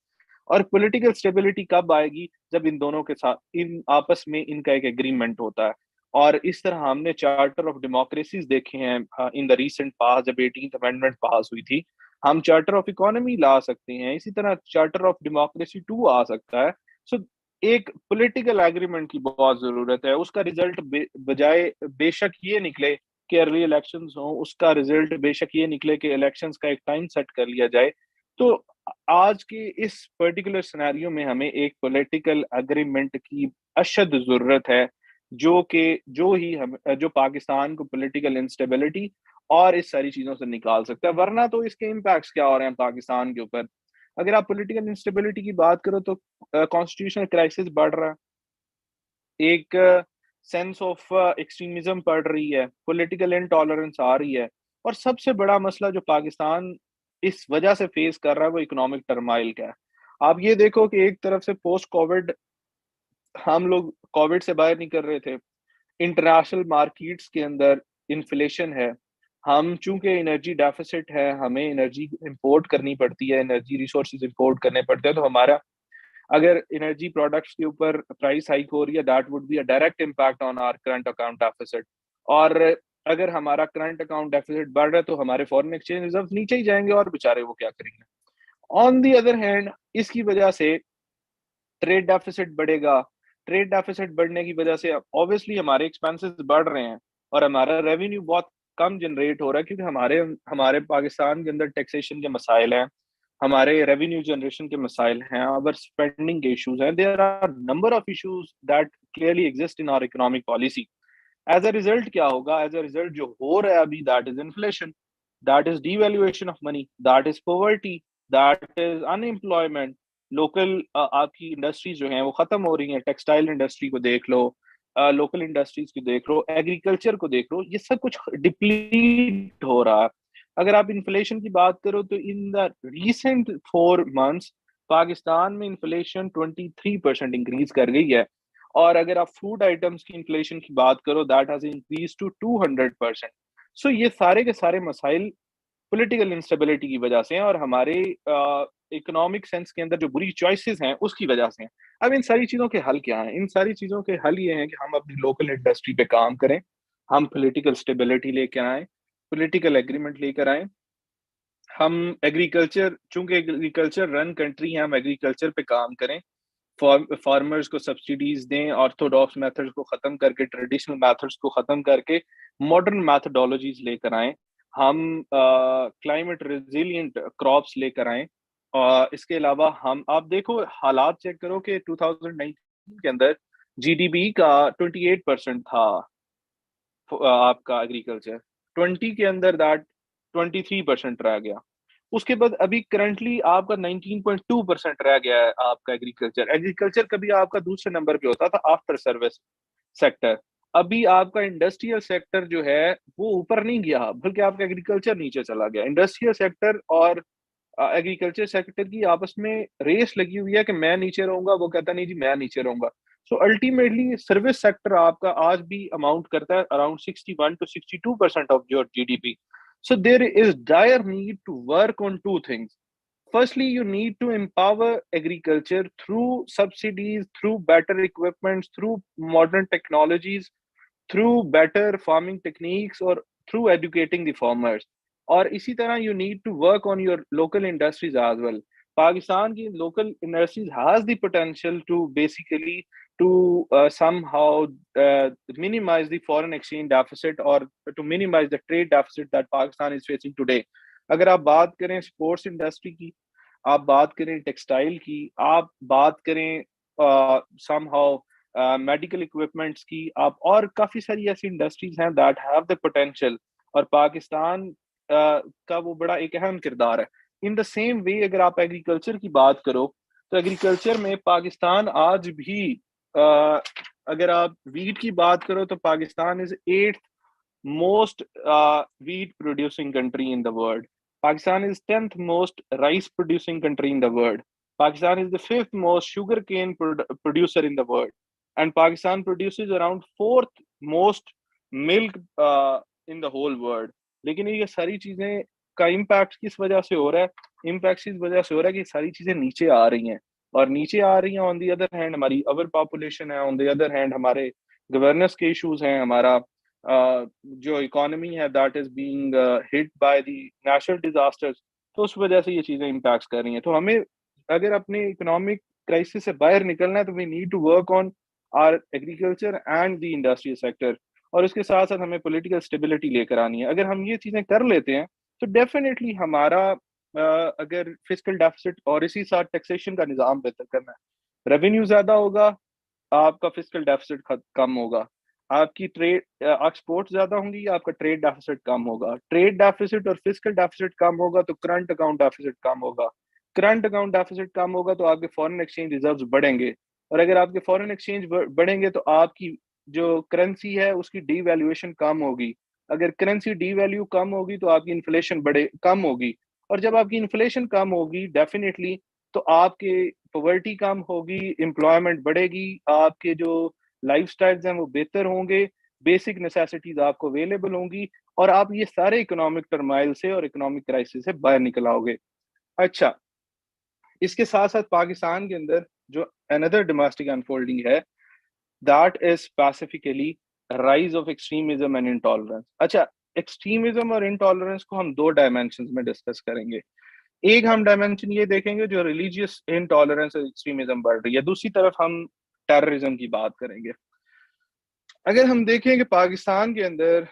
और political stability कब आएगी? जब इन दोनों के साथ इन आपस में इनका एक एग्रीमेंट होता है। और इस तरह हमने चार्टर ऑफ डेमोक्रेसीज देखे हैं इन द रीसेंट पास, जब 18th अमेंडमेंट पास हुई थी, हम चार्टर ऑफ इकोनॉमी ला सकते हैं, इसी तरह चार्टर ऑफ डेमोक्रेसी 2 आ सकता है। सो एक पॉलिटिकल एग्रीमेंट की बहुत जरूरत है। उसका रिजल्ट बजाय बेशक ये निकले कि अर्ली इलेक्शंस हो, उसका रिजल्ट बेशक ये निकले कि इलेक्शंस का एक टाइम सेट कर लिया जाए। तो आज के इस पर्टिकुलर सिनेरियो में हमें एक पॉलिटिकल एग्रीमेंट की अशद जरूरत है, जो पाकिस्तान को पॉलिटिकल इंस्टेबिलिटी और इस सारी चीजों से निकाल सकता है। वरना तो इसके इम्पैक्ट्स क्या हो रहे हैं पाकिस्तान के ऊपर। अगर आप पॉलिटिकल इंस्टेबिलिटी की बात करो तो कॉन्स्टिट्यूशनल क्राइसिस बढ़ रहा है, एक सेंस ऑफ एक्सट्रीमिज्म बढ़ रही है, पॉलिटिकल इनटॉलरेंस आ रही है, और सबसे बड़ा मसला जो पाकिस्तान इस वजह से फेस कर रहा है वो इकोनॉमिक टर्माइल का है। आप ये देखो कि एक तरफ से पोस्ट कोविड हम लोग कोविड से बाहर नहीं कर रहे थे, इंटरनेशनल मार्केट्स के अंदर इन्फ्लेशन है, हम चूंकि एनर्जी डेफिसिट है, हमें एनर्जी इंपोर्ट करनी पड़ती है, एनर्जी रिसोर्सेज इंपोर्ट करने पड़ते हैं, तो हमारा अगर एनर्जी प्रोडक्ट्स के ऊपर प्राइस हाइक हो रही है, that would be a direct impact on our current account deficit. और अगर हमारा करंट अकाउंट डेफिसिट बढ़ रहा है तो हमारे फॉरेन एक्सचेंज रिजर्व नीचे ही जाएंगे, और बेचारे वो क्या करेंगे। ऑन दी अदर हैंड, इसकी वजह से ट्रेड डेफिसिट बढ़ेगा। ट्रेड डेफिसिट बढ़ने की वजह से ऑब्वियसली हमारे एक्सपेंसेस बढ़ रहे हैं और हमारा रेवेन्यू बहुत कम जनरेट हो रहा है, क्योंकि हमारे हमारे पाकिस्तान के अंदर टैक्सेशन के मसाइल हैं, हमारे रेवेन्यू जनरेशन के मसाइल हैं, अवर स्पेंडिंग के इश्यूज हैं। There are number of issues that clearly exist in our economic policy. As a result क्या होगा? एज अ रिजल्ट जो हो रहा है अभी, that is inflation, that is devaluation of money, that is poverty, that is unemployment. Local आपकी industries जो हैं वो खत्म हो रही हैं। टेक्सटाइल इंडस्ट्री को देख लो, लोकल इंडस्ट्रीज को देख लो, एग्रीकल्चर को देख लो, ये सब कुछ डिप्लीट हो रहा है। अगर आप इन्फ्लेशन की बात करो तो इन द रिसेंट 4 मंथ्स पाकिस्तान में इन्फ्लेशन 23% इंक्रीज कर गई है। और अगर आप फूड आइटम्स की इन्फ्लेशन की बात करो, दैट हैज इंक्रीज टू 200%। सो ये सारे के सारे मसाइल पॉलिटिकल इंस्टेबिलिटी की वजह से हैं, और हमारे इकोनॉमिक सेंस के अंदर जो बुरी चॉइसेस हैं उसकी वजह से हैं। अब इन सारी चीजों के हल क्या हैं? इन सारी चीजों के हल ये हैं कि हम अपनी लोकल इंडस्ट्री पे काम करें, हम पॉलिटिकल स्टेबिलिटी लेकर आए, पॉलिटिकल एग्रीमेंट लेकर आए, हम एग्रीकल्चर, चूंकि एग्रीकल्चर रन कंट्री है, हम एग्रीकल्चर पे काम करें, फार्मर्स को सब्सिडीज दें, ऑर्थोडॉक्स मेथड्स को खत्म करके, ट्रेडिशनल मेथड्स को खत्म करके मॉडर्न मैथडोलॉजीज लेकर आए, हम क्लाइमेट रेजिलिएंट क्रॉप्स लेकर आए। इसके अलावा हम, आप देखो हालात चेक करो कि 2019 के अंदर जीडीपी का 28% था आपका एग्रीकल्चर, 20 के अंदर दैट 23% रह गया। उसके बाद अभी करंटली आपका 19.2% रह गया है आपका एग्रीकल्चर। एग्रीकल्चर कभी आपका दूसरे नंबर पे होता था आफ्टर सर्विस सेक्टर। अभी आपका इंडस्ट्रियल सेक्टर जो है वो ऊपर नहीं गया, बल्कि आपका एग्रीकल्चर नीचे चला गया। इंडस्ट्रियल सेक्टर और एग्रीकल्चर सेक्टर की आपस में रेस लगी हुई है कि मैं नीचे रहूंगा, वो कहता नहीं जी मैं नीचे रहूंगा। सो अल्टीमेटली सर्विस सेक्टर आपका आज भी अमाउंट करता है around 61 to 62% of your GDP. So there is dire need to work on two things. Firstly, you need to empower agriculture through subsidies, through better equipments, through modern technologies, through better farming techniques, or through educating the farmers. और इसी तरह you need to work on your local industries as well. Pakistan की local industries has the potential to basically to somehow minimize the foreign exchange deficit, or to minimize the trade deficit that Pakistan is facing today. अगर आप बात करें sports industry की, आप बात करें textile की, आप बात करें somehow मेडिकल इक्विपमेंट्स की, आप और काफी सारी ऐसी इंडस्ट्रीज हैं दैट हैव द पोटेंशियल, और पाकिस्तान का वो बड़ा एक अहम किरदार है। इन द सेम वे अगर आप एग्रीकल्चर की बात करो तो एग्रीकल्चर में पाकिस्तान आज भी अगर आप वीट की बात करो तो Pakistan is 8th most wheat producing country in the world. Pakistan is 10th most rice producing country in the world. Pakistan is the 5th most sugarcane producer in the world. And Pakistan produces around 4th most milk in the whole world. लेकिन ये सारी चीजें का impact किस वजह से हो रहा है? इम्पैक्ट इस वजह से हो रहा है कि सारी चीजें नीचे आ रही हैं, और नीचे आ रही हैं ऑन दी अदर हैंड हमारी ओवर पॉपुलेशन है, ऑन दी अदर हैंड हमारे गवर्नेंस के इश्यूज हैं, हमारा जो इकोनॉमी है that is being hit by the natural disasters. तो उस वजह से ये चीजें इम्पैक्ट कर रही हैं। तो हमें अगर अपने इकोनॉमिक क्राइसिस से बाहर निकलना है तो we need to work on our agriculture and the industrial sector, और उसके साथ साथ हमें पॉलिटिकल स्टेबिलिटी लेकर आनी है। अगर हम ये चीजें कर लेते हैं तो डेफिनेटली हमारा अगर फिस्कल डेफिसिट और इसी साथ टैक्सेशन का निज़ाम बेहतर करना है, रेवेन्यू ज्यादा होगा, आपका फिस्कल डेफिसिट कम होगा, आपकी ट्रेड एक्सपोर्ट ज्यादा होंगी, आपका ट्रेड डेफिसिट कम होगा, ट्रेड डेफिसिट और फिस्कल डेफिसिट कम होगा तो करंट अकाउंट डेफिसिट कम होगा, करंट अकाउंट डेफिसिट कम होगा तो आपके फॉरेन एक्सचेंज रिजर्व्स बढ़ेंगे, और अगर आपके फॉरेन एक्सचेंज बढ़ेंगे तो आपकी जो करेंसी है उसकी डीवैल्यूएशन कम होगी, अगर करेंसी डीवैल्यू कम होगी तो आपकी इन्फ्लेशन कम होगी, और जब आपकी इन्फ्लेशन कम होगी डेफिनेटली तो आपके पॉवर्टी कम होगी, एम्प्लॉयमेंट बढ़ेगी, आपके जो लाइफस्टाइल्स हैं वो बेहतर होंगे, बेसिक नेसेसिटीज आपको अवेलेबल होंगी, और आप ये सारे इकोनॉमिक टर्माइल से और इकोनॉमिक क्राइसिस से बाहर निकल आओगे। अच्छा, इसके साथ साथ पाकिस्तान के अंदर जो अनदर डोमेस्टिक अनफोल्डिंग है, that is specifically rise of extremism and intolerance. अच्छा, एक्सट्रीमिज्म और इंटॉलरेंस को हम दो डायमेंशन में डिस्कस करेंगे। एक हम डायमेंशन ये देखेंगे जो रिलीजियस इंटॉलरेंस और एक्सट्रीमिज्म बढ़ रही है, दूसरी तरफ हम टेररिज्म की बात करेंगे। अगर हम देखें कि पाकिस्तान के अंदर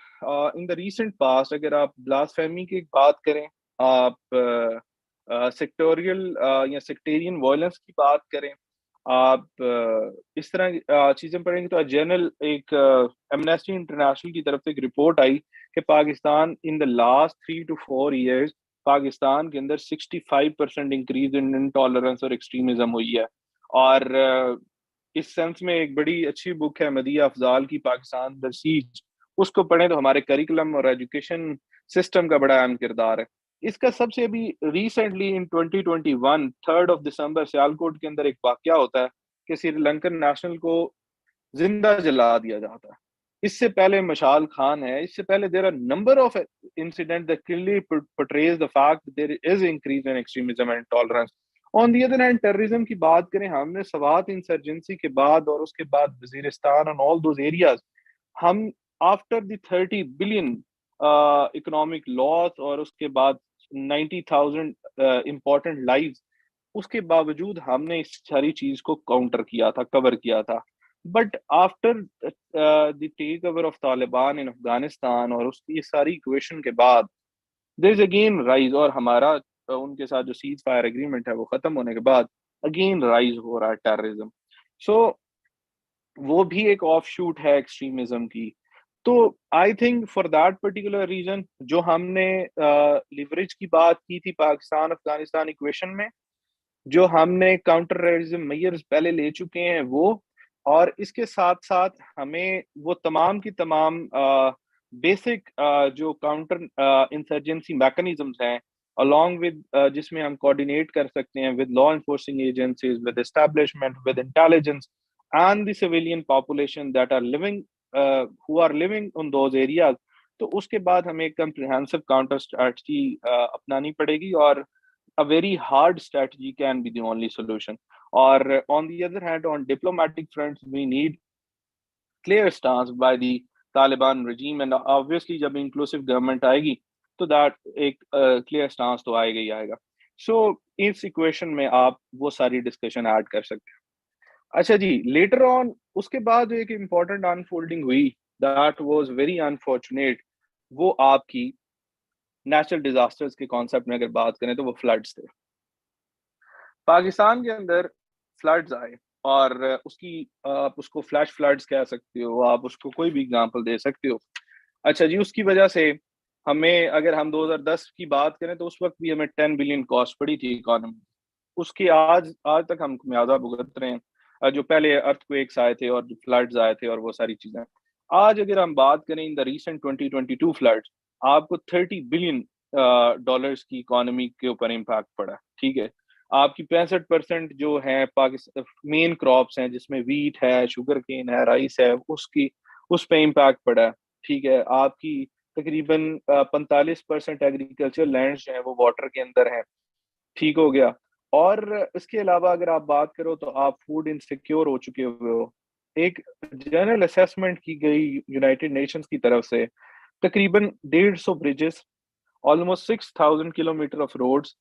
इन द रीसेंट पास्ट, अगर आप ब्लास्फेमी की बात करें, आप सेक्टोरियल या सेक्टेरियन वायलेंस की बात करें, आप इस तरह चीजें पढ़ेंगे तो जनरल एक एमनेस्टी इंटरनेशनल की तरफ से एक रिपोर्ट आई कि Pakistan in the last 3 to 4 years Pakistan के अंदर 65% इंक्रीज इन इंटॉलरेंस और एक्सट्रीमिज्म हुई है। और इस सेंस में एक बड़ी अच्छी बुक है मदिया अफजाल की, पाकिस्तान द सीज, उसको पढ़ें तो हमारे करिकुलम और एजुकेशन सिस्टम का बड़ा अहम किरदार है। इसका सबसे अभी रिसेंटली इन 2021 3 दिसंबर सियालकोट के अंदर एक वाकया होता है कि श्रीलंकन नेशनल को जिंदा जला दिया जाता है। इससे पहले मशाल खान है, इससे पहले there are number of incident that clearly portrays the fact there is increase in extremism and tolerance. On the other hand terrorism की बात करें, हमने सवात इंसर्जेंसी के बाद और उसके बाद वजीरिस्तान और ऑल दोज एरियाज, हम after the 30 billion economic loss और उसके बाद 90,000 इंपॉर्टेंट लाइव्स, उसके बावजूद हमने इस सारी चीज को काउंटर किया था, कवर किया था। But after the take over of Taliban in Afghanistan और उसकी सारी इक्वेशन के बाद देयर इज अगेन राइज, और हमारा उनके साथ जो सीज फायर एग्रीमेंट है वो खत्म होने के बाद अगेन राइज हो रहा है टेररिज्म। सो वो भी एक ऑफ शूट है एक्सट्रीमिज्म की। तो I think for that particular reason जो हमने लिवरेज की बात की थी पाकिस्तान अफगानिस्तान इक्वेशन में, जो हमने काउंटर टेररिज्म मेजर्स पहले ले चुके हैं वो, और इसके साथ साथ हमें वो तमाम की तमाम बेसिक जो काउंटर इंसर्जेंसी मैकेनिज्म्स हैं along with जिसमें हम कोऑर्डिनेट कर सकते हैं with law enforcing agencies, with establishment, with intelligence and the civilian population that are living who are living on those areas, तो उसके बाद हमें एक comprehensive counter strategy अपनानी पड़ेगी, और a very hard strategy can be the only solution. Or on the other hand, on diplomatic fronts, we need clear stance by the Taliban regime, and obviously जब inclusive government आएगी तो that एक clear stance तो आएगा ही आएगा। So इस equation में आप वो सारी discussion ऐड कर सकते हैं। अच्छा जी, later on उसके बाद एक important unfolding हुई that was very unfortunate, वो आपकी नेचुरल डिजास्टर्स के कॉन्सेप्ट में अगर बात करें तो वो फ्लड्स थे। पाकिस्तान के अंदर फ्लड्स आए, और उसकी आप उसको फ्लैश फ्लड्स कह सकते हो, आप उसको कोई भी एग्जांपल दे सकते हो। अच्छा जी, उसकी वजह से हमें, अगर हम 2010 की बात करें तो उस वक्त भी हमें 10 बिलियन कॉस्ट पड़ी थी इकोनॉमी, उसकी आज आज तक हम म्यादा भुगत रहे हैं। जो पहले अर्थक्वेक्स आए थे और फ्लड्स आए थे और वो सारी चीजें, आज अगर हम बात करें इन द रीसेंट 2022 फ्लड्स, आपको 30 बिलियन डॉलर्स की इकोनॉमी के ऊपर इम्पैक्ट पड़ा। ठीक है, आपकी 65% जो है पाकिस्तान मेन क्रॉप्स हैं जिसमें वीट है, शुगर केन है, राइस है, उसकी उस पर इम्पैक्ट पड़ा है। ठीक है, आपकी तकरीबन 45% एग्रीकल्चर लैंड जो है वो वाटर के अंदर है। ठीक हो गया। और इसके अलावा अगर आप बात करो तो आप फूड इनसिक्योर हो चुके हुए हो। एक जनरल असेसमेंट की गई यूनाइटेड नेशंस की तरफ से, तकरीबन 150 bridges almost 6,000 kilometer of roads,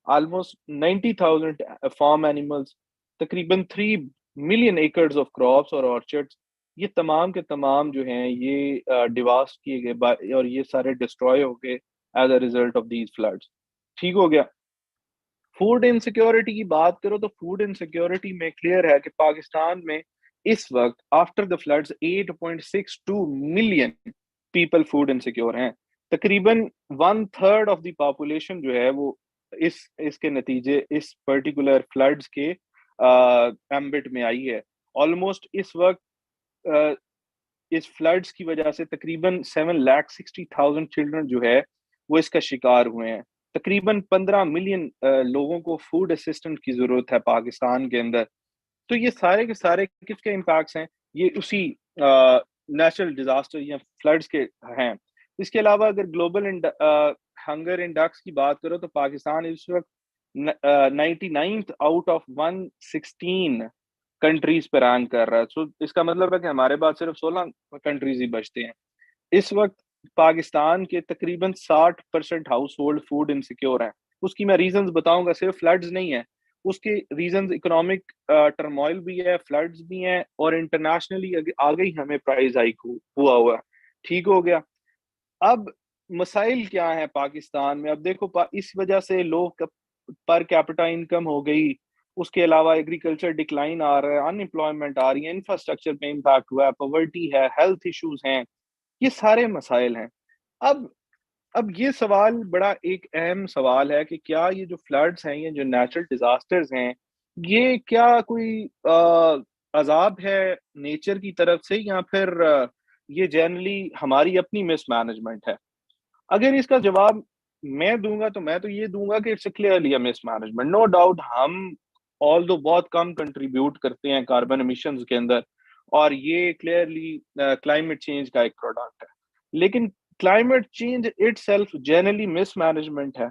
almost 90,000 farm animals, तकरीबन 3 million acres of crops और orchards, ये तमाम के तमाम जो हैं ये डिवास्ट किए गए और ये सारे डिस्ट्रॉय हो गए as a result of these floods. ठीक हो गया। फूड इनसिक्योरिटी की बात करो तो फूड इनसिक्योरिटी में क्लियर है कि पाकिस्तान में इस वक्त after the floods 8.62 million people food insecure हैं। तकरीबन 1/3 ऑफ द पॉपुलेशन जो है वो इसके नतीजे इस पर्टिकुलर फ्लड्स के एम्बिट में आई है। ऑलमोस्ट इस वक्त इस फ्लड्स की वजह से तकरीबन 7,60,000 चिल्ड्रन जो है वो इसका शिकार हुए हैं। तकरीबन 15 मिलियन लोगों को फूड असिस्टेंट की जरूरत है पाकिस्तान के अंदर। तो ये सारे के सारे किसके इम्पैक्ट्स हैं? ये उसी नेचुरल डिजास्टर या फ्लड्स के हैं। इसके अलावा अगर ग्लोबल हंगर इंडेक्स की बात करो तो पाकिस्तान इस वक्त 99th आउट ऑफ 116 कंट्रीज पर रैंक कर रहा है। सो इसका मतलब है कि हमारे पास सिर्फ 16 कंट्रीज ही बचते हैं। इस वक्त पाकिस्तान के तकरीबन 60% हाउस होल्ड फूड इनसिक्योर हैं। उसकी मैं रीजंस बताऊंगा, सिर्फ फ्लड्स नहीं है, उसके रीजंस इकोनॉमिक टर्मोइल भी है, फ्लड्स भी हैं, और इंटरनेशनली आगे ही हमें प्राइस हाइक हुआ है। ठीक हो गया। अब मसाइल क्या है पाकिस्तान में? अब देखो इस वजह से लोग पर कैपिटा इनकम हो गई, उसके अलावा एग्रीकल्चर डिक्लाइन आ रहा है, अनएम्प्लॉयमेंट आ रही है, इंफ्रास्ट्रक्चर पे इम्पैक्ट हुआ है, पॉवर्टी है, हेल्थ इश्यूज हैं, ये सारे मसाइल हैं। अब अब ये सवाल बड़ा एक अहम सवाल है कि क्या ये जो फ्लड्स हैं, ये जो नेचुरल डिजास्टर्स हैं, ये क्या कोई अजाब है नेचर की तरफ से, या फिर ये जनरली हमारी अपनी मिसमैनेजमेंट है? अगर इसका जवाब मैं दूंगा तो मैं तो ये दूंगा कि it's clearly a mismanagement. No doubt हम ऑल दो बहुत कम कंट्रीब्यूट करते हैं कार्बन एमिशंस के अंदर, और ये क्लियरली क्लाइमेट चेंज का एक प्रोडक्ट है, लेकिन climate change itself generally mismanagement है।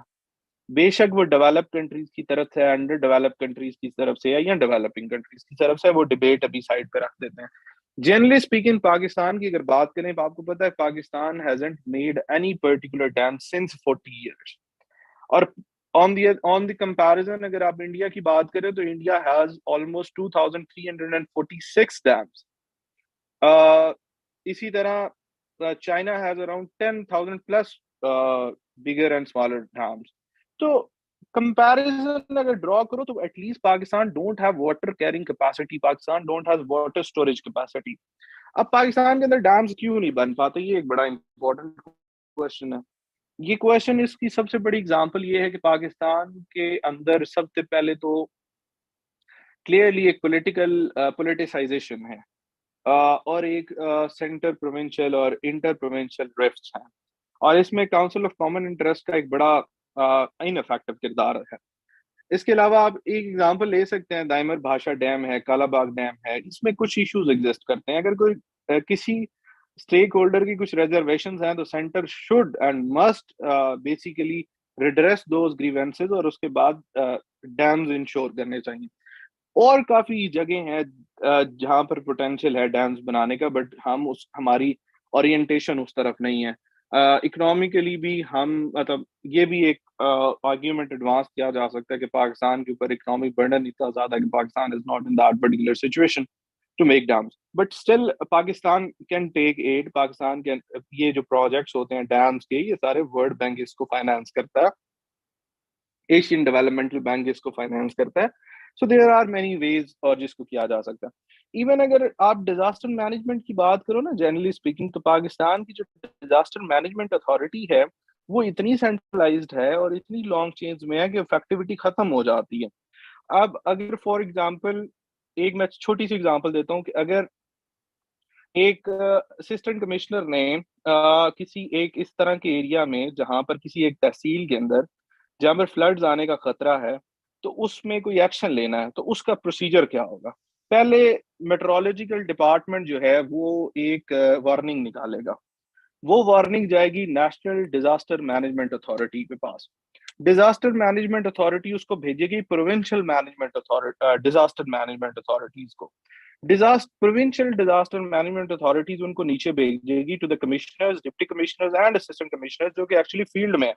बेशक वो डेवलप कंट्रीज की तरफ से, अंडर डेवलप कंट्रीज की तरफ से या डेवलपिंग कंट्रीज की तरफ से, वो डिबेट अभी साइड पे रख देते हैं। जनरली स्पीकिंग पाकिस्तान की अगर बात करें तो आपको पता है Pakistan hasn't made any particular dam since 40 years. और ऑन द कंपैरिजन अगर आप इंडिया की बात करें तो इंडिया हैज ऑलमोस्ट 2346 डैम्स। इसी तरह China has around 10,000 plus bigger and smaller dams. तो कंपैरिजन अगर ड्रॉ करो तो at least Pakistan don't have water carrying capacity, Pakistan don't have water storage capacity. अब पाकिस्तान के अंदर डैम्स क्यों नहीं बन पाते, ये एक बड़ा इंपॉर्टेंट क्वेश्चन है। ये क्वेश्चन इसकी सबसे बड़ी एग्जांपल ये है कि पाकिस्तान के अंदर सबसे पहले तो क्लियरली एक पोलिटिसाइजेशन है, और एक सेंटर प्रोविंशियल और इंटर प्रोविंशियल ड्रिफ्ट्स हैं, और इसमें काउंसिल ऑफ कॉमन इंटरेस्ट का एक बड़ा इनफेक्टिव किरदार है। इसके अलावा आप एक एग्जांपल ले सकते हैं, दाइमर भाषा डैम है, कालाबाग डैम है, इसमें कुछ इश्यूज एग्जिस्ट करते हैं। अगर कोई किसी स्टेक होल्डर की कुछ रिजर्वेशंस हैं तो centre should and must basically redress those grievances, और उसके बाद डैम्स इंश्योर करने चाहिए। और काफी जगह हैं जहां पर पोटेंशियल है डैम्स बनाने का, बट हमारी ओरिएंटेशन उस तरफ नहीं है। इकोनॉमिकली भी हम मतलब ये भी एक आर्ग्यूमेंट एडवांस किया जा सकता है कि पाकिस्तान के ऊपर इकोनॉमिक बर्डन इतना ज्यादा है कि Pakistan is not in that particular situation to make dams, but still Pakistan can take aid. Pakistan can, ये जो प्रोजेक्ट्स होते हैं डैम्स के, ये सारे वर्ल्ड बैंक इसको फाइनेंस करता है, एशियन डेवलपमेंटल बैंक इसको फाइनेंस करता है। So there are many ways और जिसको किया जा सकता है। इवन अगर आप डिजास्टर मैनेजमेंट की बात करो ना, जनरली स्पीकिंग, तो पाकिस्तान की जो डिजास्टर मैनेजमेंट अथॉरिटी है वो इतनी सेंट्रलाइज्ड है और इतनी लॉन्ग चेन्स में है कि इफेक्टिविटी खत्म हो जाती है। अब अगर फॉर एग्जांपल एक मैं छोटी सी एग्जांपल देता हूँ कि अगर एक असिस्टेंट कमिश्नर ने किसी एक इस तरह के एरिया में जहां पर किसी एक तहसील के अंदर जहां पर फ्लड्स आने का खतरा है, तो उसमें कोई एक्शन लेना है तो उसका प्रोसीजर क्या होगा? पहले मेट्रोलॉजिकल डिपार्टमेंट जो है वो एक वार्निंग निकालेगा, वो वार्निंग जाएगी नेशनल डिजास्टर मैनेजमेंट अथॉरिटी के पास। डिजास्टर मैनेजमेंट अथॉरिटी उसको भेजेगी provincial management authority, disaster management authorities को। Disaster provincial disaster management authorities उनको नीचे भेजेगी to the commissioners, deputy commissioners and assistant commissioners, जो कि एक्चुअली फील्ड में है।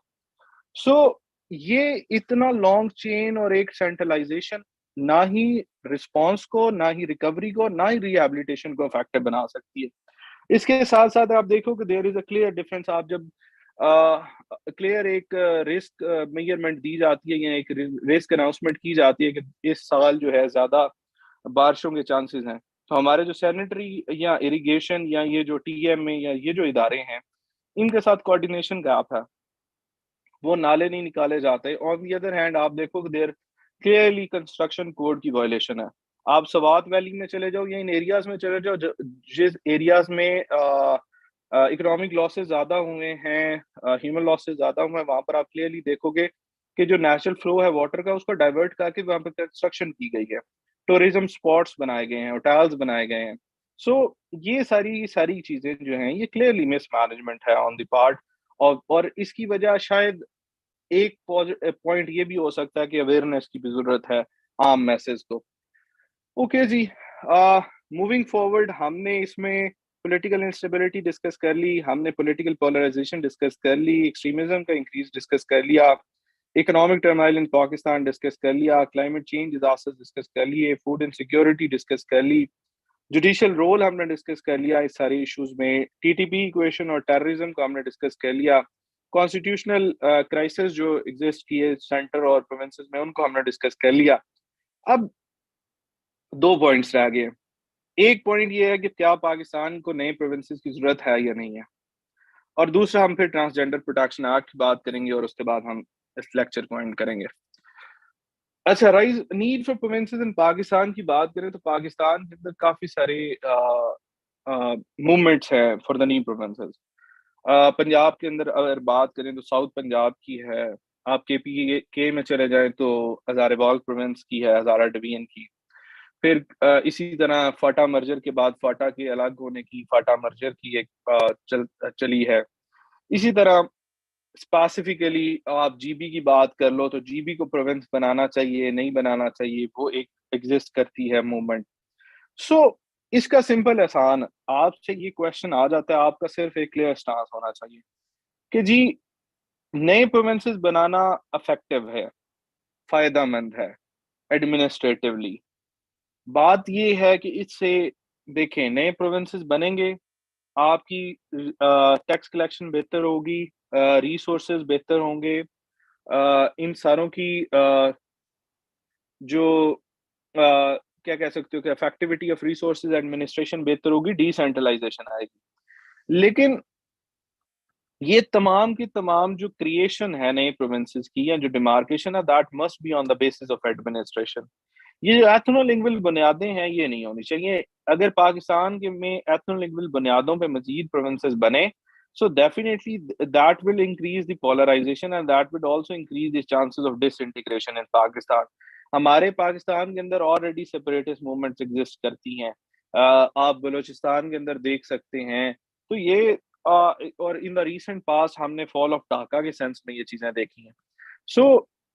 सो ये इतना लॉन्ग चेन और एक सेंट्रलाइजेशन ना ही रिस्पॉन्स को, ना ही रिकवरी को, ना ही रिहेबिलिटेशन को इफेक्टिव बना सकती है। इसके साथ साथ आप देखो कि there is a clear difference. आप जब क्लियर एक रिस्क मेजरमेंट दी जाती है या एक रिस्क अनाउंसमेंट की जाती है कि इस साल जो है ज्यादा बारिशों के चांसेस हैं, तो हमारे जो सैनिटरी या इरिगेशन या ये जो टीएम में या ये जो इदारे हैं, इनके साथ कोऑर्डिनेशन गैप है, वो नाले नहीं निकाले जाते। ऑन दी अदर हैंड आप देखो कि देर क्लियरली कंस्ट्रक्शन कोड की वायलेशन है। आप सवात वैली में चले जाओ या इन एरियाज में चले जाओ जिस एरियाज में इकोनॉमिक लॉसेस ज्यादा हुए हैं, ह्यूमन लॉसेस ज्यादा हुए हैं, वहां पर आप क्लियरली देखोगे कि जो नेचुरल फ्लो है वाटर का उसको डाइवर्ट करके वहां पर कंस्ट्रक्शन की गई है, टूरिज्म स्पॉट्स बनाए गए हैं, होटल्स बनाए गए हैं। सो ये सारी सारी चीजें जो हैं ये क्लियरली मिसमैनेजमेंट है ऑन द पार्ट। और इसकी वजह शायद एक पॉइंट ये भी हो सकता है कि अवेयरनेस की भी जरूरत है आम मैसेज को। ओके जी, मूविंग फॉरवर्ड, हमने इसमें पॉलिटिकल इंस्टेबिलिटी डिस्कस कर ली, हमने पॉलिटिकल पोलराइजेशन डिस्कस कर ली, एक्सट्रीमिज्म का इंक्रीज डिस्कस कर लिया, इकोनॉमिक टर्माइल इन पाकिस्तान डिस्कस कर लिया, क्लाइमेट चेंज डिजास्टर डिस्कस कर लिए, फूड इनसिक्योरिटी डिस्कस कर ली, जुडिशियल रोल हमने डिस्कस कर लिया इस सारे इश्यूज में, टीटीपी इक्वेशन और टेररिज्म को हमने डिस्कस कर लिया, कॉन्स्टिट्यूशनल क्राइसिस जो एग्जिस्ट किए सेंटर और प्रोविंसेस में उनको हमने डिस्कस कर लिया। अब दो पॉइंट्स रह गए। एक पॉइंट ये है कि क्या पाकिस्तान को नए प्रोविंसेस की जरूरत है या नहीं है, और दूसरा हम फिर ट्रांसजेंडर प्रोटेक्शन एक्ट की बात करेंगे और उसके बाद हम इस लेक्चर को एंड करेंगे। अच्छा, rise need for provinces in Pakistan की बात करें तो पाकिस्तान के अंदर काफी सारे मूवमेंट्स हैं for the new provinces. Punjab के अंदर अगर बात करें तो साउथ पंजाब की है, आप के में चले जाएं तो हजारेबाग प्रोविंस की है, हजारा डिवीजन की। फिर इसी तरह फाटा मर्जर के बाद फाटा के अलग होने की फाटा मर्जर की एक चली है। इसी तरह स्पेसिफिकली आप जीबी की बात कर लो तो जीबी को प्रोविंस बनाना चाहिए नहीं बनाना चाहिए, वो एक एग्जिस्ट करती है मूवमेंट। सो इसका सिंपल आसान आपसे ये क्वेश्चन आ जाता है, आपका सिर्फ एक क्लियर स्टांस होना चाहिए कि जी नए प्रोविंसेस बनाना इफेक्टिव है, फायदेमंद है एडमिनिस्ट्रेटिवली। बात ये है कि इससे देखें नए प्रोविंसेस बनेंगे, आपकी टैक्स कलेक्शन बेहतर होगी, रिसोर्सेज बेहतर होंगे, इन सारों की जो क्या कह सकते हो कि इफेक्टिविटी ऑफ रिसोर्सेज एडमिनिस्ट्रेशन बेहतर होगी, डिसेंट्रलाइजेशन आएगी। लेकिन ये तमाम की तमाम जो क्रिएशन है नए प्रोविंसेस की या जो डिमार्केशन है that must be on the basis of administration. ये जो एथनोलिंगुअल बुनियादें हैं ये नहीं होनी चाहिए। अगर पाकिस्तान के में एथनोलिंगुअल बुनियादों पे मजीद प्रोविंसेस बने, so definitely that will increase the polarization and that would also increase the chances of disintegration in Pakistan। हमारे पाकिस्तान के अंदर ऑलरेडी सेपरेटिस्ट मूवमेंट्स एग्जिस्ट करती हैं, आप बलूचिस्तान के अंदर देख सकते हैं। तो ये और इन द रीसेंट पास हमने फॉल ऑफ ढाका के सेंस में ये चीजें देखी हैं। सो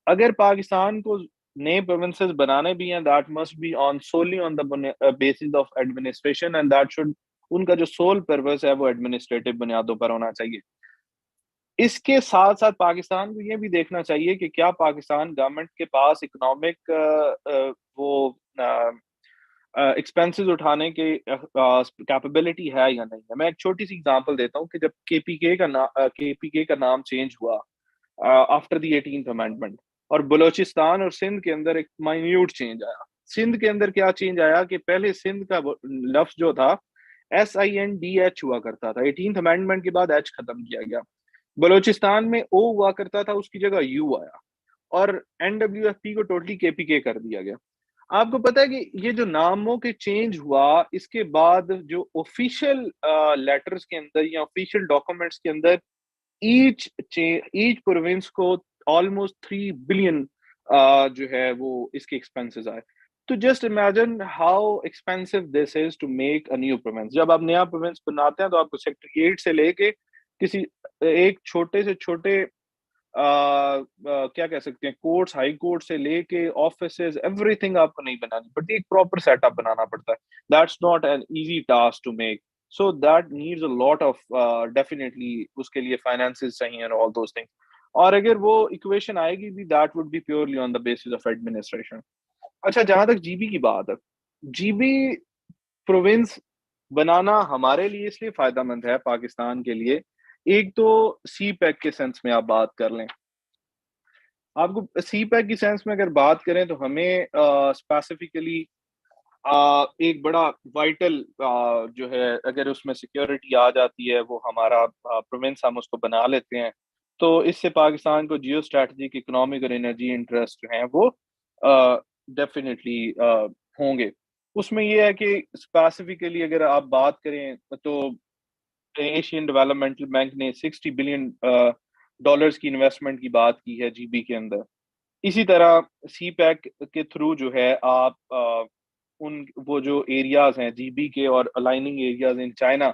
अगर पाकिस्तान को नए प्रोविंसेस बनाने भी हैं that must be on solely on the basis of administration and that should, उनका जो सोल पर्पस है वो एडमिनिस्ट्रेटिव बुनियादों पर होना चाहिए। इसके साथ साथ पाकिस्तान को ये भी देखना चाहिए कि क्या पाकिस्तान गवर्नमेंट के पास इकोनॉमिक वो एक्सपेंसेस उठाने के कैपेबिलिटी है या नहीं है। मैं एक छोटी सी एग्जांपल देता हूँ कि जब केपीके का नाम चेंज हुआ आफ्टर द 18th अमेंडमेंट, और बलूचिस्तान और सिंध के अंदर एक माइन्यूट चेंज आया। सिंध के अंदर क्या चेंज आया कि पहले सिंध का लफ्ज जो था SINDH हुआ करता था, 18th अमेंडमेंट के बाद एच खत्म किया गया। बलूचिस्तान में ओ हुआ करता था, उसकी जगह यू आया, और NWFP को टोटली KPK कर दिया गया। आपको पता है कि ये जो नामों के चेंज हुआ इसके बाद जो ऑफिशियल लेटर्स के अंदर या ऑफिशियल डॉक्यूमेंट्स के अंदर ईच प्रोविंस को ऑलमोस्ट 3 बिलियन जो है वो इसके एक्सपेंसेस आए। तो just imagine how expensive this is to make a new province. जब आप नया प्रोविंस बनाते हैं तो आपको सेक्रेटरीट से लेके किसी एक छोटे से छोटे क्या कह सकते हैं कोर्ट्स, हाई कोर्ट से लेके ऑफिसेज, एवरीथिंग आपको नहीं बनानी पड़ती, एक प्रॉपर सेटअप बनाना पड़ता है। That's not an easy task to make, so that needs a lot of definitely उसके लिए फाइनेंसेस चाहिए और ऑल दोस थिंग्स। और अगर वो इक्वेशन आएगी भी, that would B purely on the basis of administration. अच्छा, जहां तक जीबी की बात है, जीबी प्रोविंस बनाना हमारे लिए इसलिए फायदेमंद है पाकिस्तान के लिए। एक तो सी पैक के सेंस में आप बात कर लें, आपको सी पैक की सेंस में अगर बात करें तो हमें स्पेसिफिकली एक बड़ा वाइटल जो है, अगर उसमें सिक्योरिटी आ जाती है, वो हमारा प्रोविंस हम उसको बना लेते हैं, तो इससे पाकिस्तान को जियो स्ट्रैटेजिक, इकोनॉमिक और एनर्जी इंटरेस्ट जो हैं वो डेफिनेटली होंगे। उसमें ये है कि स्पेसिफिकली अगर आप बात करें तो एशियन डेवलपमेंटल बैंक ने 60 बिलियन डॉलर्स की इन्वेस्टमेंट की बात की है जीबी के अंदर। इसी तरह सी पैक के थ्रू जो है आप उन वो जो एरियाज हैं जीबी के और अलाइनिंग एरियाज इन चाइना,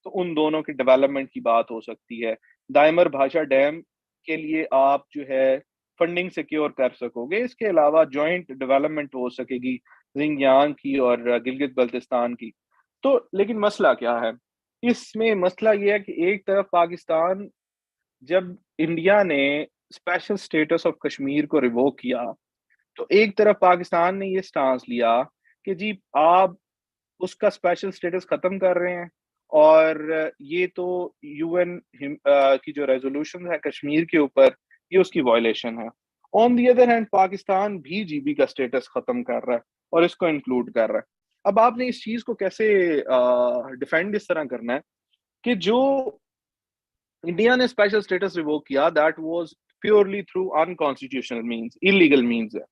तो उन दोनों के डेवलपमेंट की बात हो सकती है। दाइमर भाषा डैम के लिए आप जो है फंडिंग सिक्योर कर सकोगे। इसके अलावा जॉइंट डेवलपमेंट हो सकेगी जिंगयांग की और गिलगित बल्तिस्तान की। तो लेकिन मसला क्या है इसमें? मसला ये है कि एक तरफ पाकिस्तान, जब इंडिया ने स्पेशल स्टेटस ऑफ कश्मीर को रिवोक किया, तो एक तरफ पाकिस्तान ने ये स्टांस लिया कि जी आप उसका स्पेशल स्टेटस खत्म कर रहे हैं, और ये तो यूएन की जो रेजोल्यूशन है कश्मीर के ऊपर, ये उसकी वायलेशन है। On the other hand Pakistan भी जीबी का स्टेटस खत्म कर रहा है और इसको इंक्लूड कर रहा है। अब आपने इस चीज को कैसे डिफेंड इस तरह करना है कि जो इंडिया ने स्पेशल स्टेटस रिवोक किया, that was purely through unconstitutional means, illegal means है।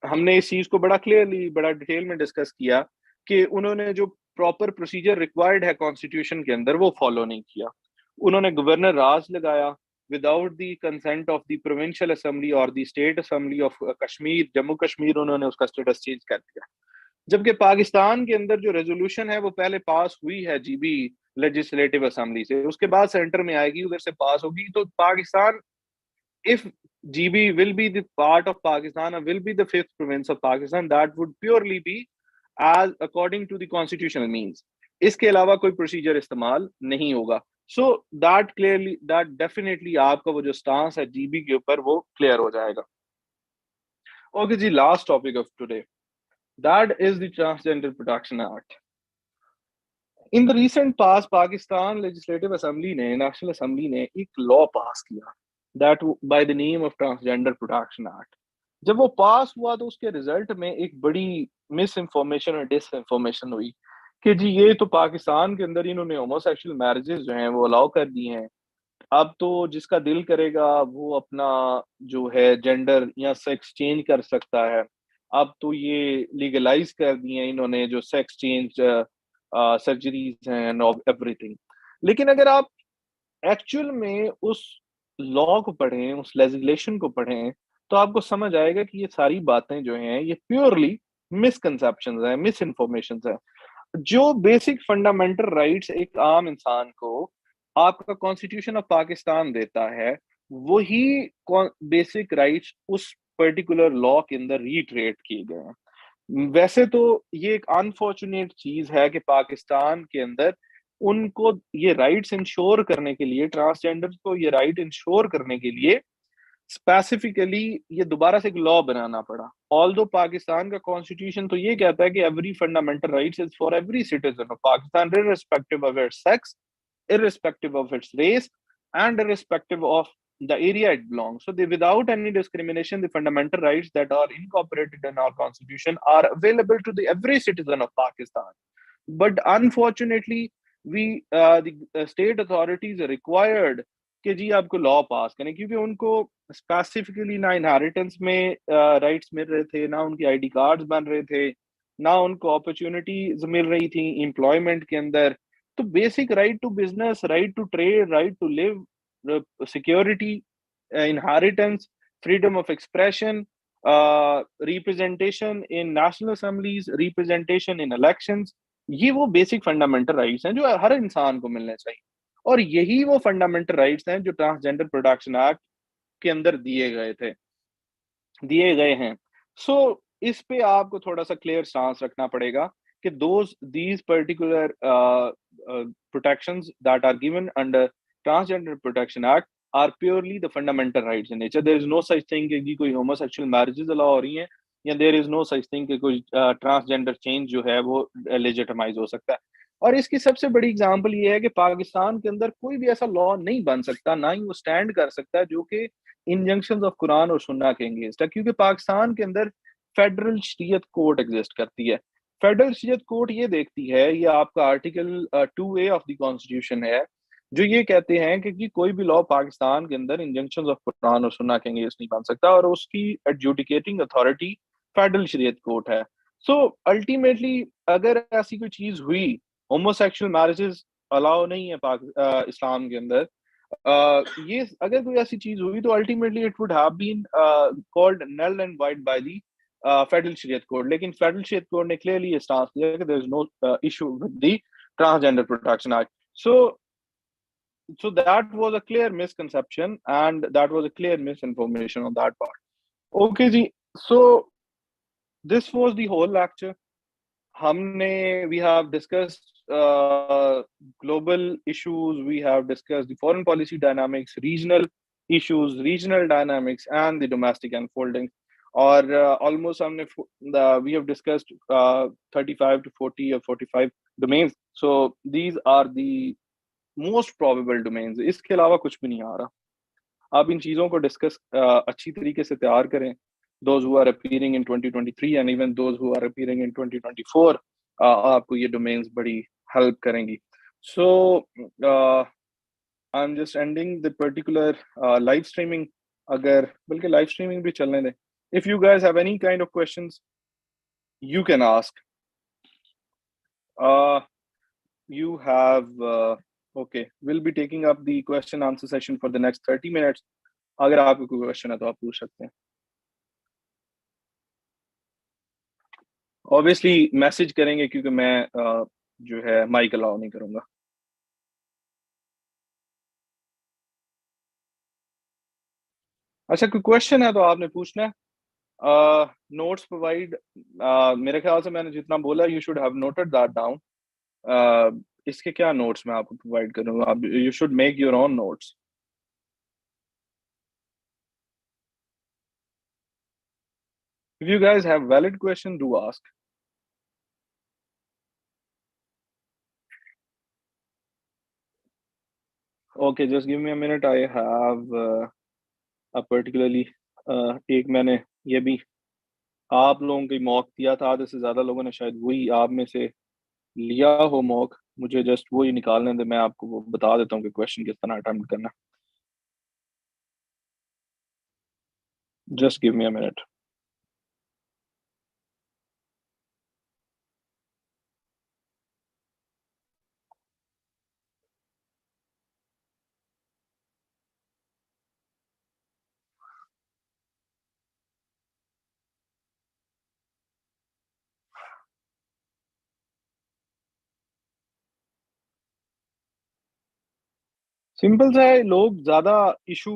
हमने इस चीज को बड़ा क्लियरली, बड़ा डिटेल में डिस्कस किया कि उन्होंने जो प्रॉपर प्रोसीजर रिक्वायर्ड है कॉन्स्टिट्यूशन के अंदर, वो फॉलो नहीं किया। उन्होंने गवर्नर राज लगाया without the consent of the provincial assembly और the state assembly of Kashmir, Jammu Kashmir, उन्होंने उसका स्टेटस चेंज कर दिया। जबकि पाकिस्तान के अंदर जो रेजोल्यूशन है वो पहले पास हुई है जीबी लेजिस्लेटिव असेंबली से, उसके बाद सेंटर में आएगी, उधर से पास होगी। तो Pakistan, if GB will be the part of Pakistan or will be the fifth province of Pakistan, that would purely be as according to the constitutional means. इसके अलावा कोई प्रोसीजर इस्तेमाल नहीं होगा। So that clearly, that definitely आपका वो जो stance है जीबी के ऊपर, वो क्लियर हो जाएगा। ओके जी, last topic of today, that is the transgender protection act. In the recent past Pakistan legislative assembly ने, नेशनल असेंबली ने एक लॉ पास किया, that by the name of transgender protection act. जब वो पास हुआ तो उसके रिजल्ट में एक बड़ी मिस इन्फॉर्मेशन और डिस इन्फॉर्मेशन हुई कि जी ये तो पाकिस्तान के अंदर इन्होंने होमोसेक्सुअल मैरिजेस जो हैं वो अलाउ कर दी हैं। अब तो जिसका दिल करेगा वो अपना जो है जेंडर या सेक्स चेंज कर सकता है। अब तो ये लीगलाइज कर दिए हैं इन्होंने जो सेक्स चेंज सर्जरीज हैं एंड एवरीथिंग। लेकिन अगर आप एक्चुअल में उस लॉ को पढ़ें, उस लेजिस्लेशन को पढ़ें, तो आपको समझ आएगा कि ये सारी बातें जो हैं ये प्योरली मिसकंसेप्शंस हैं, मिस इन्फॉर्मेशन है। जो बेसिक फंडामेंटल राइट्स एक आम इंसान को आपका कॉन्स्टिट्यूशन ऑफ पाकिस्तान देता है, वही बेसिक राइट्स उस पर्टिकुलर लॉ के अंदर रीट्रेट किए गए हैं। वैसे तो ये एक अनफॉर्चुनेट चीज है कि पाकिस्तान के अंदर उनको ये राइट्स इंश्योर करने के लिए, ट्रांसजेंडर को ये राइट इंश्योर करने के लिए स्पेसिफिकली ये दोबारा से एक लॉ बनाना पड़ा। ऑल्दो पाकिस्तान का कॉन्स्टिट्यूशन तो ये कहता है कि every fundamental rights is for every citizen of Pakistan, irrespective of its sex, irrespective of its race, and irrespective of the area it belongs. So, without any discrimination, the fundamental rights that are incorporated in our constitution are available to the every citizen of Pakistan. But unfortunately, the state authorities are required कि जी आपको law पास करें, क्योंकि उनको specifically ना inheritance में rights मिल रहे थे, ना उनकी आईडी कार्ड्स बन रहे थे, ना उनको अपॉर्चुनिटीज मिल रही थी एम्प्लॉयमेंट के अंदर। तो basic right to business, right to trade, right to live, security, inheritance, freedom of expression, representation in national assemblies, representation in elections, ये वो बेसिक फंडामेंटल राइट्स हैं जो हर इंसान को मिलने चाहिए। और यही वो फंडामेंटल राइट्स हैं जो ट्रांसजेंडर प्रोटेक्शन एक्ट के अंदर दिए गए हैं। सो इस पे आपको थोड़ा सा क्लियर स्टांस रखना पड़ेगा कि these particular protections that are given under transgender protection act are purely the fundamental rights in nature. There is no such thing कि कोई homosexual marriages allow हो रही हैं, या there is no such thing कि कोई transgender change जो है वो legitimize हो सकता है। और इसकी सबसे बड़ी एग्जांपल ये है कि पाकिस्तान के अंदर कोई भी ऐसा लॉ नहीं बन सकता, ना ही वो स्टैंड कर सकता है जो कि इंजंक्शंस ऑफ कुरान और सुन्ना के अगेंस्ट है, क्योंकि पाकिस्तान के अंदर फेडरल शरीयत कोर्ट एग्जिस्ट करती है। फेडरल शरीयत कोर्ट ये देखती है, ये आपका article 2A of the constitution है, जो ये कहते हैं कि कोई भी लॉ पाकिस्तान के अंदर इंजंक्शंस ऑफ कुरान और सुन्ना के अगेंस्ट नहीं बन सकता, और उसकी adjudicating authority federal Shariat court है। सो अल्टीमेटली अगर ऐसी कोई चीज हुई, होमोसेक्सुअल मैरिजेस अलाउ नहीं है इस्लाम के अंदर, ये अगर कोई ऐसी चीज हुई तो ultimately it would have been called null and void by the federal Shariat court. लेकिन फेडरल शरीयत कोर्ट ने क्लियरली ये स्टांस लिया कि there is no issue with the transgender protection act. So that was a clear misconception, and that was a clear misinformation on that part. Okay ji, so this was the whole lecture. We have discussed global issues, we have discussed the foreign policy dynamics, regional issues, regional dynamics, and the domestic unfolding. Or almost we have discussed 35 to 40 or 45 domains. So these are the most probable domains, इसके अलावा कुछ भी नहीं आ रहा। आप इन चीज़ों को discuss अच्छी तरीके से तैयार करें। Those who are appearing in 2023 and even those who are appearing in 2024, आपको ये डोमेन्स बड़ी हेल्प करेंगी। So I am just ending the particular live streaming, अगर बल्कि लाइव स्ट्रीमिंग भी चलने दें। If you guys have any kind of questions you can ask. You have okay, we'll be taking up the question answer session for the next 30 minutes. अगर आपको कोई question है तो आप पूछ सकते हैं। ऑब्वियसली मैसेज करेंगे, क्योंकि मैं जो है माइक अलाउ नहीं करूंगा। अच्छा, कोई क्वेश्चन है तो आपने पूछना है। नोट्स प्रोवाइड, मेरे ख्याल से मैंने जितना बोला you should have noted that down. इसके क्या नोट्स मैं आपको प्रोवाइड करूंगा, आप you should make your own notes. If you guys have valid question, do ask. Okay, just give me a minute. I have a particularly एक मैंने ये भी आप लोगों की मॉक दिया था, आधे से ज्यादा लोगों ने शायद वही आप में से लिया हो मॉक। मुझे जस्ट वही निकालने दे, मैं आपको वो बता देता हूँ कि क्वेश्चन किस तरह अटेम्प्ट करना। Just give me a minute. Simple सा है, लोग ज्यादा इशू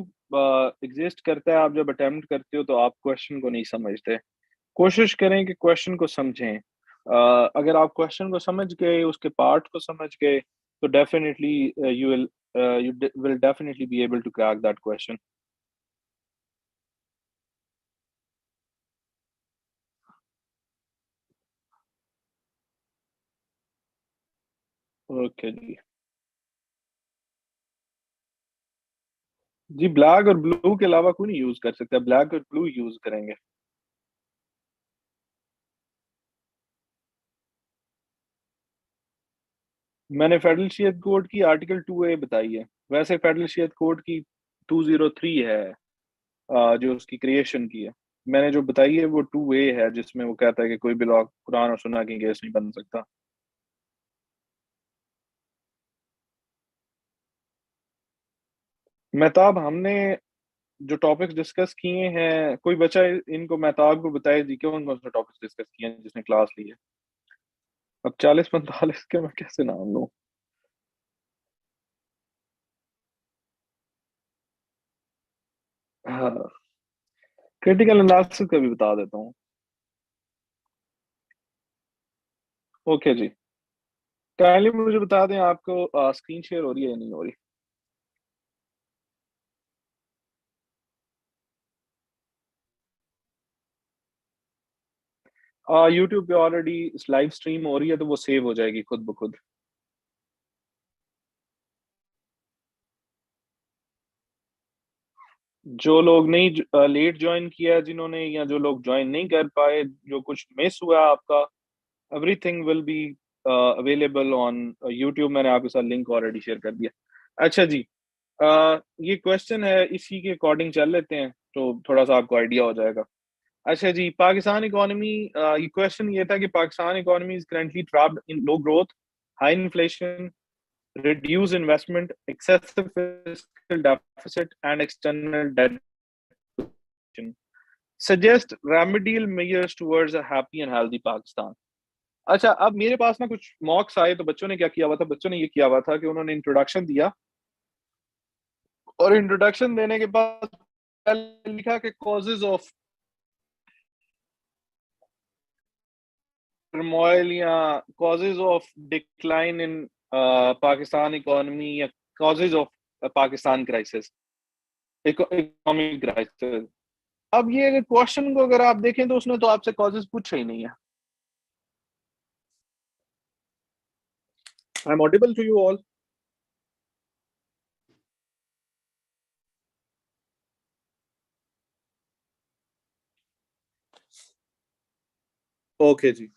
एग्जिस्ट करता है आप जब अटेम्प्ट करते हो तो आप क्वेश्चन को नहीं समझते। कोशिश करें कि क्वेश्चन को समझें। अगर आप क्वेश्चन को समझ गए, उसके पार्ट को समझ गए, तो definitely you will definitely be able to crack that question. Okay जी। जी, ब्लैक और ब्लू के अलावा कोई नहीं यूज कर सकता, ब्लैक और ब्लू यूज करेंगे। मैंने फेडरल शरीयत कोड की आर्टिकल 2A बताई है। वैसे फेडरल शरीयत कोड की 203 है, जो उसकी क्रिएशन की है। मैंने जो बताई है वो 2A है, जिसमें वो कहता है कि कोई भी लॉ कुरान और सुन्ना की अगेंस्ट नहीं बन सकता। मेहताब, हमने जो टॉपिक्स डिस्कस किए हैं, कोई बच्चा इनको मेहताब को बताए जी कौन कौन से टॉपिक्स डिस्कस किए हैं जिसने क्लास ली है। अब 40-45 के मैं कैसे नाम लूं। हाँ, क्रिटिकल एनालिसिस का भी बता देता हूँ। ओके जी, काइंडली मुझे बता दें आपको स्क्रीन शेयर हो रही है या नहीं हो रही। यूट्यूब पे ऑलरेडी लाइव स्ट्रीम हो रही है, तो वो सेव हो जाएगी खुद ब खुद। जो लोग नहीं लेट ज्वाइन किया है जिन्होंने, या जो लोग ज्वाइन नहीं कर पाए, जो कुछ मिस हुआ आपका, everything will be available on YouTube. मैंने आपके साथ लिंक ऑलरेडी शेयर कर दिया। अच्छा जी, ये क्वेश्चन है, इसी के अकॉर्डिंग चल लेते हैं तो थोड़ा सा आपको आइडिया हो जाएगा। अच्छा जी, पाकिस्तान इकोनॉमी, ये क्वेश्चन ये था कि Pakistan economy is currently trapped in low growth, high inflation, reduce investment, excessive fiscal deficit, and external debt. Suggest remedial measures towards a happy and healthy Pakistan. अच्छा, अब मेरे पास ना कुछ मॉक्स आए, तो बच्चों ने क्या किया हुआ था, बच्चों ने ये किया हुआ था कि उन्होंने इंट्रोडक्शन दिया, और इंट्रोडक्शन देने के बाद लिखा कि कॉजेज ऑफ टर्मोइल, या causes of decline in Pakistan economy, या causes of Pakistan crisis, economic crisis. अब ये क्वेश्चन को अगर आप देखें तो उसने तो आपसे कॉजेज पूछा ही नहीं है। I am audible to you all? Okay जी।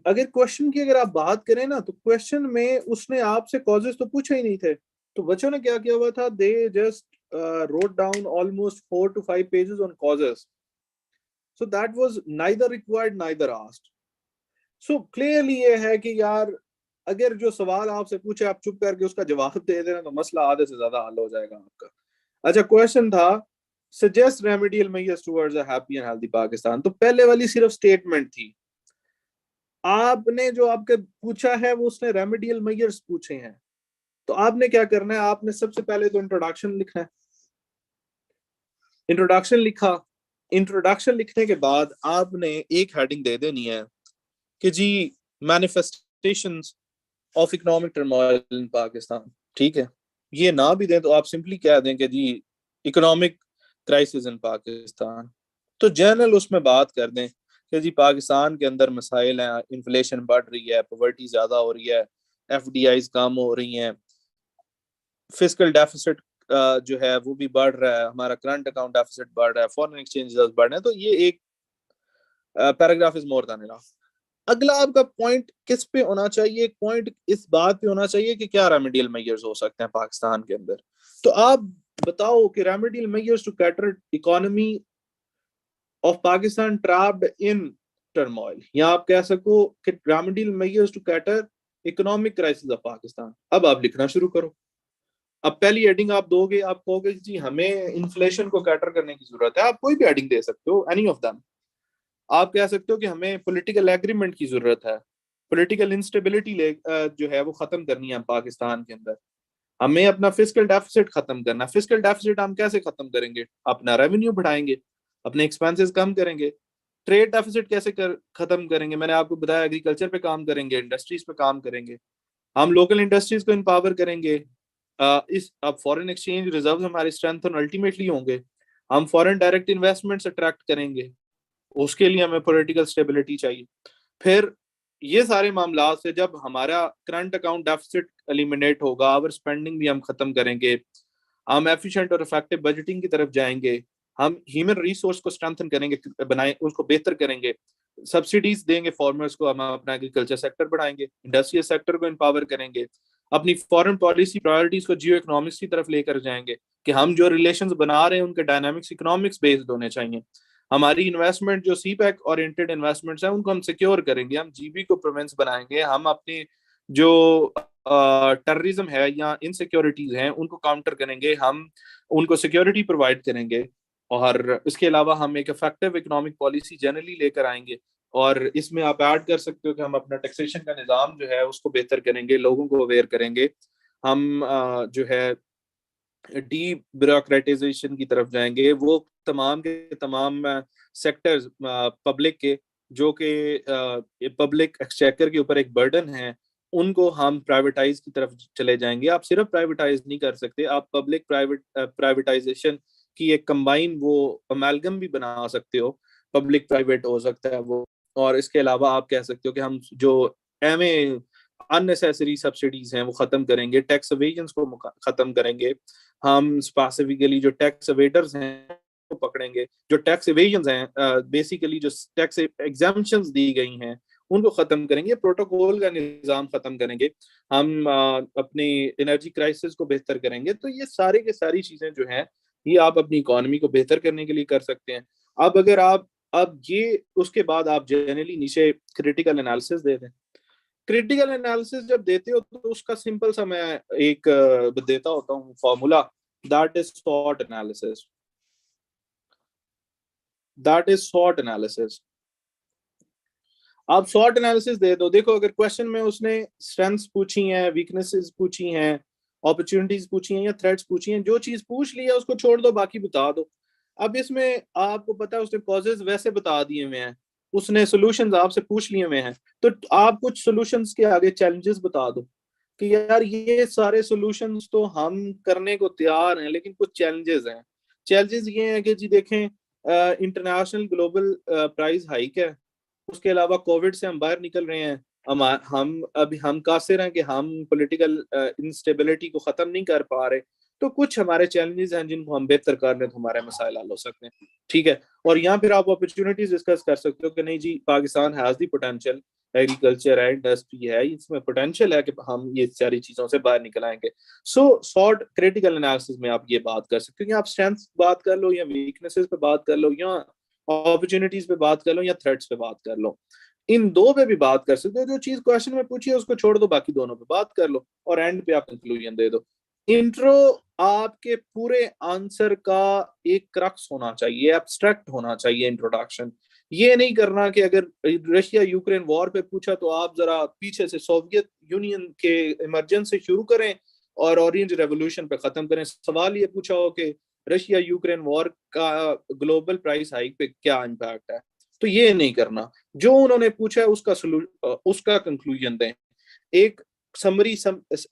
अगर क्वेश्चन की अगर आप बात करें ना, तो क्वेश्चन में उसने आपसे कॉजेज तो पूछे ही नहीं थे। तो बच्चों ने क्या किया हुआ था, they just wrote down almost 4 to 5 pages on causes. So that was neither required neither asked. So clearly ये है कि यार, अगर जो सवाल आपसे पूछे आप चुप करके उसका जवाब दे देना, तो मसला आधे से ज्यादा हल हो जाएगा आपका। अच्छा, क्वेश्चन था suggest remedial measures towards a happy and healthy Pakistan. तो पहले वाली सिर्फ स्टेटमेंट थी। आपने जो आपके पूछा है वो उसने रेमेडियल मेजर्स पूछे हैं। तो आपने क्या करना है, आपने सबसे पहले तो इंट्रोडक्शन लिखना है। इंट्रोडक्शन लिखा। इंट्रोडक्शन लिखने के बाद आपने एक हेडिंग दे देनी है कि जी, manifestations of economic turmoil in Pakistan. ठीक है, ये ना भी दें तो आप सिंपली कह दें कि जी, इकोनॉमिक क्राइसिस इन पाकिस्तान। तो जनरल उसमें बात कर दें कि जी, पाकिस्तान के अंदर मसाइल हैं, इन्फ्लेशन बढ़ रही है, पॉवर्टी ज्यादा हो रही है, एफडीआईज कम हो रही हैं, फिस्कल डेफिसिट जो है वो भी बढ़ रहा है, हमारा करंट अकाउंट डेफिसिट बढ़ रहा है, फॉरेन एक्सचेंज बढ़ रहे हैं। तो ये एक paragraph is more than enough. अगला आपका पॉइंट किस पे होना चाहिए? पॉइंट इस बात पे होना चाहिए कि क्या रेमेडियल मेजर्स हो सकते हैं पाकिस्तान के अंदर। तो आप बताओ कि remedial measures to cater economy of Pakistan trapped in turmoil, या आप कह सको कि remedial measures to cater economic crisis of Pakistan. अब आप लिखना शुरू करो। अब पहली हेडिंग आप दोगे, आप कहोगे जी हमें इन्फ्लेशन को कैटर करने की जरूरत है। आप कोई भी हेडिंग दे सकते हो, एनी ऑफ देम। आप कह सकते हो कि हमें पॉलिटिकल एग्रीमेंट की जरूरत है, पॉलिटिकल इंस्टेबिलिटी जो है वो खत्म करनी है पाकिस्तान के अंदर, हमें अपना फिस्कल डेफिसिट खत्म करना। फिस्कल डेफिसिट हम कैसे खत्म करेंगे? अपना रेवेन्यू बढ़ाएंगे, अपने एक्सपेंसेस कम करेंगे। ट्रेड डेफिसिट कैसे खत्म करेंगे? मैंने आपको बताया, एग्रीकल्चर पे काम करेंगे, इंडस्ट्रीज पे काम करेंगे, हम लोकल इंडस्ट्रीज को एम्पावर करेंगे। इस अब फॉरेन एक्सचेंज रिजर्व हमारे स्ट्रेंथन अल्टीमेटली होंगे, हम फॉरेन डायरेक्ट इन्वेस्टमेंट्स अट्रैक्ट करेंगे, उसके लिए हमें पॉलिटिकल स्टेबिलिटी चाहिए। फिर ये सारे मामला से जब हमारा करंट अकाउंट डेफिसिट एलिमिनेट होगा, आवर स्पेंडिंग भी हम खत्म करेंगे, हम एफिशिएंट और इफेक्टिव बजटिंग की तरफ जाएंगे, हम ह्यूमन रिसोर्स को स्ट्रेंथन करेंगे, बनाए उसको बेहतर करेंगे, सब्सिडीज देंगे फार्मर्स को, हम अपना एग्रीकल्चर सेक्टर बढ़ाएंगे, इंडस्ट्रियल सेक्टर को एम्पावर करेंगे, अपनी फॉरेन पॉलिसी प्रायोरिटीज को जियो इकोनॉमिक्स की तरफ लेकर जाएंगे कि हम जो रिलेशंस बना रहे हैं उनके डायनामिक्स इकोनॉमिक्स बेस्ड होने चाहिए। हमारी इन्वेस्टमेंट जो सी पैक ओरिएंटेड इन्वेस्टमेंट्स हैं उनको हम सिक्योर करेंगे, हम जीबी को प्रोवेंस बनाएंगे, हम अपनी जो टेररिज्म है या इनसिक्योरिटीज हैं उनको काउंटर करेंगे, हम उनको सिक्योरिटी प्रोवाइड करेंगे, और इसके अलावा हम एक इफेक्टिव इकोनॉमिक पॉलिसी जनरली लेकर आएंगे। और इसमें आप ऐड कर सकते हो कि हम अपना टैक्सेशन का निज़ाम जो है उसको बेहतर करेंगे, लोगों को अवेयर करेंगे, हम जो है डी ब्यूरोक्रेटाइजेशन की तरफ जाएंगे। वो तमाम के तमाम सेक्टर्स पब्लिक के जो कि पब्लिक एक्सचेकर के ऊपर एक बर्डन है, उनको हम प्राइवेटाइज की तरफ चले जाएंगे। आप सिर्फ प्राइवेटाइज नहीं कर सकते, आप पब्लिक प्राइवेटाइजेशन की एक कंबाइन वो अमेलगम भी बना सकते हो, पब्लिक प्राइवेट हो सकता है वो। और इसके अलावा आप कह सकते हो कि हम जो अननेसेसरी सब्सिडीज हैं वो खत्म करेंगे, टैक्स एवेजन्स को खत्म करेंगे, हम स्पेसिफिकली जो टैक्स एवेडर्स हैं को पकड़ेंगे, जो टैक्स एवेजन्स हैं बेसिकली जो टैक्स एग्जाम्पशंस दी गई हैं उनको खत्म करेंगे, प्रोटोकॉल का निजाम खत्म करेंगे, हम अपनी एनर्जी क्राइसिस को बेहतर करेंगे। तो ये सारे के सारी चीजें जो हैं ये आप अपनी इकोनॉमी को बेहतर करने के लिए कर सकते हैं। अब अगर आप अब ये उसके बाद आप जनरली नीचे क्रिटिकल एनालिसिस दे दें। क्रिटिकल एनालिसिस जब देते हो तो उसका सिंपल सा मैं एक देता होता हूँ formula, that is sort analysis. That is sort analysis. आप सॉर्ट एनालिसिस दे दो। देखो अगर क्वेश्चन में उसने स्ट्रेंथ्स पूछी हैं, वीकनेसेस पूछी हैं, अपॉर्चुनिटीज पूछी हैं या थ्रेट्स पूछी हैं, जो चीज पूछ ली है उसको छोड़ दो, बाकी बता दो। अब इसमें आपको पता है उसने कॉजेज वैसे बता दिए हुए हैं, उसने सॉल्यूशंस आपसे पूछ लिए हुए हैं, तो आप कुछ सॉल्यूशंस के आगे चैलेंजेस बता दो कि यार ये सारे सॉल्यूशंस तो हम करने को तैयार हैं लेकिन कुछ चैलेंजेस हैं। चैलेंजेस ये हैं कि जी देखें इंटरनेशनल ग्लोबल प्राइस हाइक है, उसके अलावा कोविड से हम बाहर निकल रहे हैं, हम अभी हम कासिर हैं कि हम पॉलिटिकल इंस्टेबिलिटी को खत्म नहीं कर पा रहे। तो कुछ हमारे चैलेंजेस हैं जिनको हम बेहतर कर लें तो हमारे मसाइल हल हो सकते हैं। ठीक है, और यहाँ फिर आप अपॉर्चुनिटीज डिस्कस कर सकते हो कि नहीं जी Pakistan has the potential, agriculture है, इंडस्ट्री है, इसमें पोटेंशियल है कि हम ये सारी चीजों से बाहर निकल आएंगे। सो शॉर्ट क्रिटिकल एनालिसिस में आप ये बात कर सकते हो कि आप स्ट्रेंथ बात कर लो या वीकनेसेस पे बात कर लो या अपॉर्चुनिटीज पे बात कर लो या थ्रेट्स पे बात कर लो। इन दो पे भी बात कर सकते हो, जो चीज क्वेश्चन में पूछी है उसको छोड़ दो, बाकी दोनों पे बात कर लो और एंड पे आप कंक्लूजन दे दो। इंट्रो आपके पूरे आंसर का एक क्रक्स होना चाहिए, एब्स्ट्रैक्ट होना चाहिए इंट्रोडक्शन। ये नहीं करना कि अगर रशिया यूक्रेन वॉर पे पूछा तो आप जरा पीछे से सोवियत यूनियन के इमरजेंस से शुरू करें और ऑरेंज रेवोल्यूशन पे खत्म करें। सवाल ये पूछा हो कि रशिया यूक्रेन वॉर का ग्लोबल प्राइस हाइक पे क्या इम्पैक्ट है, तो ये नहीं करना। जो उन्होंने पूछा है उसका कंक्लूजन दें, एक समरी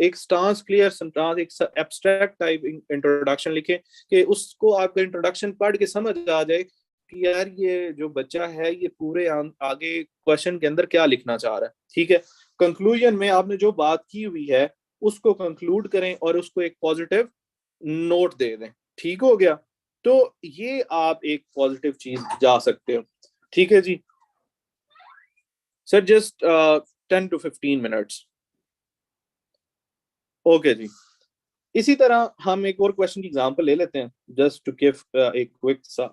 एक स्टांस क्लियर स्टांस, एक एब्स्ट्रैक्ट टाइप इंट्रोडक्शन लिखे कि उसको आपका इंट्रोडक्शन पढ़ के समझ आ जाए कि यार ये जो बच्चा है ये पूरे आगे क्वेश्चन के अंदर क्या लिखना चाह रहा है। ठीक है, कंक्लूजन में आपने जो बात की हुई है उसको कंक्लूड करें और उसको एक पॉजिटिव नोट दे दें। ठीक हो गया, तो ये आप एक पॉजिटिव चीज जा सकते हो। ठीक है जी sir, just 10 to 15 minutes. Okay जी, इसी तरह हम एक और क्वेश्चन की एग्जांपल ले लेते हैं जस्ट टू गिव एक क्विक सा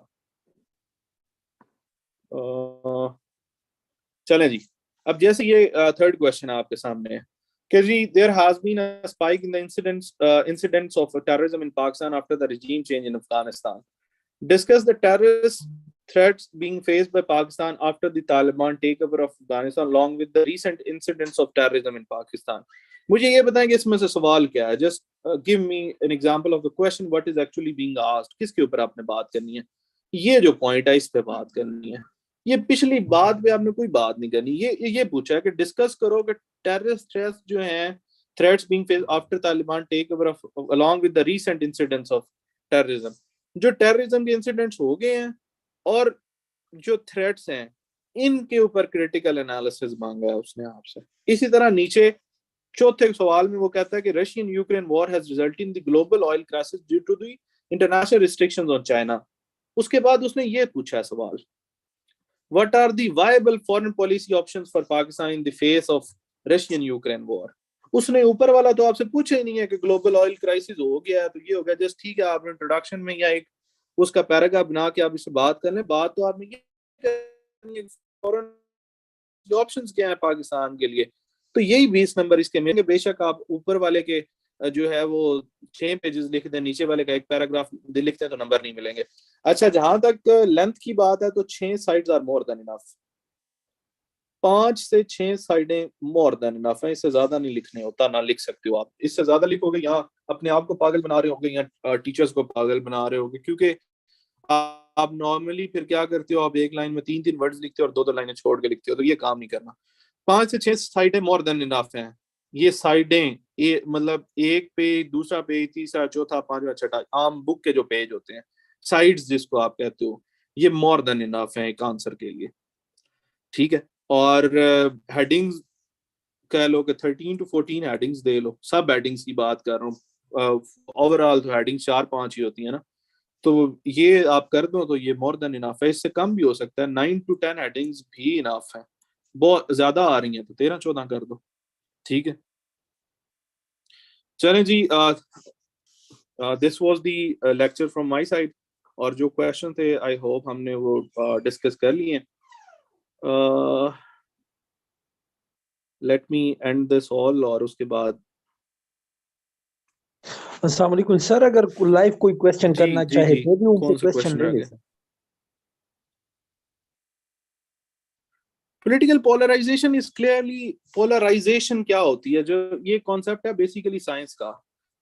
चलें जी। अब जैसे ये थर्ड क्वेश्चन आपके सामने है कि जी there has been a spike in the incidents of terrorism in Pakistan after the regime change in Afghanistan. Discuss the terrorist threats being faced by Pakistan after the Taliban takeover of Afghanistan along with the recent incidents of terrorism in Pakistan. मुझे ये बताएं कि इसमें से सवाल क्या है। Just give me an example of the question, what is actually being asked, किसके ऊपर आपने बात करनी है। ये जो पॉइंट है इस पे बात करनी है, ये पिछली बात पे आपने कोई बात नहीं करनी। ये पूछा है कि डिस्कस करो कि टेररिस्ट थ्रेट्स जो हैं, threats being faced after Taliban take over along with the recent incidents of terrorism. जो टेररिज्म के इंसिडेंट्स हो गए हैं और जो थ्रेट्स हैं इनके ऊपर क्रिटिकल एनालिसिस मांगा है उसने आपसे। इसी तरह नीचे चौथे सवाल में वो कहता है कि Russian Ukraine war has resulted in the global oil crisis due to the international restrictions on China. उसके बाद उसने ये पूछा है सवाल, what are the viable foreign policy options for Pakistan in the face of Russian Ukraine war. उसने ऊपर वाला तो आपसे पूछा ही नहीं है कि ग्लोबल ऑयल क्राइसिस हो गया है तो ये हो गया, जस्ट ठीक है आप इंट्रोडक्शन में या एक उसका पैराग्राफ बना के आप इससे बात कर लें। बात तो आपने ये फॉरेन ऑप्शंस क्या है पाकिस्तान के लिए, तो यही 20 नंबर इसके मिलेंगे। बेशक आप ऊपर वाले के जो है वो 6 पेजेस लिख दें, नीचे वाले का एक पैराग्राफ लिखते हैं तो नंबर नहीं मिलेंगे। अच्छा, जहां तक लेंथ की बात है तो 6 sides are more than enough. 5 से 6 साइडें मोर देन इनफ है, इससे ज्यादा नहीं लिखने होता, ना लिख सकते हो आप। इससे ज्यादा लिखोगे यहाँ अपने आप को पागल बना रहे होगे या टीचर्स को पागल बना रहे होगे, क्योंकि आप नॉर्मली फिर क्या करते हो, आप एक लाइन में 3-3 वर्ड्स लिखते हो और 2-2 लाइनें छोड़ के लिखते हो, तो ये काम नहीं करना। 5 से 6 साइडें मोर देन इनफ हैं। ये साइडें ये मतलब एक पेज, दूसरा पेज, तीसरा, चौथा, पांचवा, छठा, आम बुक के जो पेज होते हैं, साइड्स जिसको आप कहते हो, ये मोर देन इनफ है एक आंसर के लिए, ठीक है। और हेडिंग्स कह लो कि 13 to 14 हेडिंग्स दे लो, सब हेडिंग्स की बात कर रहा हूँ, ओवरऑल तो हेडिंग्स 4-5 ही होती है ना, तो ये आप कर दो तो ये मोर देन इनफ है। इससे कम भी हो सकता है, 9 to 10 हेडिंग्स भी इनफ है। बहुत ज्यादा आ रही हैं तो 13-14 कर दो, ठीक है। चलें जी, this was the lecture from my side, और जो क्वेश्चन थे आई होप हमने वो डिस्कस कर लिए। Let me and this all, और उसके बाद अस्सलाम वालेकुम सर, अगर लाइव कोई क्वेश्चन जी करना जी चाहे जी, तो भी उनसे कौन से क्वेश्चन क्वेश्चन ले रह ले गए? Sir. Political polarization is clearly, polarization क्या होती है, जो ये कॉन्सेप्ट है बेसिकली साइंस का।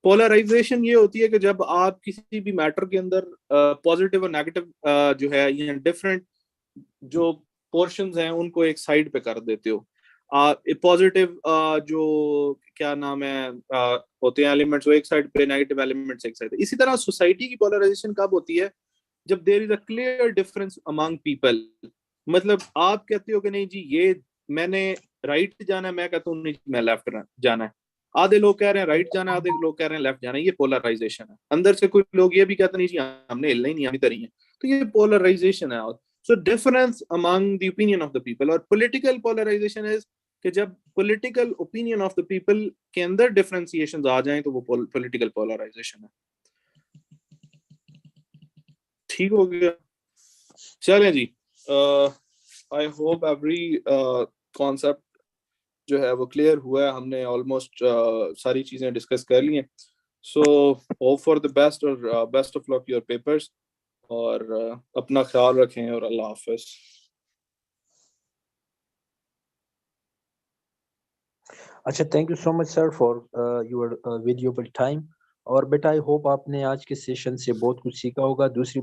पोलराइजेशन ये होती है कि जब आप किसी भी मैटर के अंदर पॉजिटिव और नेगेटिव जो है ये डिफरेंट जो पोर्शंस हैं उनको एक साइड पे कर देते हो। पॉजिटिव जो क्या नाम है होते हैं एलिमेंट्स, वो एक साइड पे, नेगेटिव एलिमेंट्स एक साइड पे। इसी तरह सोसाइटी की पोलराइजेशन कब होती है? जब there is a clear difference among people. मतलब आप कहते हो कि नहीं जी ये मैंने राइट जाना है, मैं कहता हूँ नहीं मैं लेफ्ट जाना है। आधे लोग कह रहे हैं राइट जाना है, आधे लोग कह रहे हैं लेफ्ट जाना है। ये पोलराइजेशन है। अंदर से कुछ लोग ये भी कहते नहीं जी हमने हिलना ही नहीं, हम इधर ही हैं। तो ये पोलराइजेशन है। So difference among the opinion of the people. और पॉलिटिकल पोलराइजेशन इज कि जब political opinion of the people के अंदर डिफरेंशिएशन आ जाएं तो वो पॉलिटिकल पोलराइजेशन है। ठीक हो गया? चलें जी, आई होप एवरी कॉन्सेप्ट जो है वो क्लियर हुआ है। हमने ऑलमोस्ट सारी चीजें डिस्कस कर ली हैं। So hope for the best, और best of luck your papers, और अपना ख्याल रखें, और अल्लाह हाफिज। अच्छा, thank you so much sir for your valuable time. और बेटा आई होप आपने आज के सेशन से बहुत कुछ सीखा होगा। दूसरी